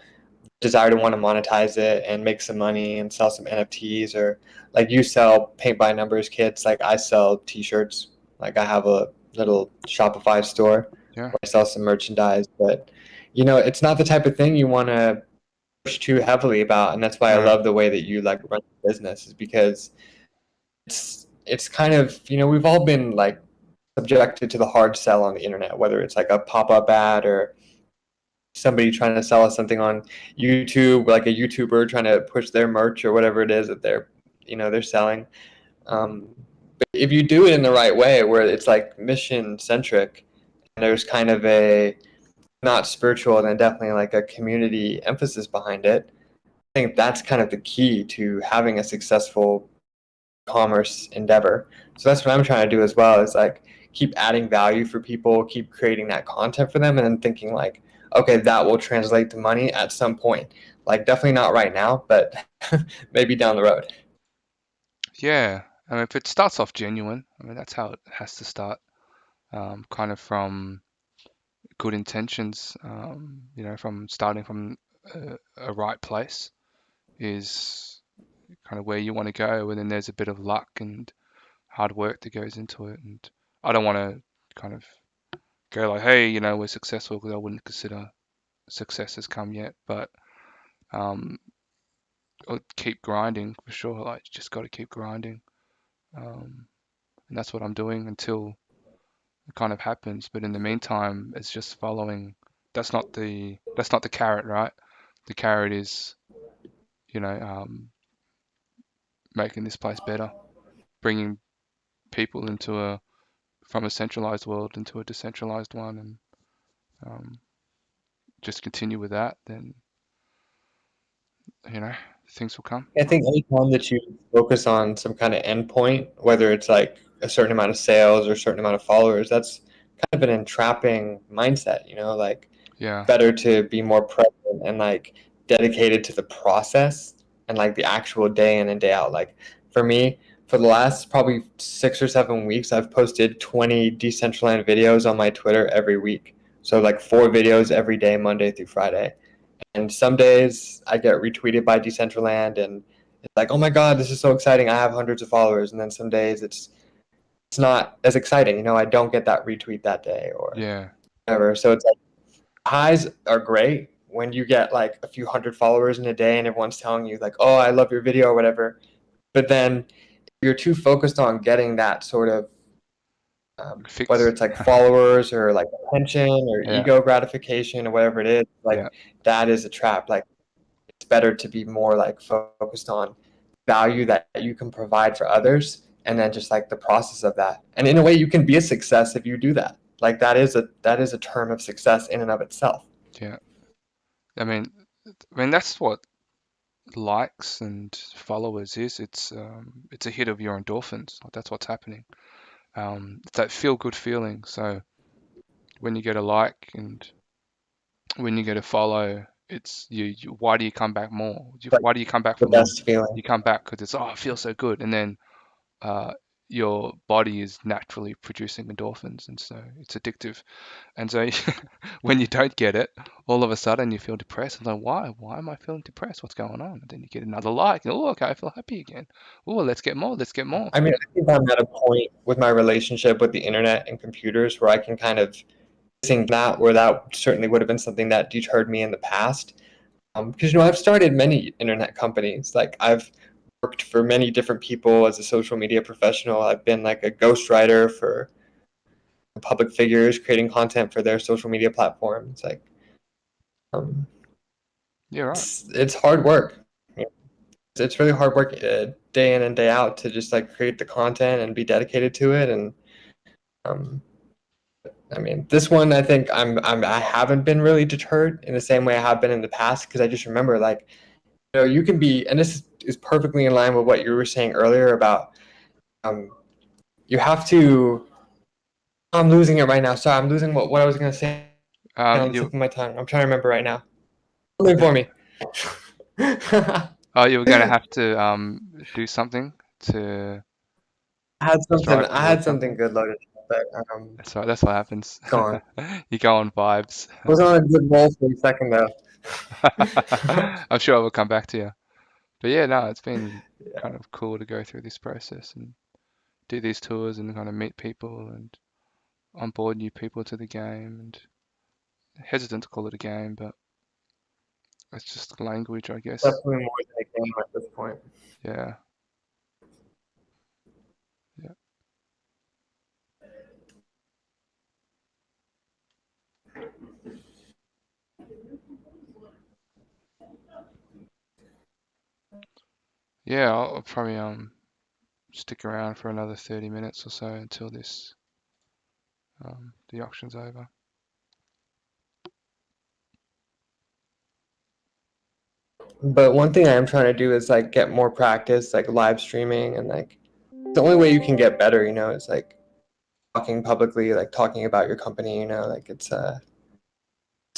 desire to want to monetize it and make some money and sell some NFTs, or like you sell paint by numbers kits, like I sell t-shirts. Like I have a little Shopify store where I sell some merchandise, but it's not the type of thing you want to push too heavily about. And that's why I love the way that you like run the business, is because it's kind of, we've all been like subjected to the hard sell on the internet, whether it's like a pop-up ad or somebody trying to sell us something on YouTube, like a YouTuber trying to push their merch or whatever it is that they're selling. But if you do it in the right way, where it's like mission centric, and there's kind of a not spiritual, then definitely like a community emphasis behind it, I think that's kind of the key to having a successful commerce endeavor. So that's what I'm trying to do as well, is like keep adding value for people, keep creating that content for them, and then thinking like, okay, that will translate to money at some point. Like definitely not right now, but maybe down the road. Yeah, I mean, if it starts off genuine, I mean, that's how it has to start. Kind of from good intentions, from starting from a right place is kind of where you want to go, and then there's a bit of luck and hard work that goes into it. And I don't want to kind of go like, hey, we're successful, because I wouldn't consider success has come yet, but I'll keep grinding for sure. Like, just got to keep grinding, and that's what I'm doing until it kind of happens. But in the meantime, it's just following. That's not the carrot, right? The carrot is, making this place better, bringing people from a centralized world into a decentralized one, and just continue with that. Then things will come. I think any time that you focus on some kind of endpoint, whether it's like a certain amount of sales or a certain amount of followers, that's kind of an entrapping mindset, like better to be more present and like dedicated to the process and like the actual day in and day out. Like for me, for the last probably 6 or 7 weeks, I've posted 20 Decentraland videos on my Twitter every week. So like 4 videos every day, Monday through Friday. And some days I get retweeted by Decentraland and it's like, oh my God, this is so exciting. I have hundreds of followers. And then some days it's not as exciting. I don't get that retweet that day or whatever. So it's like highs are great when you get like a few hundred followers in a day and everyone's telling you like, oh, I love your video or whatever. But then if you're too focused on getting that sort of whether it's like followers or like attention or ego gratification or whatever it is, like that is a trap. Like it's better to be more like focused on value that you can provide for others, and then just like the process of that. And in a way, you can be a success if you do that. Like that is a term of success in and of itself. Yeah, I mean that's what likes and followers is. It's a hit of your endorphins. That's what's happening. It's that feel good feeling. So when you get a like and when you get a follow, it's you why do you come back more? Like Why do you come back the for more? best feeling. You come back because it's I feel so good, and then your body is naturally producing endorphins, and so it's addictive. And so when you don't get it, all of a sudden you feel depressed. And like, why? Why am I feeling depressed? What's going on? And then you get another like, oh, okay, I feel happy again. Oh, let's get more. Let's get more. I mean, I think I'm at a point with my relationship with the internet and computers where I can kind of sing that, where that certainly would have been something that deterred me in the past. Because I've started many internet companies. Like I've worked for many different people as a social media professional. I've been like a ghostwriter for public figures, creating content for their social media platforms. Like, yeah, right. It's hard work. It's really hard work day in and day out to just like create the content and be dedicated to it. And I mean, this one I think I haven't been really deterred in the same way I have been in the past, because I just remember like, you can be, and this is perfectly in line with what you were saying earlier about you have to. I'm losing it right now. Sorry, I'm losing what I was gonna say on the tip of my tongue. I'm trying to remember right now. Something for me. Oh, you were gonna have to do something to. I had something good loaded, but that's what happens. Gone. You go on vibes. I was on a good roll for a second though. I'm sure I will come back to you. But yeah, no, it's been kind of cool to go through this process and do these tours and kind of meet people and onboard new people to the game. And hesitant to call it a game, but it's just language, I guess. Definitely more than a game at this point. Yeah. Yeah. Yeah, I'll probably stick around for another 30 minutes or so until this the auction's over. But one thing I am trying to do is like get more practice, like live streaming, and like the only way you can get better, is like talking publicly, like talking about your company, like it's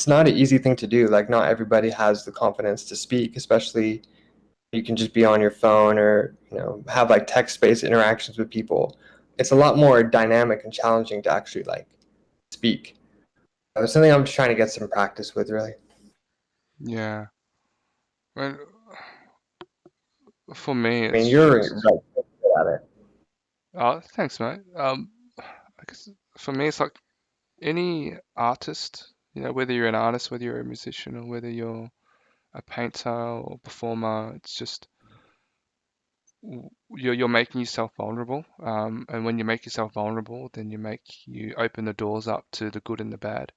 not an easy thing to do. Like not everybody has the confidence to speak, especially you can just be on your phone or have like text-based interactions with people. It's a lot more dynamic and challenging to actually like speak. It's something I'm just trying to get some practice with, really. Yeah. Well, for me, I mean, you're right good at it. Oh, thanks, mate. I guess for me, it's like any artist, whether you're an artist, whether you're a musician, or whether you're a painter or performer, it's just you're making yourself vulnerable. And when you make yourself vulnerable, then you open the doors up to the good and the bad.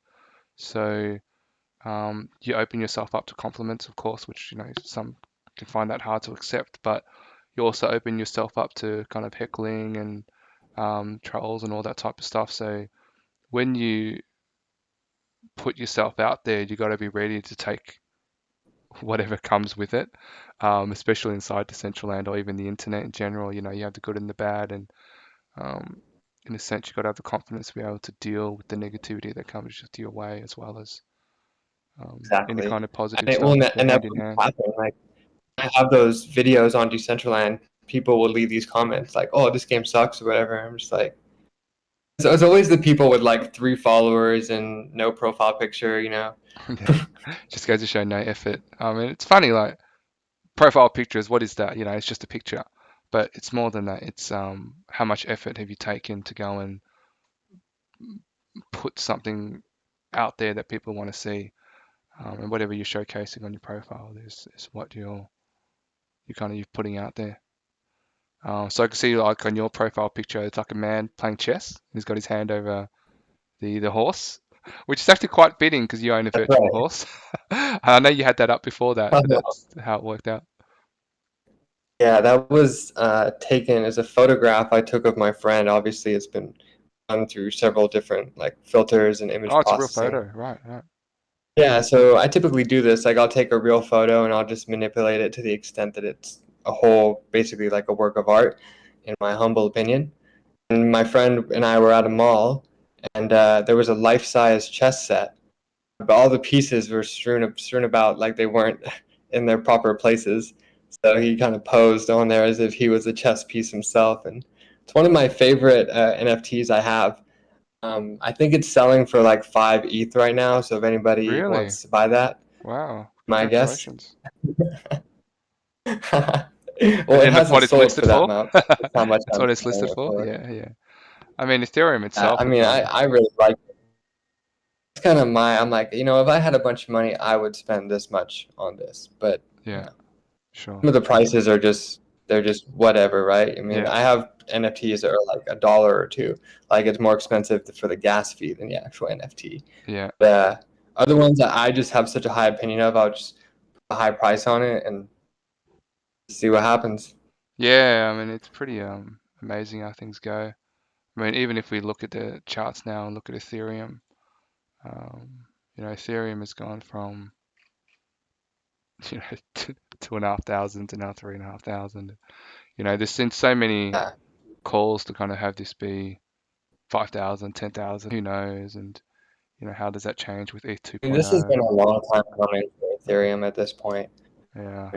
So you open yourself up to compliments, of course, which some can find that hard to accept, but you also open yourself up to kind of heckling and trolls and all that type of stuff. So when you put yourself out there, you got to be ready to take whatever comes with it, especially inside Decentraland or even the internet in general. You have the good and the bad, and in a sense, you got to have the confidence to be able to deal with the negativity that comes just your way, as well as Exactly. any kind of positive And stuff. and hand that in hand. happen. Like I have those videos on Decentraland. People will leave these comments like, "Oh, this game sucks" or whatever. I'm just like, so it's always the people with like 3 followers and no profile picture, Just goes to show no effort. I mean, it's funny, like profile pictures. What is that? It's just a picture, but it's more than that. It's how much effort have you taken to go and put something out there that people want to see, and whatever you're showcasing on your profile is what you're putting out there. So I can see like on your profile picture, it's like a man playing chess. He's got his hand over the horse, which is actually quite fitting because you own a virtual horse. I know you had that up before that, so that's how it worked out. Yeah, that was taken as a photograph I took of my friend. Obviously, it's been done through several different like filters and image processing. It's a real photo, right? Yeah, so I typically do this. Like I'll take a real photo and I'll just manipulate it to the extent that it's a whole, basically like a work of art, in my humble opinion. And my friend and I were at a mall, and there was a life-size chess set but all the pieces were strewn about like they weren't in their proper places. So he kind of posed on there as if he was a chess piece himself, and it's one of my favorite NFTs I have. I think it's selling for like 5 ETH right now. So if anybody Really? wants to buy that, Wow. my guess. Congratulations. Well, it And that's what hasn't it's sold listed for that for? amount. That's how much That's I'm what it's selling listed it for? for. Yeah, yeah. I mean, Ethereum itself. I mean, I really like it. It's kind of I'm like, you know, if I had a bunch of money, I would spend this much on this. But yeah, you know, sure. some of the prices are they're just whatever, right? I mean, Yeah. I have NFTs that are like $1 or $2. Like it's more expensive for the gas fee than the actual NFT. Yeah. The other ones that I just have such a high opinion of, I'll just put a high price on it and see what happens. Yeah, I mean, it's pretty amazing how things go. I mean, even if we look at the charts now and look at Ethereum, you know, Ethereum has gone from, you know, 2,500 to now 3,500. You know, there's been so many calls to kind of have this be 5,000, 10,000, who knows? And, you know, how does that change with ETH 2.0? I mean, this has been a long time coming for Ethereum at this point. Yeah.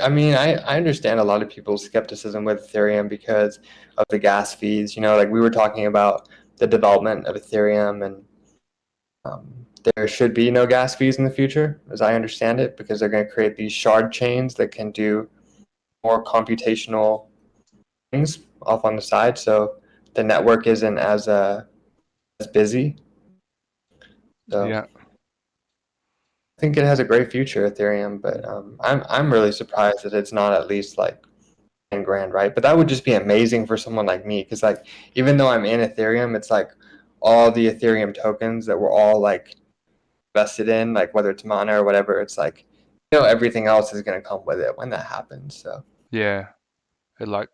I mean, I understand a lot of people's skepticism with Ethereum because of the gas fees. You know, like we were talking about the development of Ethereum, and there should be no gas fees in the future, as I understand it, because they're going to create these shard chains that can do more computational things off on the side, so the network isn't as busy. So yeah. I think it has a great future, Ethereum, but I'm really surprised that it's not at least like 10 grand, right? But that would just be amazing for someone like me, because like even though I'm in Ethereum, it's like all the Ethereum tokens that we're all like invested in, like whether it's Mana or whatever, it's like, you know, everything else is going to come with it when that happens. So Yeah. Like,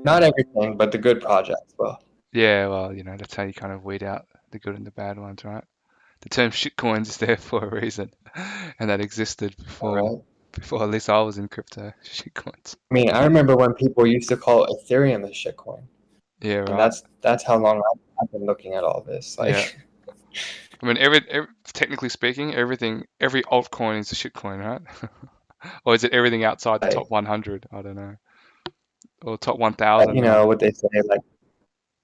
not everything, but the good projects will. yeah, well, you know, that's how you kind of weed out the good and the bad ones, right? The term shitcoins is there for a reason, and that existed before at least I was in crypto. Shitcoins. I mean, I remember when people used to call Ethereum a shitcoin. Yeah, right. And that's how long I've been looking at all this. Like, yeah. I mean, every technically speaking, every altcoin is a shitcoin, right? Or is it everything outside the top 100? I don't know. Or top 1,000. You know what they say, like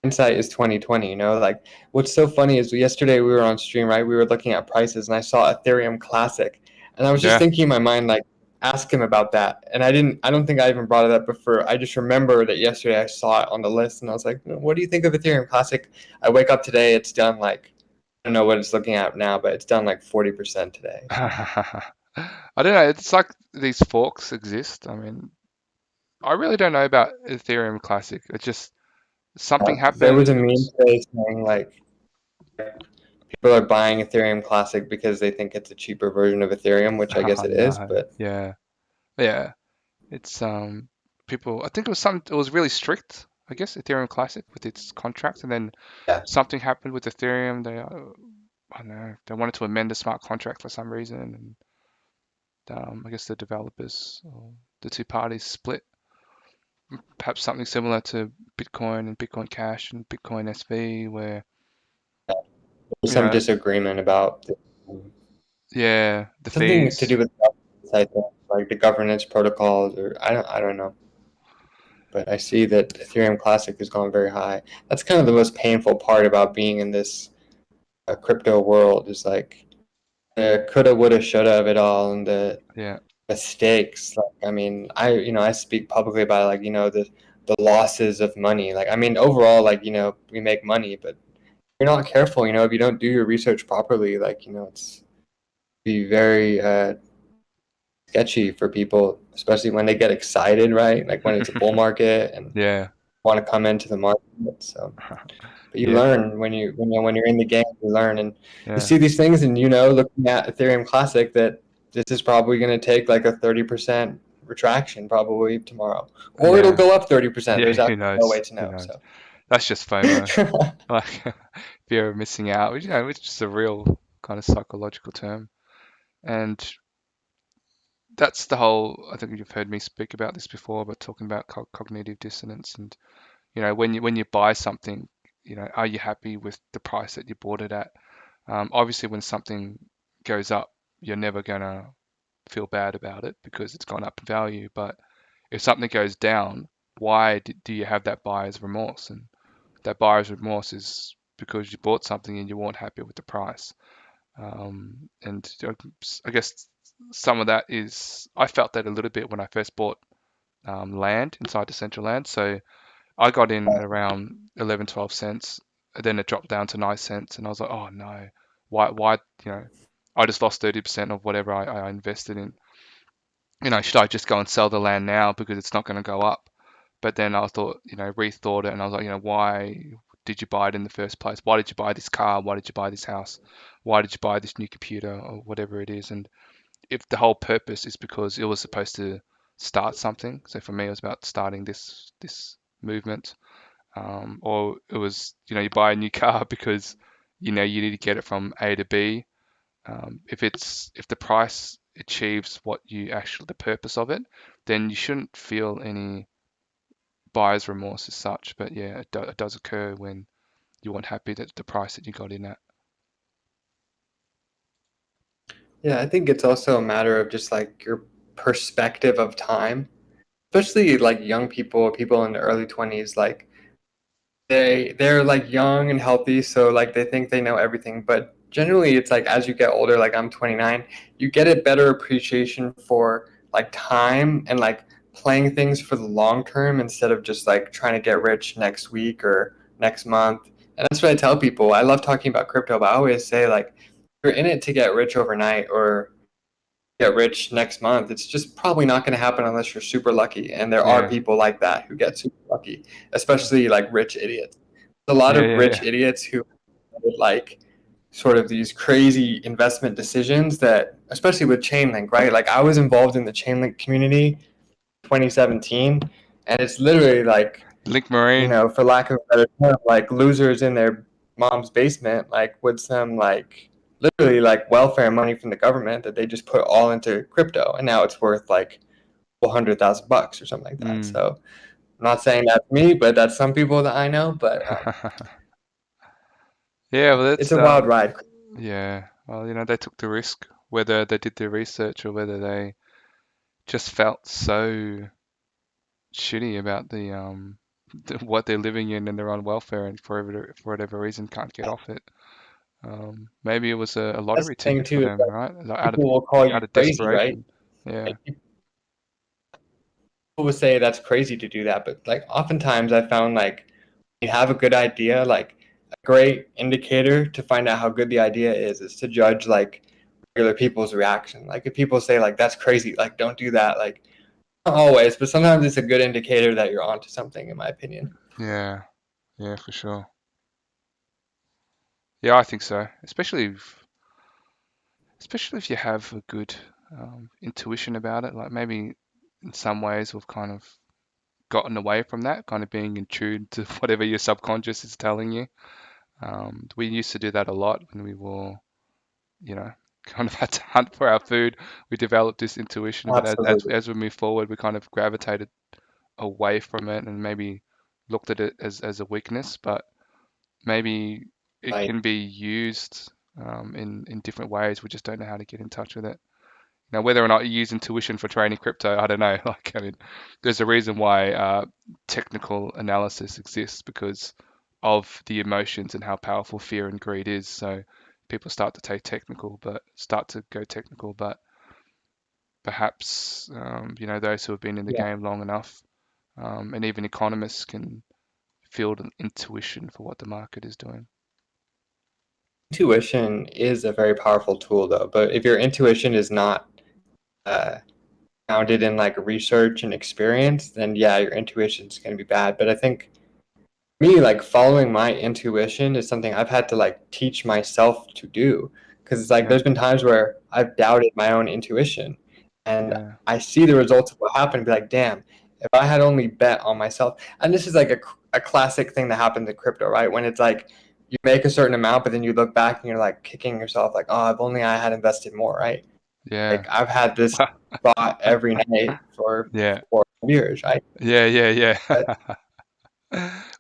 hindsight is 2020. You know, like what's so funny is yesterday we were on stream, right? We were looking at prices, and I saw Ethereum Classic, and I was just thinking in my mind, like, ask him about that. And I don't think I even brought it up before. I just remember that yesterday I saw it on the list, and I was like, what do you think of Ethereum Classic? I wake up today, it's done like, I don't know what it's looking at now, but it's done like 40% today. I don't know. It's like these forks exist. I mean, I really don't know about Ethereum Classic. It's just something happened. There was a meme today saying like people are buying Ethereum Classic because they think it's a cheaper version of Ethereum, which I guess it is. But yeah, it's people. I think it was it was really strict. I guess Ethereum Classic with its contract, and then something happened with Ethereum. They I don't know. They wanted to amend the smart contract for some reason, and I guess the developers, or the two parties, split. Perhaps something similar to Bitcoin and Bitcoin Cash and Bitcoin SV, where there's some disagreement about the something fees. to do with I think, like the governance protocols, or I don't know. But I see that Ethereum Classic has gone very high. That's kind of the most painful part about being in this crypto world, is like the coulda, woulda, shoulda of it all, and the mistakes. Like, I mean, I speak publicly about like, you know, the losses of money. Like, I mean, overall, like, you know, we make money, but if you're not careful, you know, if you don't do your research properly, like, you know, it's be very sketchy for people, especially when they get excited, right? Like when it's a bull market and want to come into the market. So, but you learn when you're in the game. You learn, and you see these things, and you know, looking at Ethereum Classic, that this is probably going to take like a 30% retraction probably tomorrow, or it'll go up 30%. There's absolutely no way to know. So that's just FOMO. Like fear of missing out, which, you know, it's just a real kind of psychological term, and that's the whole. I think you've heard me speak about this before, but talking about cognitive dissonance, and you know, when you buy something, are you happy with the price that you bought it at? Obviously, when something goes up, you're never gonna feel bad about it because it's gone up in value. But if something goes down, why do you have that buyer's remorse? And that buyer's remorse is because you bought something and you weren't happy with the price. And I guess some of that is, I felt that a little bit when I first bought land inside Decentraland. So I got in at around 11, 12 cents, and then it dropped down to 9 cents, and I was like, oh no, why, I just lost 30% of whatever I invested in. Should I just go and sell the land now because it's not going to go up? But then I thought, rethought it, and I was like, why did you buy it in the first place? Why did you buy this car? Why did you buy this house? Why did you buy this new computer or whatever it is? And if the whole purpose is because it was supposed to start something, so for me it was about starting this movement, or it was, you buy a new car because you need to get it from A to B. If the price achieves what the purpose of it, then you shouldn't feel any buyer's remorse as such. But yeah, it does occur when you weren't happy that the price that you got in at. Yeah, I think it's also a matter of just like your perspective of time, especially like young people in the early 20s. Like they're like young and healthy, so like they think they know everything. But generally, it's like as you get older, like I'm 29, you get a better appreciation for like time and like playing things for the long term instead of just like trying to get rich next week or next month. And that's what I tell people. I love talking about crypto, but I always say like you're in it to get rich overnight or get rich next month. It's just probably not going to happen unless you're super lucky. And there are people like that who get super lucky, especially like rich idiots. There's a lot of rich idiots who like sort of these crazy investment decisions that, especially with Chainlink, right? Like I was involved in the Chainlink community 2017, and it's literally like Link Marine, for lack of a better term, like losers in their mom's basement, like with some like literally like welfare money from the government that they just put all into crypto, and now it's worth like $100,000 or something like that. So I'm not saying that's me, but that's some people that I know. But yeah, well, it's a wild ride. Yeah, well, they took the risk, whether they did their research or whether they just felt so shitty about what they're living in and they're on welfare and for whatever reason can't get off it. Maybe it was a lottery ticket for them, right? People will call you crazy, right? Yeah. Like, people will say that's crazy to do that, but like oftentimes I found like you have a good idea, like a great indicator to find out how good the idea is to judge like regular people's reaction. Like if people say like that's crazy, like don't do that, like not always, but sometimes it's a good indicator that you're onto something, in my opinion. Yeah, for sure. Yeah, I think so. Especially if you have a good intuition about it. Like maybe in some ways we've kind of gotten away from that, kind of being in tune to whatever your subconscious is telling you. We used to do that a lot when we were, kind of had to hunt for our food. We developed this intuition, but as we move forward, we kind of gravitated away from it and maybe looked at it as a weakness. But maybe it can be used in different ways. We just don't know how to get in touch with it. Now, whether or not you use intuition for trading crypto, I don't know. Like, I mean, there's a reason why technical analysis exists because of the emotions and how powerful fear and greed is. So people start to go technical, but perhaps those who have been in the game long enough, and even economists can field an intuition for what the market is doing. Intuition is a very powerful tool, though. But if your intuition is not grounded in like research and experience, then yeah, your intuition is going to be bad. But I think me, like following my intuition is something I've had to like teach myself to do, because it's like there's been times where I've doubted my own intuition, and I see the results of what happened and be like, damn, if I had only bet on myself. And this is like a classic thing that happens in crypto, right? When it's like you make a certain amount, but then you look back and you're like kicking yourself like, oh, if only I had invested more, right? Yeah. Like I've had this thought every night for 4 years, right? Yeah.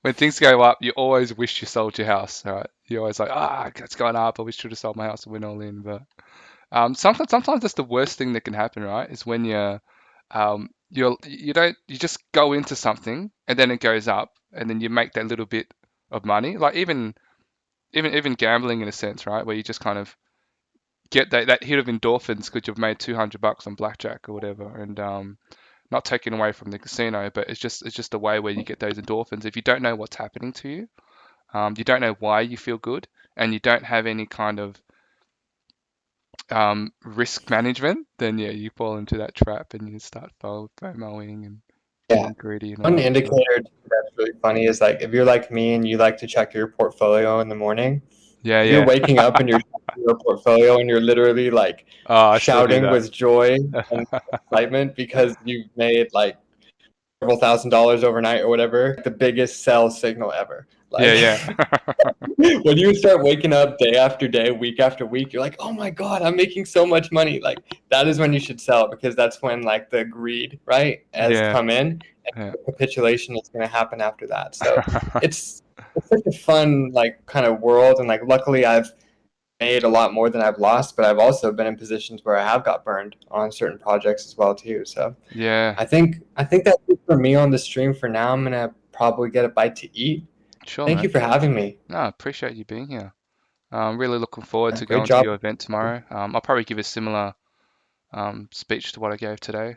when things go up, you always wish you sold your house, right? You're always like, it's going up. I wish I should have sold my house and went all in. But sometimes that's the worst thing that can happen, right? Is when you just go into something and then it goes up and then you make that little bit of money. Like even gambling in a sense, right? Where you just kind of get that hit of endorphins because you've made $200 on blackjack or whatever, and not taken away from the casino, but it's just a way where you get those endorphins. If you don't know what's happening to you, you don't know why you feel good, and you don't have any kind of risk management, then yeah, you fall into that trap and you start FOMOing and getting greedy and all One that indicator stuff. that's really funny is like if you're like me and you like to check your portfolio in the morning. Yeah, If you're waking up and you're checking your portfolio and you're literally like I still do shouting that. with joy and excitement because you've made like several $1,000s overnight or whatever, the biggest sell signal ever. Like, yeah. when you start waking up day after day, week after week, you're like, oh my God, I'm making so much money. Like that is when you should sell, because that's when like the greed, right, has come in, and capitulation is going to happen after that. So it's such a fun like kind of world, and like luckily I've made a lot more than I've lost, but I've also been in positions where I have got burned on certain projects as well too. So yeah, I think that's it for me on the stream for now. I'm gonna probably get a bite to eat. Sure, Thank man. you for having me. No, I appreciate you being here. I'm really looking forward to Great going to job. your event tomorrow. I'll probably give a similar speech to what I gave today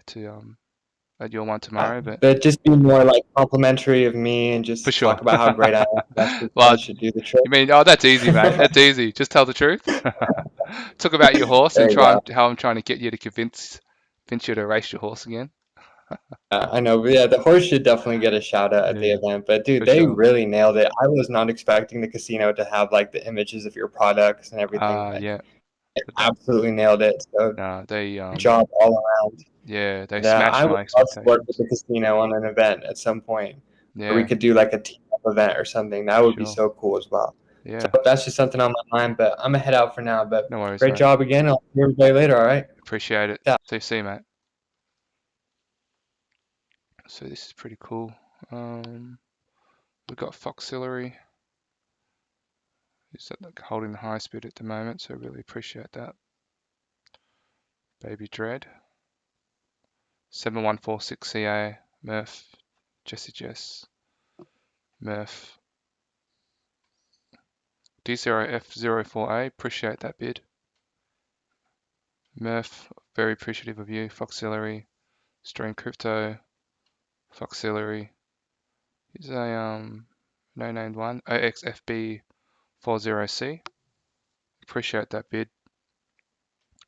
at your one tomorrow, But just be more like complimentary of me and just for sure. talk about how great I am. That's just Well, that should do the trick. you mean, that's easy, mate. That's easy. Just tell the truth. Talk about your horse There and you go. how I'm trying to get you to convince you to race your horse again. I know, but yeah, the horse should definitely get a shout out at the event. But dude, they really nailed it. I was not expecting the casino to have like the images of your products and everything. Like, Yeah. they absolutely nailed it. So they good job all around. Yeah, they And, smashed I my would love to work with expectations. the casino on an event at some point. Where we Yeah. could do like a team up event or something. That would be Sure. so cool as well. Yeah. So that's just something on my mind. But I'm gonna head out for now. But No worries, great mate. job again. I'll see everybody later. All right. Appreciate it. Yeah. See you, mate. So this is pretty cool. We've got Foxillary. He's holding the high speed at the moment, so really appreciate that. Baby Dread. 7146CA. Murph. Jesse Jess. Murph. D0F04A. Appreciate that bid. Murph. Very appreciative of you. Foxillary. Stream Crypto. Foxillary. He's a no named one. OXFB40C. Appreciate that bid.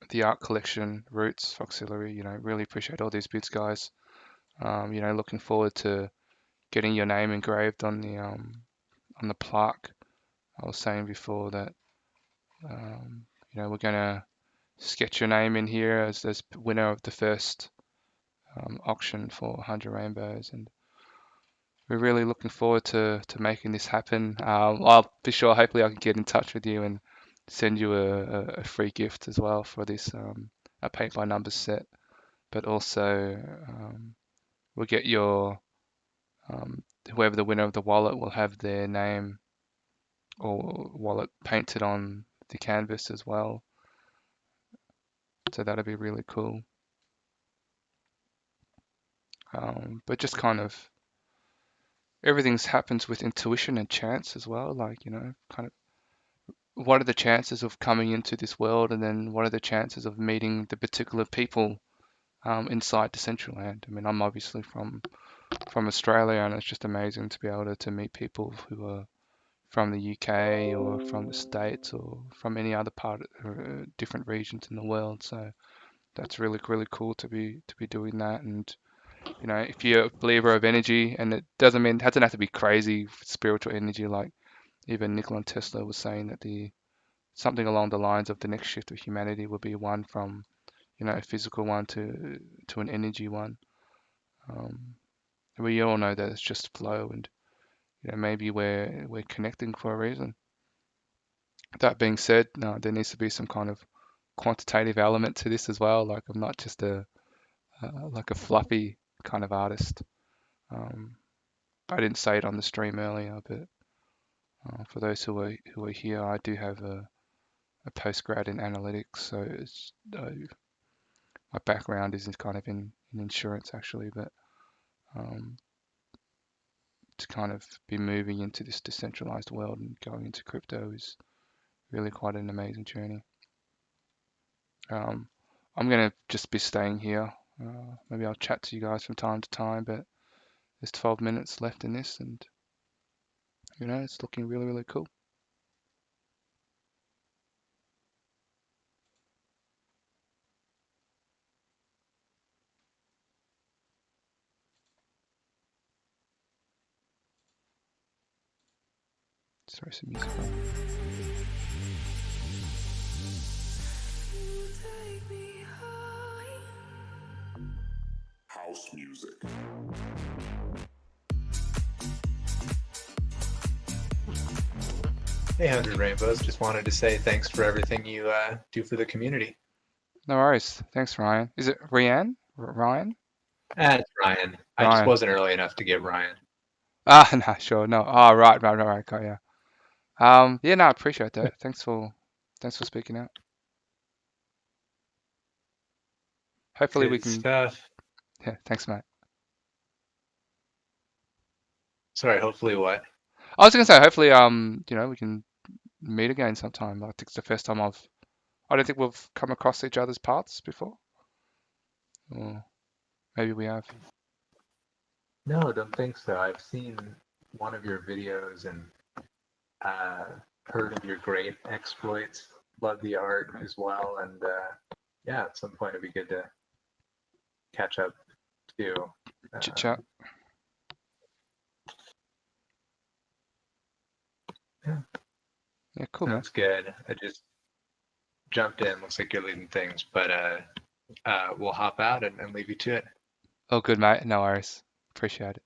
The Art Collection, Roots, Foxillary, really appreciate all these bids, guys. Looking forward to getting your name engraved on the plaque. I was saying before that we're gonna sketch your name in here as winner of the first auction for 100 Rainbows, and we're really looking forward to making this happen. I'll be sure, hopefully I can get in touch with you and send you a free gift as well for this a paint by numbers set, but also we'll get your whoever the winner of the wallet will have their name or wallet painted on the canvas as well, so that'll be really cool. But just kind of everything happens with intuition and chance as well, like kind of what are the chances of coming into this world, and then what are the chances of meeting the particular people inside Decentraland. I mean, I'm obviously from Australia, and it's just amazing to be able to meet people who are from the UK or from the States or from any other different regions in the world. So that's really cool to be doing that. And if you're a believer of energy, and it doesn't have to be crazy spiritual energy, like even Nikola Tesla was saying that something along the lines of the next shift of humanity will be one from a physical one to an energy one. We all know that it's just flow, and maybe we're connecting for a reason. That being said, there needs to be some kind of quantitative element to this as well. Like, I'm not just like a fluffy kind of artist. I didn't say it on the stream earlier, but for those who are here, I do have a postgrad in analytics, so it's, my background is kind of in insurance actually, but to kind of be moving into this decentralized world and going into crypto is really quite an amazing journey. I'm going to just be staying here. Maybe I'll chat to you guys from time to time, but there's 12 minutes left in this, and you know, it's looking really, really cool. Sorry, some music on. House music. Hey, 100 Rainbows. Just wanted to say thanks for everything you do for the community. No worries. Thanks, Ryan. Is it Ryan? Ryan? It's Ryan. I just wasn't early enough to get Ryan. Ah, no, sure. No. Oh, right. Got ya. Yeah, no, I appreciate that. Thanks for speaking out. Hopefully we Good can. stuff. Yeah, thanks, mate. Sorry, hopefully what? I was gonna say, hopefully, you know, we can meet again sometime. I think it's the first time I don't think we've come across each other's paths before. Or maybe we have. No, don't think so. I've seen one of your videos and heard of your great exploits. Love the art as well, and yeah, at some point it'd be good to catch up too. Chit chat. Yeah. Yeah, cool. Sounds good. I just jumped in. Looks like you're leading things, but we'll hop out and leave you to it. Oh, good, mate. No worries. Appreciate it.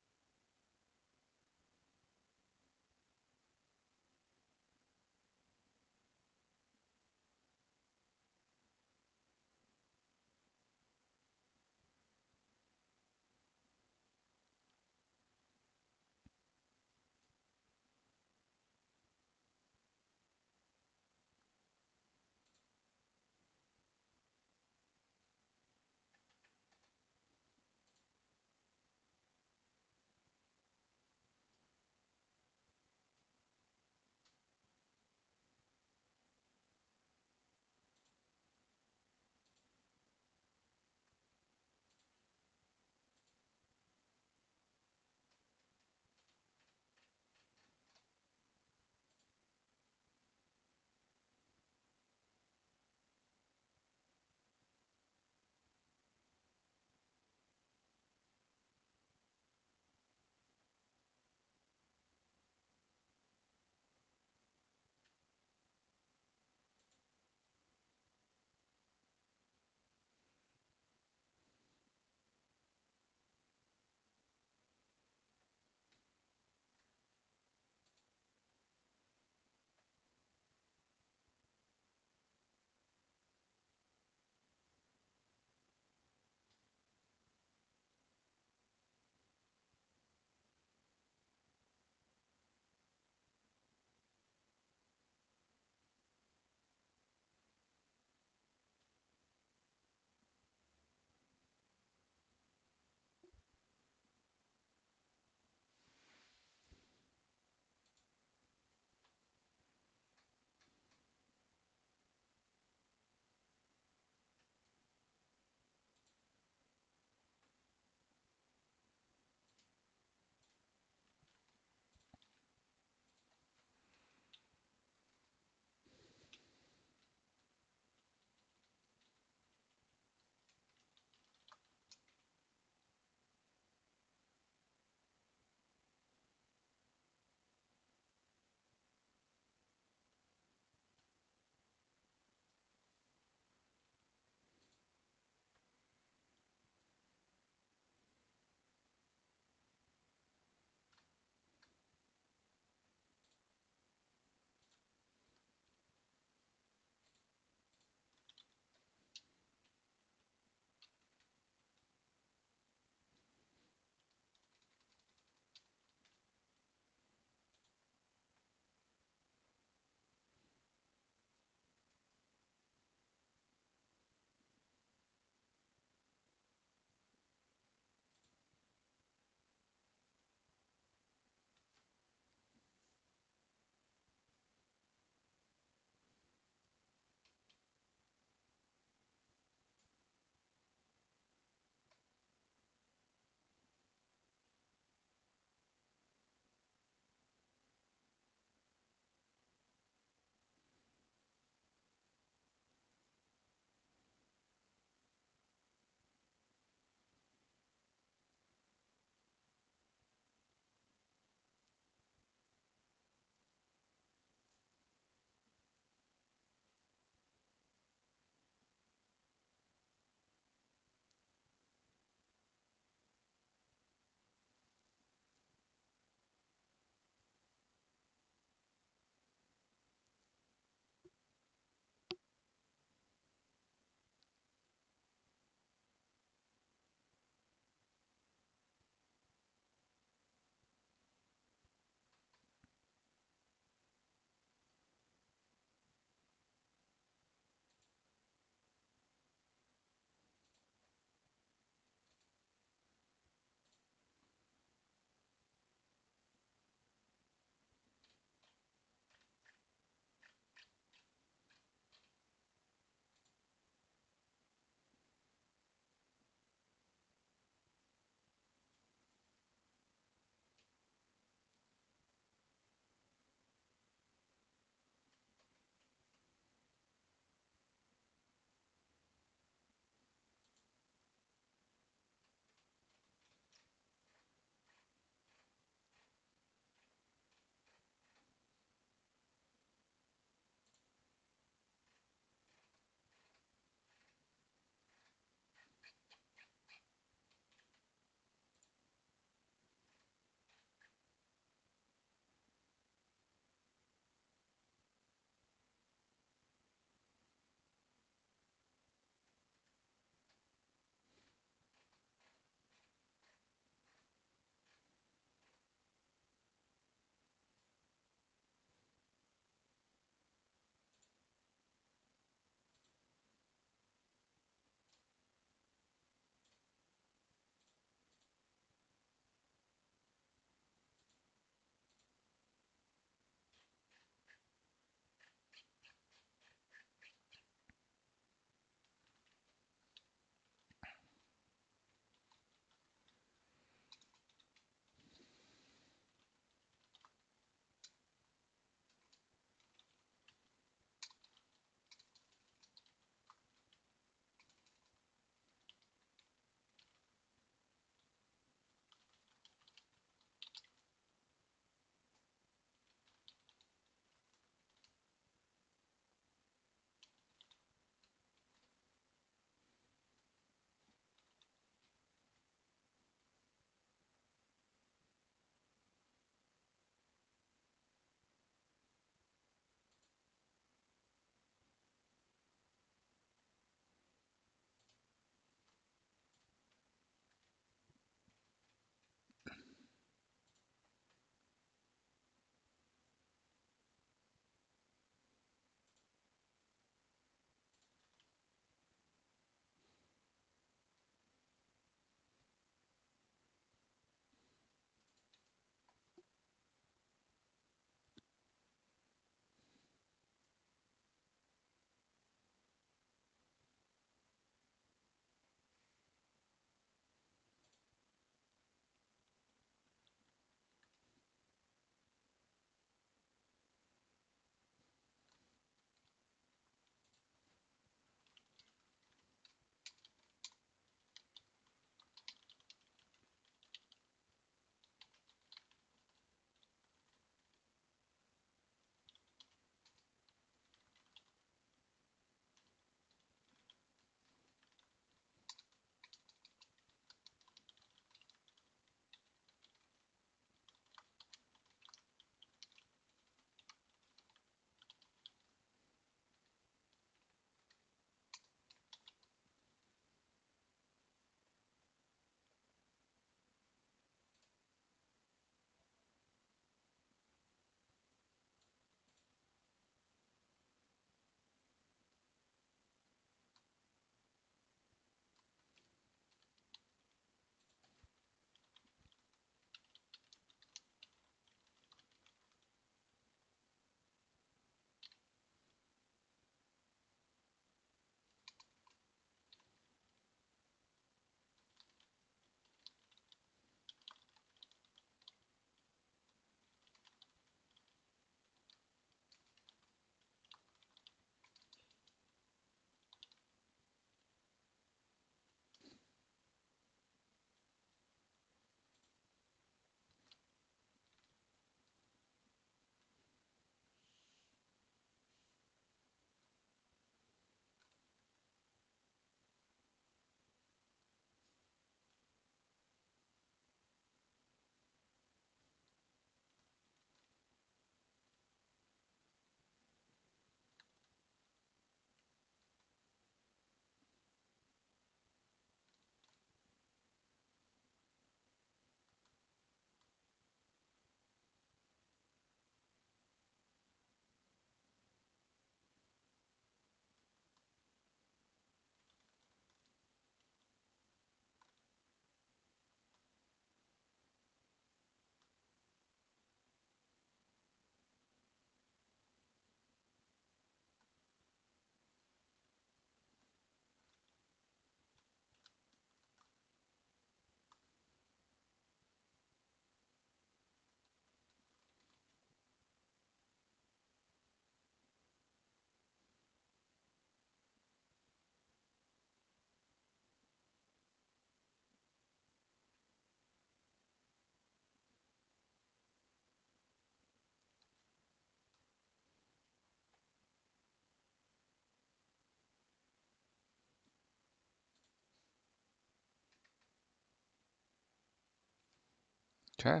Okay.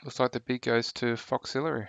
Looks like the beat goes to Foxillary.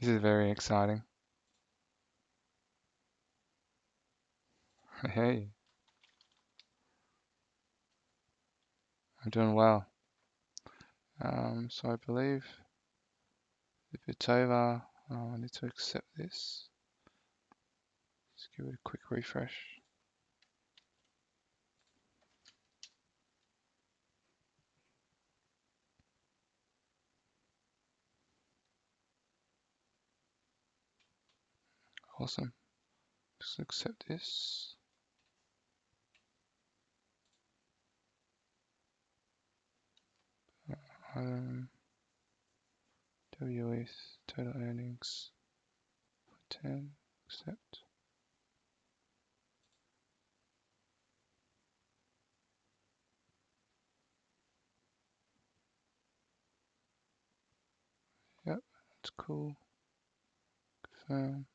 This is very exciting. Hey, I'm doing well. So I believe if it's over, I need to accept this. Let's give it a quick refresh. Awesome. Just accept this. WS total earnings 10. Accept. Yep, that's cool. Confirm.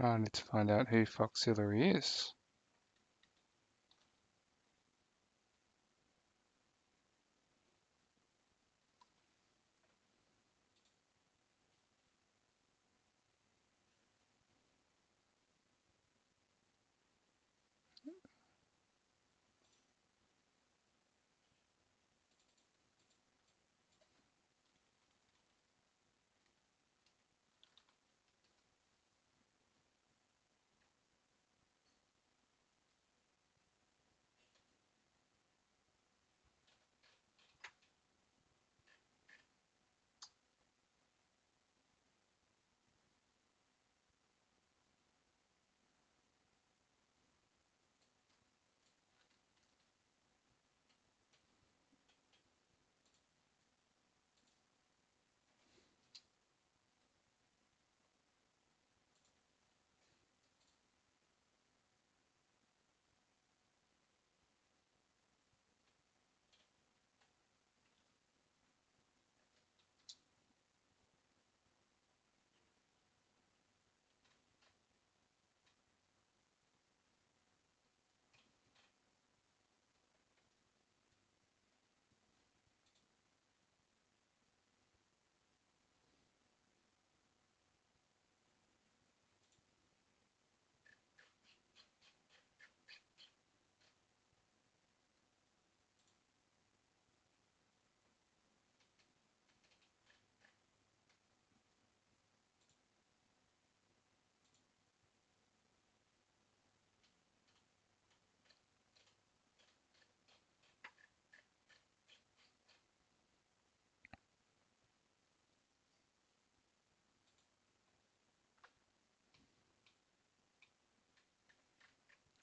Now I need to find out who Foxillary is.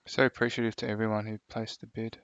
So appreciative to everyone who placed a bid.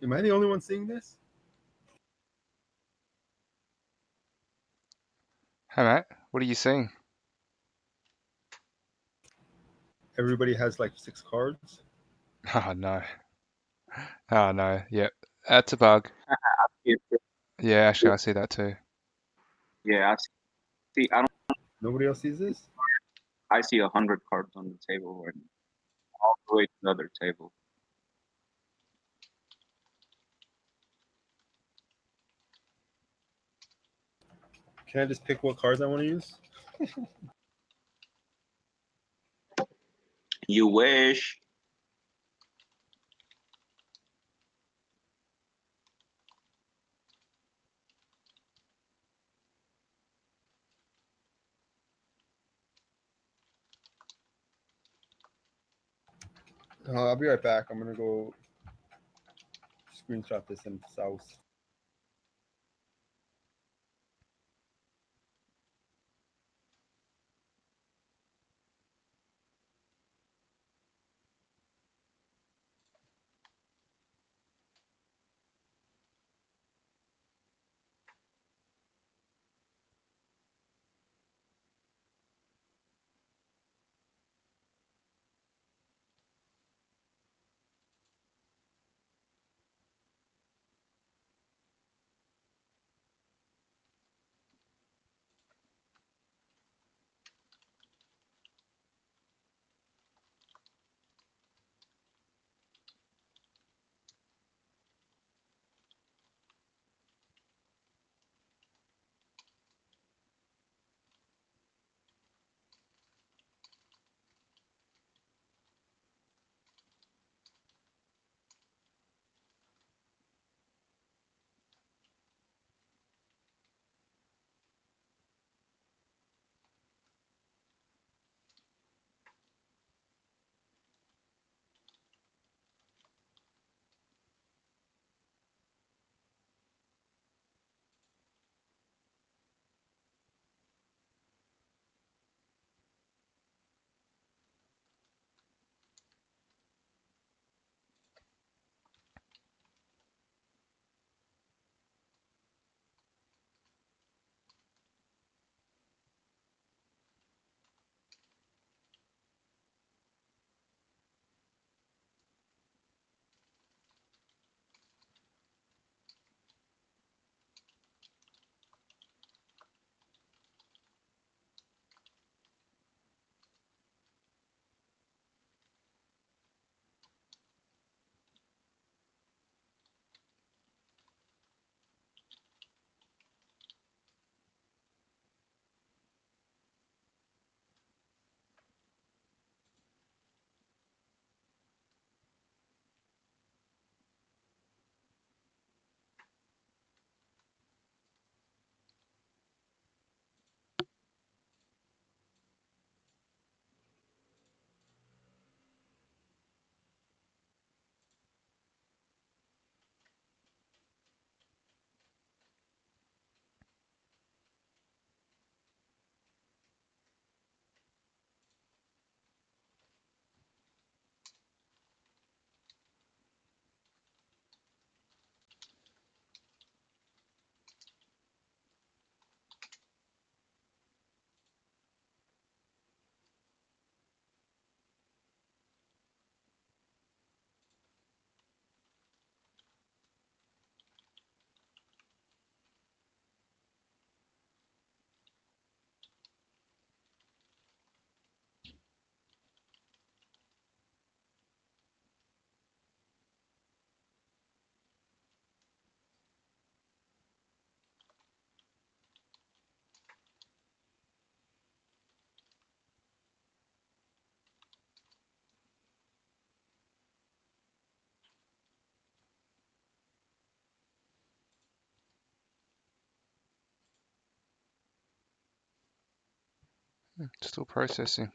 Am I the only one seeing this? Hey, Matt, what are you seeing? Everybody has like 6 cards. Oh, no. Oh, no. Yep. That's a bug. Yeah, actually, I see that too. Yeah, I see. I don't. Nobody else sees this? I see 100 cards on the table and all the way to the other table. Can I just pick what cards I want to use? You wish. I'll be right back. I'm gonna go screenshot this in South. Still processing.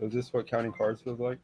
So is this what counting cards feels like?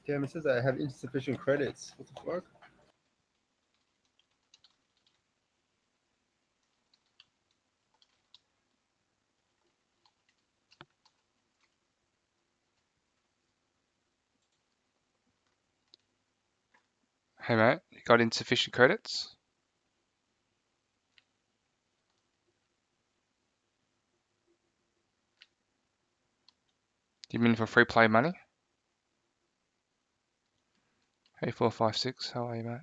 Damn, it says I have insufficient credits. What the fuck? Hey mate, you got insufficient credits? Do you mean for free play money? Hey 456, how are you mate?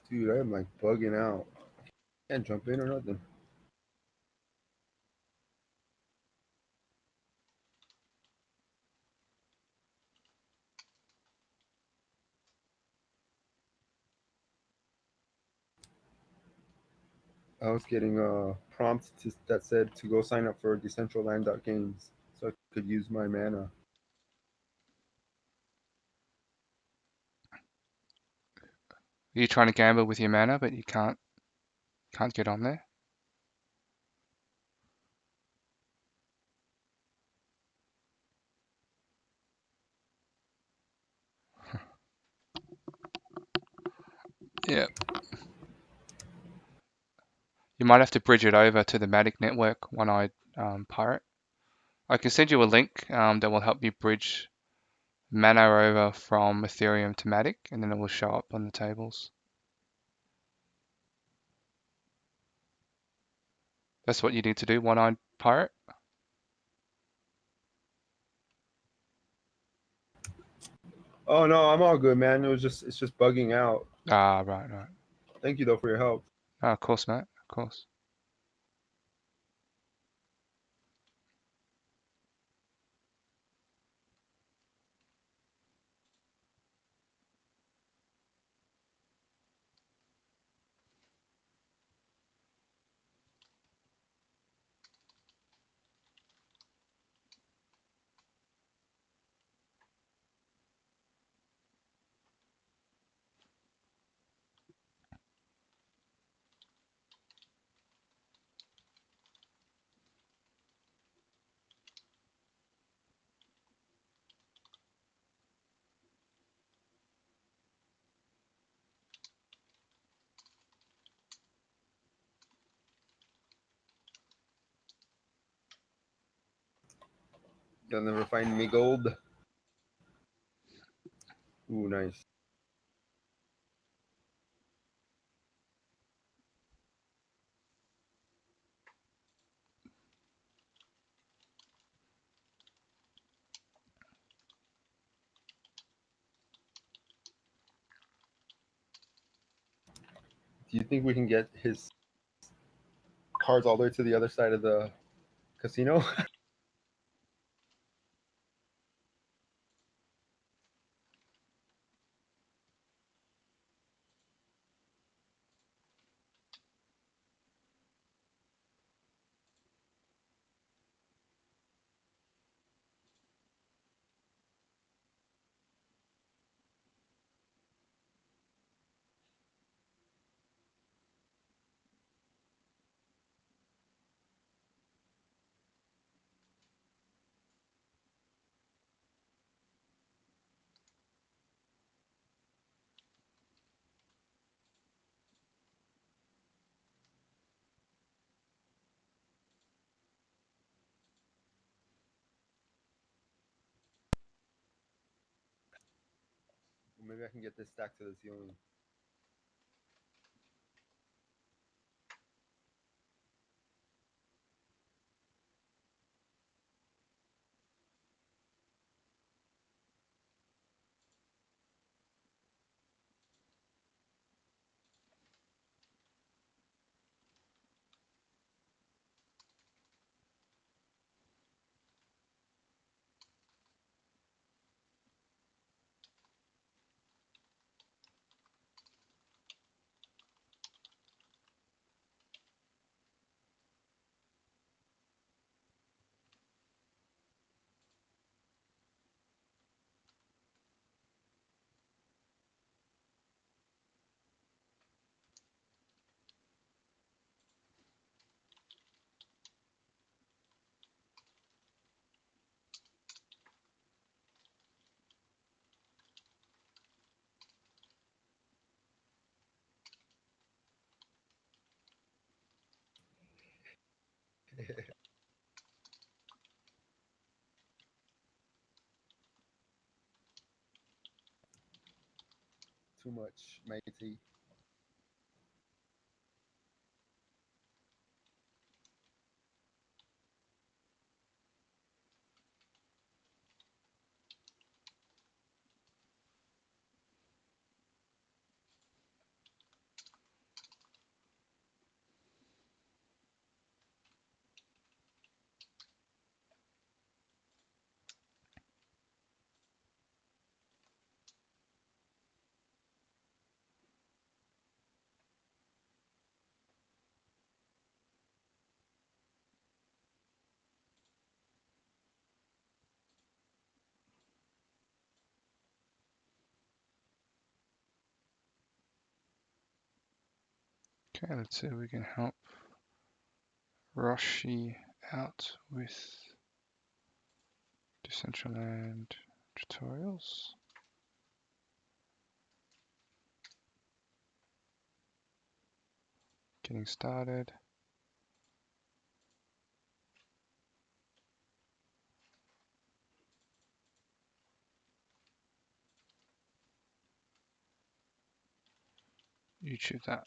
Dude, I am like bugging out. Can't jump in or nothing. I was getting a prompt that said to go sign up for Decentraland.games so I could use my mana. You're trying to gamble with your mana, but you can't get on there. Yeah. You might have to bridge it over to the Matic network, One-Eyed Pirate. I can send you a link that will help you bridge mana over from Ethereum to Matic, and then it will show up on the tables. That's what you need to do, One-Eyed Pirate. Oh no, I'm all good, man. It's just bugging out. Ah, right. Thank you though for your help. Oh, of course, mate. Of course. You'll never find me gold. Ooh, nice. Do you think we can get his cards all the way to the other side of the casino? Maybe I can get this stacked to the ceiling. Too much, matey. Okay, let's see if we can help Roshi out with Decentraland tutorials. Getting started. YouTube that.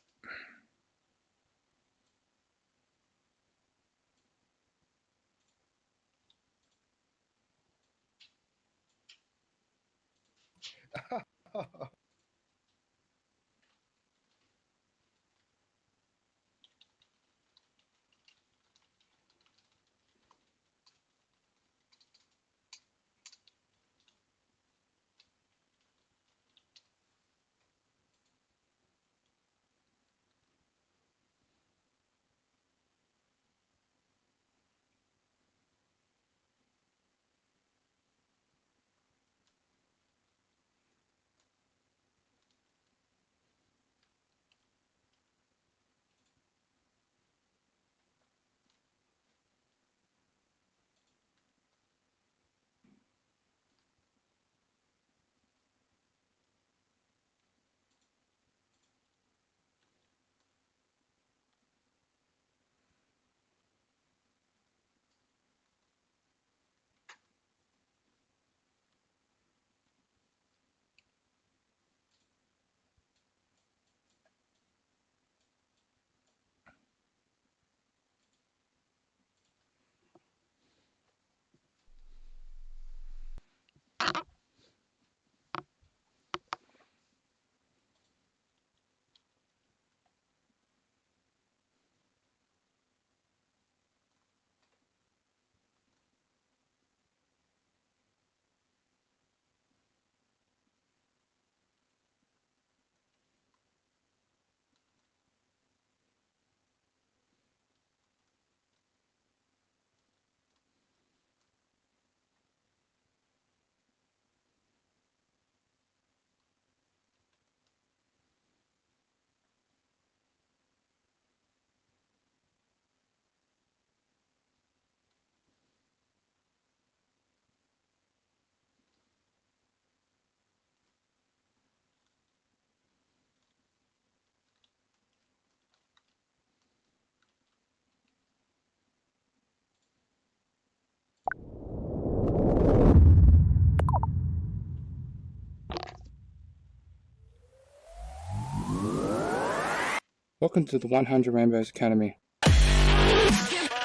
Welcome to the 100 Rainbows Academy.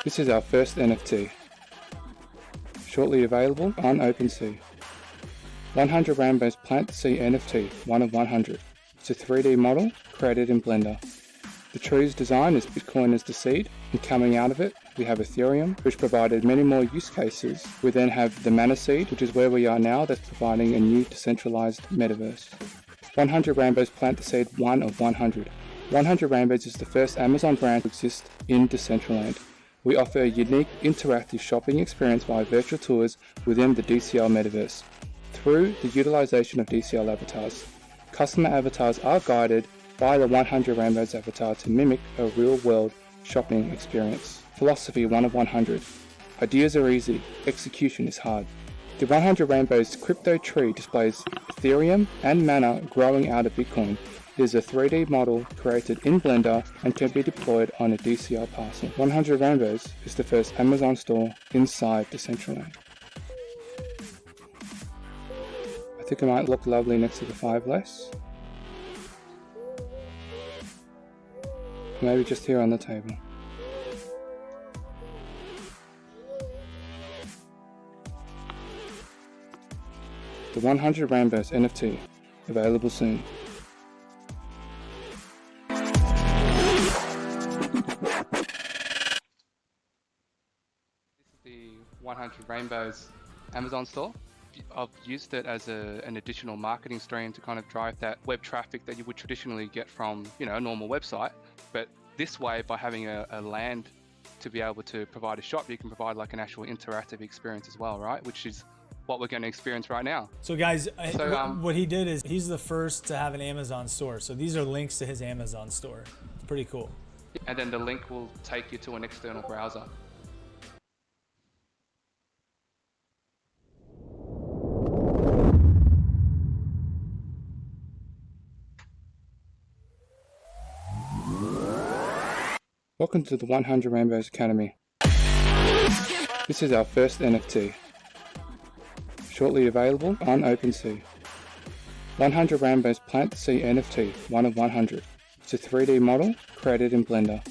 This is our first NFT, shortly available on OpenSea. 100 Rainbows Plant the Seed NFT, 1 of 100. It's a 3D model created in Blender. The tree's design is Bitcoin as the seed, and coming out of it we have Ethereum, which provided many more use cases. We then have the Mana Seed, which is where we are now, that's providing a new decentralized metaverse. 100 Rainbows Plant the Seed, 1 of 100. 100 Rainbows is the first Amazon brand to exist in Decentraland. We offer a unique interactive shopping experience via virtual tours within the DCL metaverse through the utilization of DCL avatars. Customer avatars are guided by the 100 Rainbows avatar to mimic a real-world shopping experience. Philosophy 1 of 100. Ideas are easy, execution is hard. The 100 Rainbows crypto tree displays Ethereum and Mana growing out of Bitcoin. It is a 3D model created in Blender and can be deployed on a DCL parcel. 100 Rainbows is the first Amazon store inside Decentraland. I think it might look lovely next to the 5 less. Maybe just here on the table. The 100 Rainbows NFT, available soon. The 100 Rainbows Amazon store. I've used it as an additional marketing stream to kind of drive that web traffic that you would traditionally get from, a normal website. But this way, by having a land to be able to provide a shop, you can provide like an actual interactive experience as well, right? Which is what we're going to experience right now. So guys, what he did is he's the first to have an Amazon store. So these are links to his Amazon store. pretty cool. And then the link will take you to an external browser. Welcome to the 100 Rainbows Academy. This is our first NFT. Shortly available on OpenSea. 100 Rainbows Plant the Seed NFT, 1 of 100. It's a 3D model created in Blender.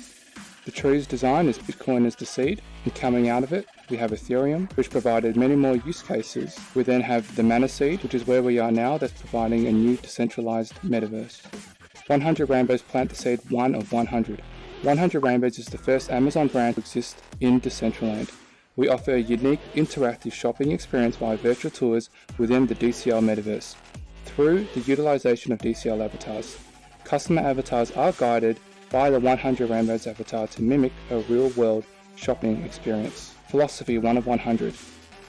The tree's design is Bitcoin as the seed, and coming out of it, we have Ethereum, which provided many more use cases. We then have the Mana Seed, which is where we are now, that's providing a new decentralized metaverse. 100 Rainbows Plant the Seed, 1 of 100. 100 Rainbows is the first Amazon brand to exist in Decentraland. We offer a unique interactive shopping experience via virtual tours within the DCL metaverse. Through the utilization of DCL avatars, customer avatars are guided by the 100 Rainbows avatar to mimic a real-world shopping experience. Philosophy 1 of 100.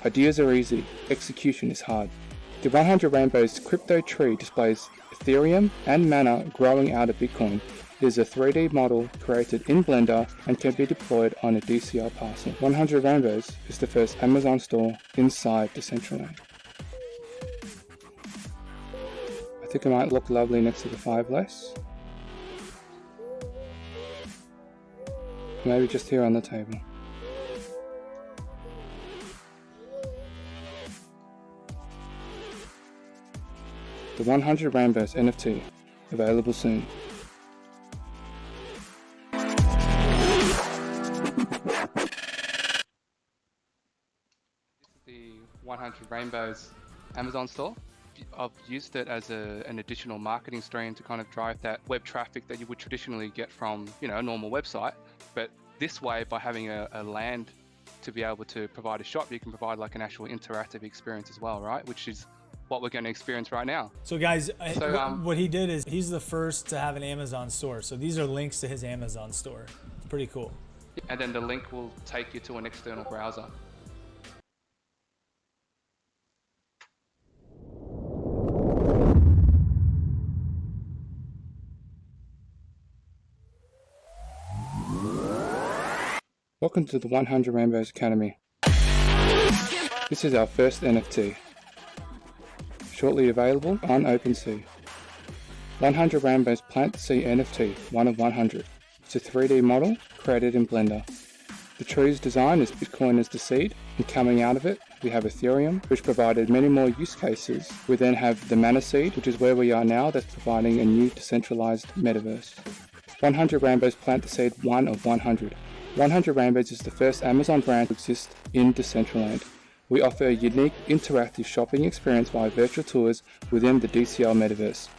Ideas are easy, execution is hard. The 100 Rainbows crypto tree displays Ethereum and Mana growing out of Bitcoin. It is a 3D model created in Blender and can be deployed on a DCL parcel. 100 Rainbows is the first Amazon store inside Decentraland. I think it might look lovely next to the 5 less. Maybe just here on the table. The 100 Rainbows NFT, available soon. The 100 Rainbows Amazon store. I've used it as an additional marketing stream to kind of drive that web traffic that you would traditionally get from, a normal website. But this way, by having a land to be able to provide a shop, you can provide like an actual interactive experience as well, right? Which is what we're going to experience right now. So guys, what he did is he's the first to have an Amazon store. So these are links to his Amazon store. It's pretty cool. And then the link will take you to an external browser. Welcome to the 100 Rainbows Academy. This is our first NFT. Shortly available on OpenSea. 100 Rainbows Plant the Seed NFT, 1 of 100. It's a 3D model created in Blender. The tree's design is Bitcoin as the seed, and coming out of it, we have Ethereum, which provided many more use cases. We then have the Mana Seed, which is where we are now, that's providing a new decentralized metaverse. 100 Rainbows Plant the Seed, 1 of 100. 100 Rainbows is the first Amazon brand to exist in Decentraland. We offer a unique interactive shopping experience via virtual tours within the DCL metaverse.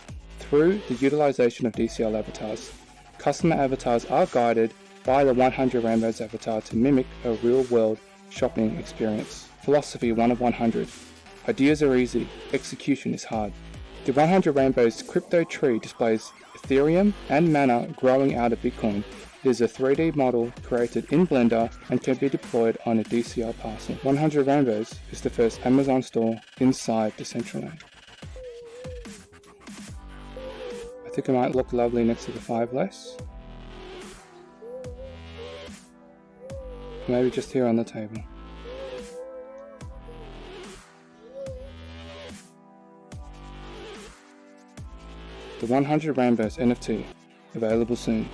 Through the utilization of DCL avatars, customer avatars are guided by the 100 Rainbows avatar to mimic a real-world shopping experience. Philosophy 1 of 100. Ideas are easy, execution is hard. The 100 Rainbows crypto tree displays Ethereum and Mana growing out of Bitcoin. It is a 3D model created in Blender and can be deployed on a DCL parcel. 100 Rainbows is the first Amazon store inside Decentraland. I think it might look lovely next to the 5 less. Maybe just here on the table. The 100 Rainbows NFT, available soon.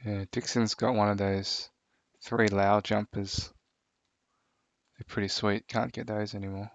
Yeah, Dixon's got one of those 3 Lao jumpers. They're pretty sweet. Can't get those anymore.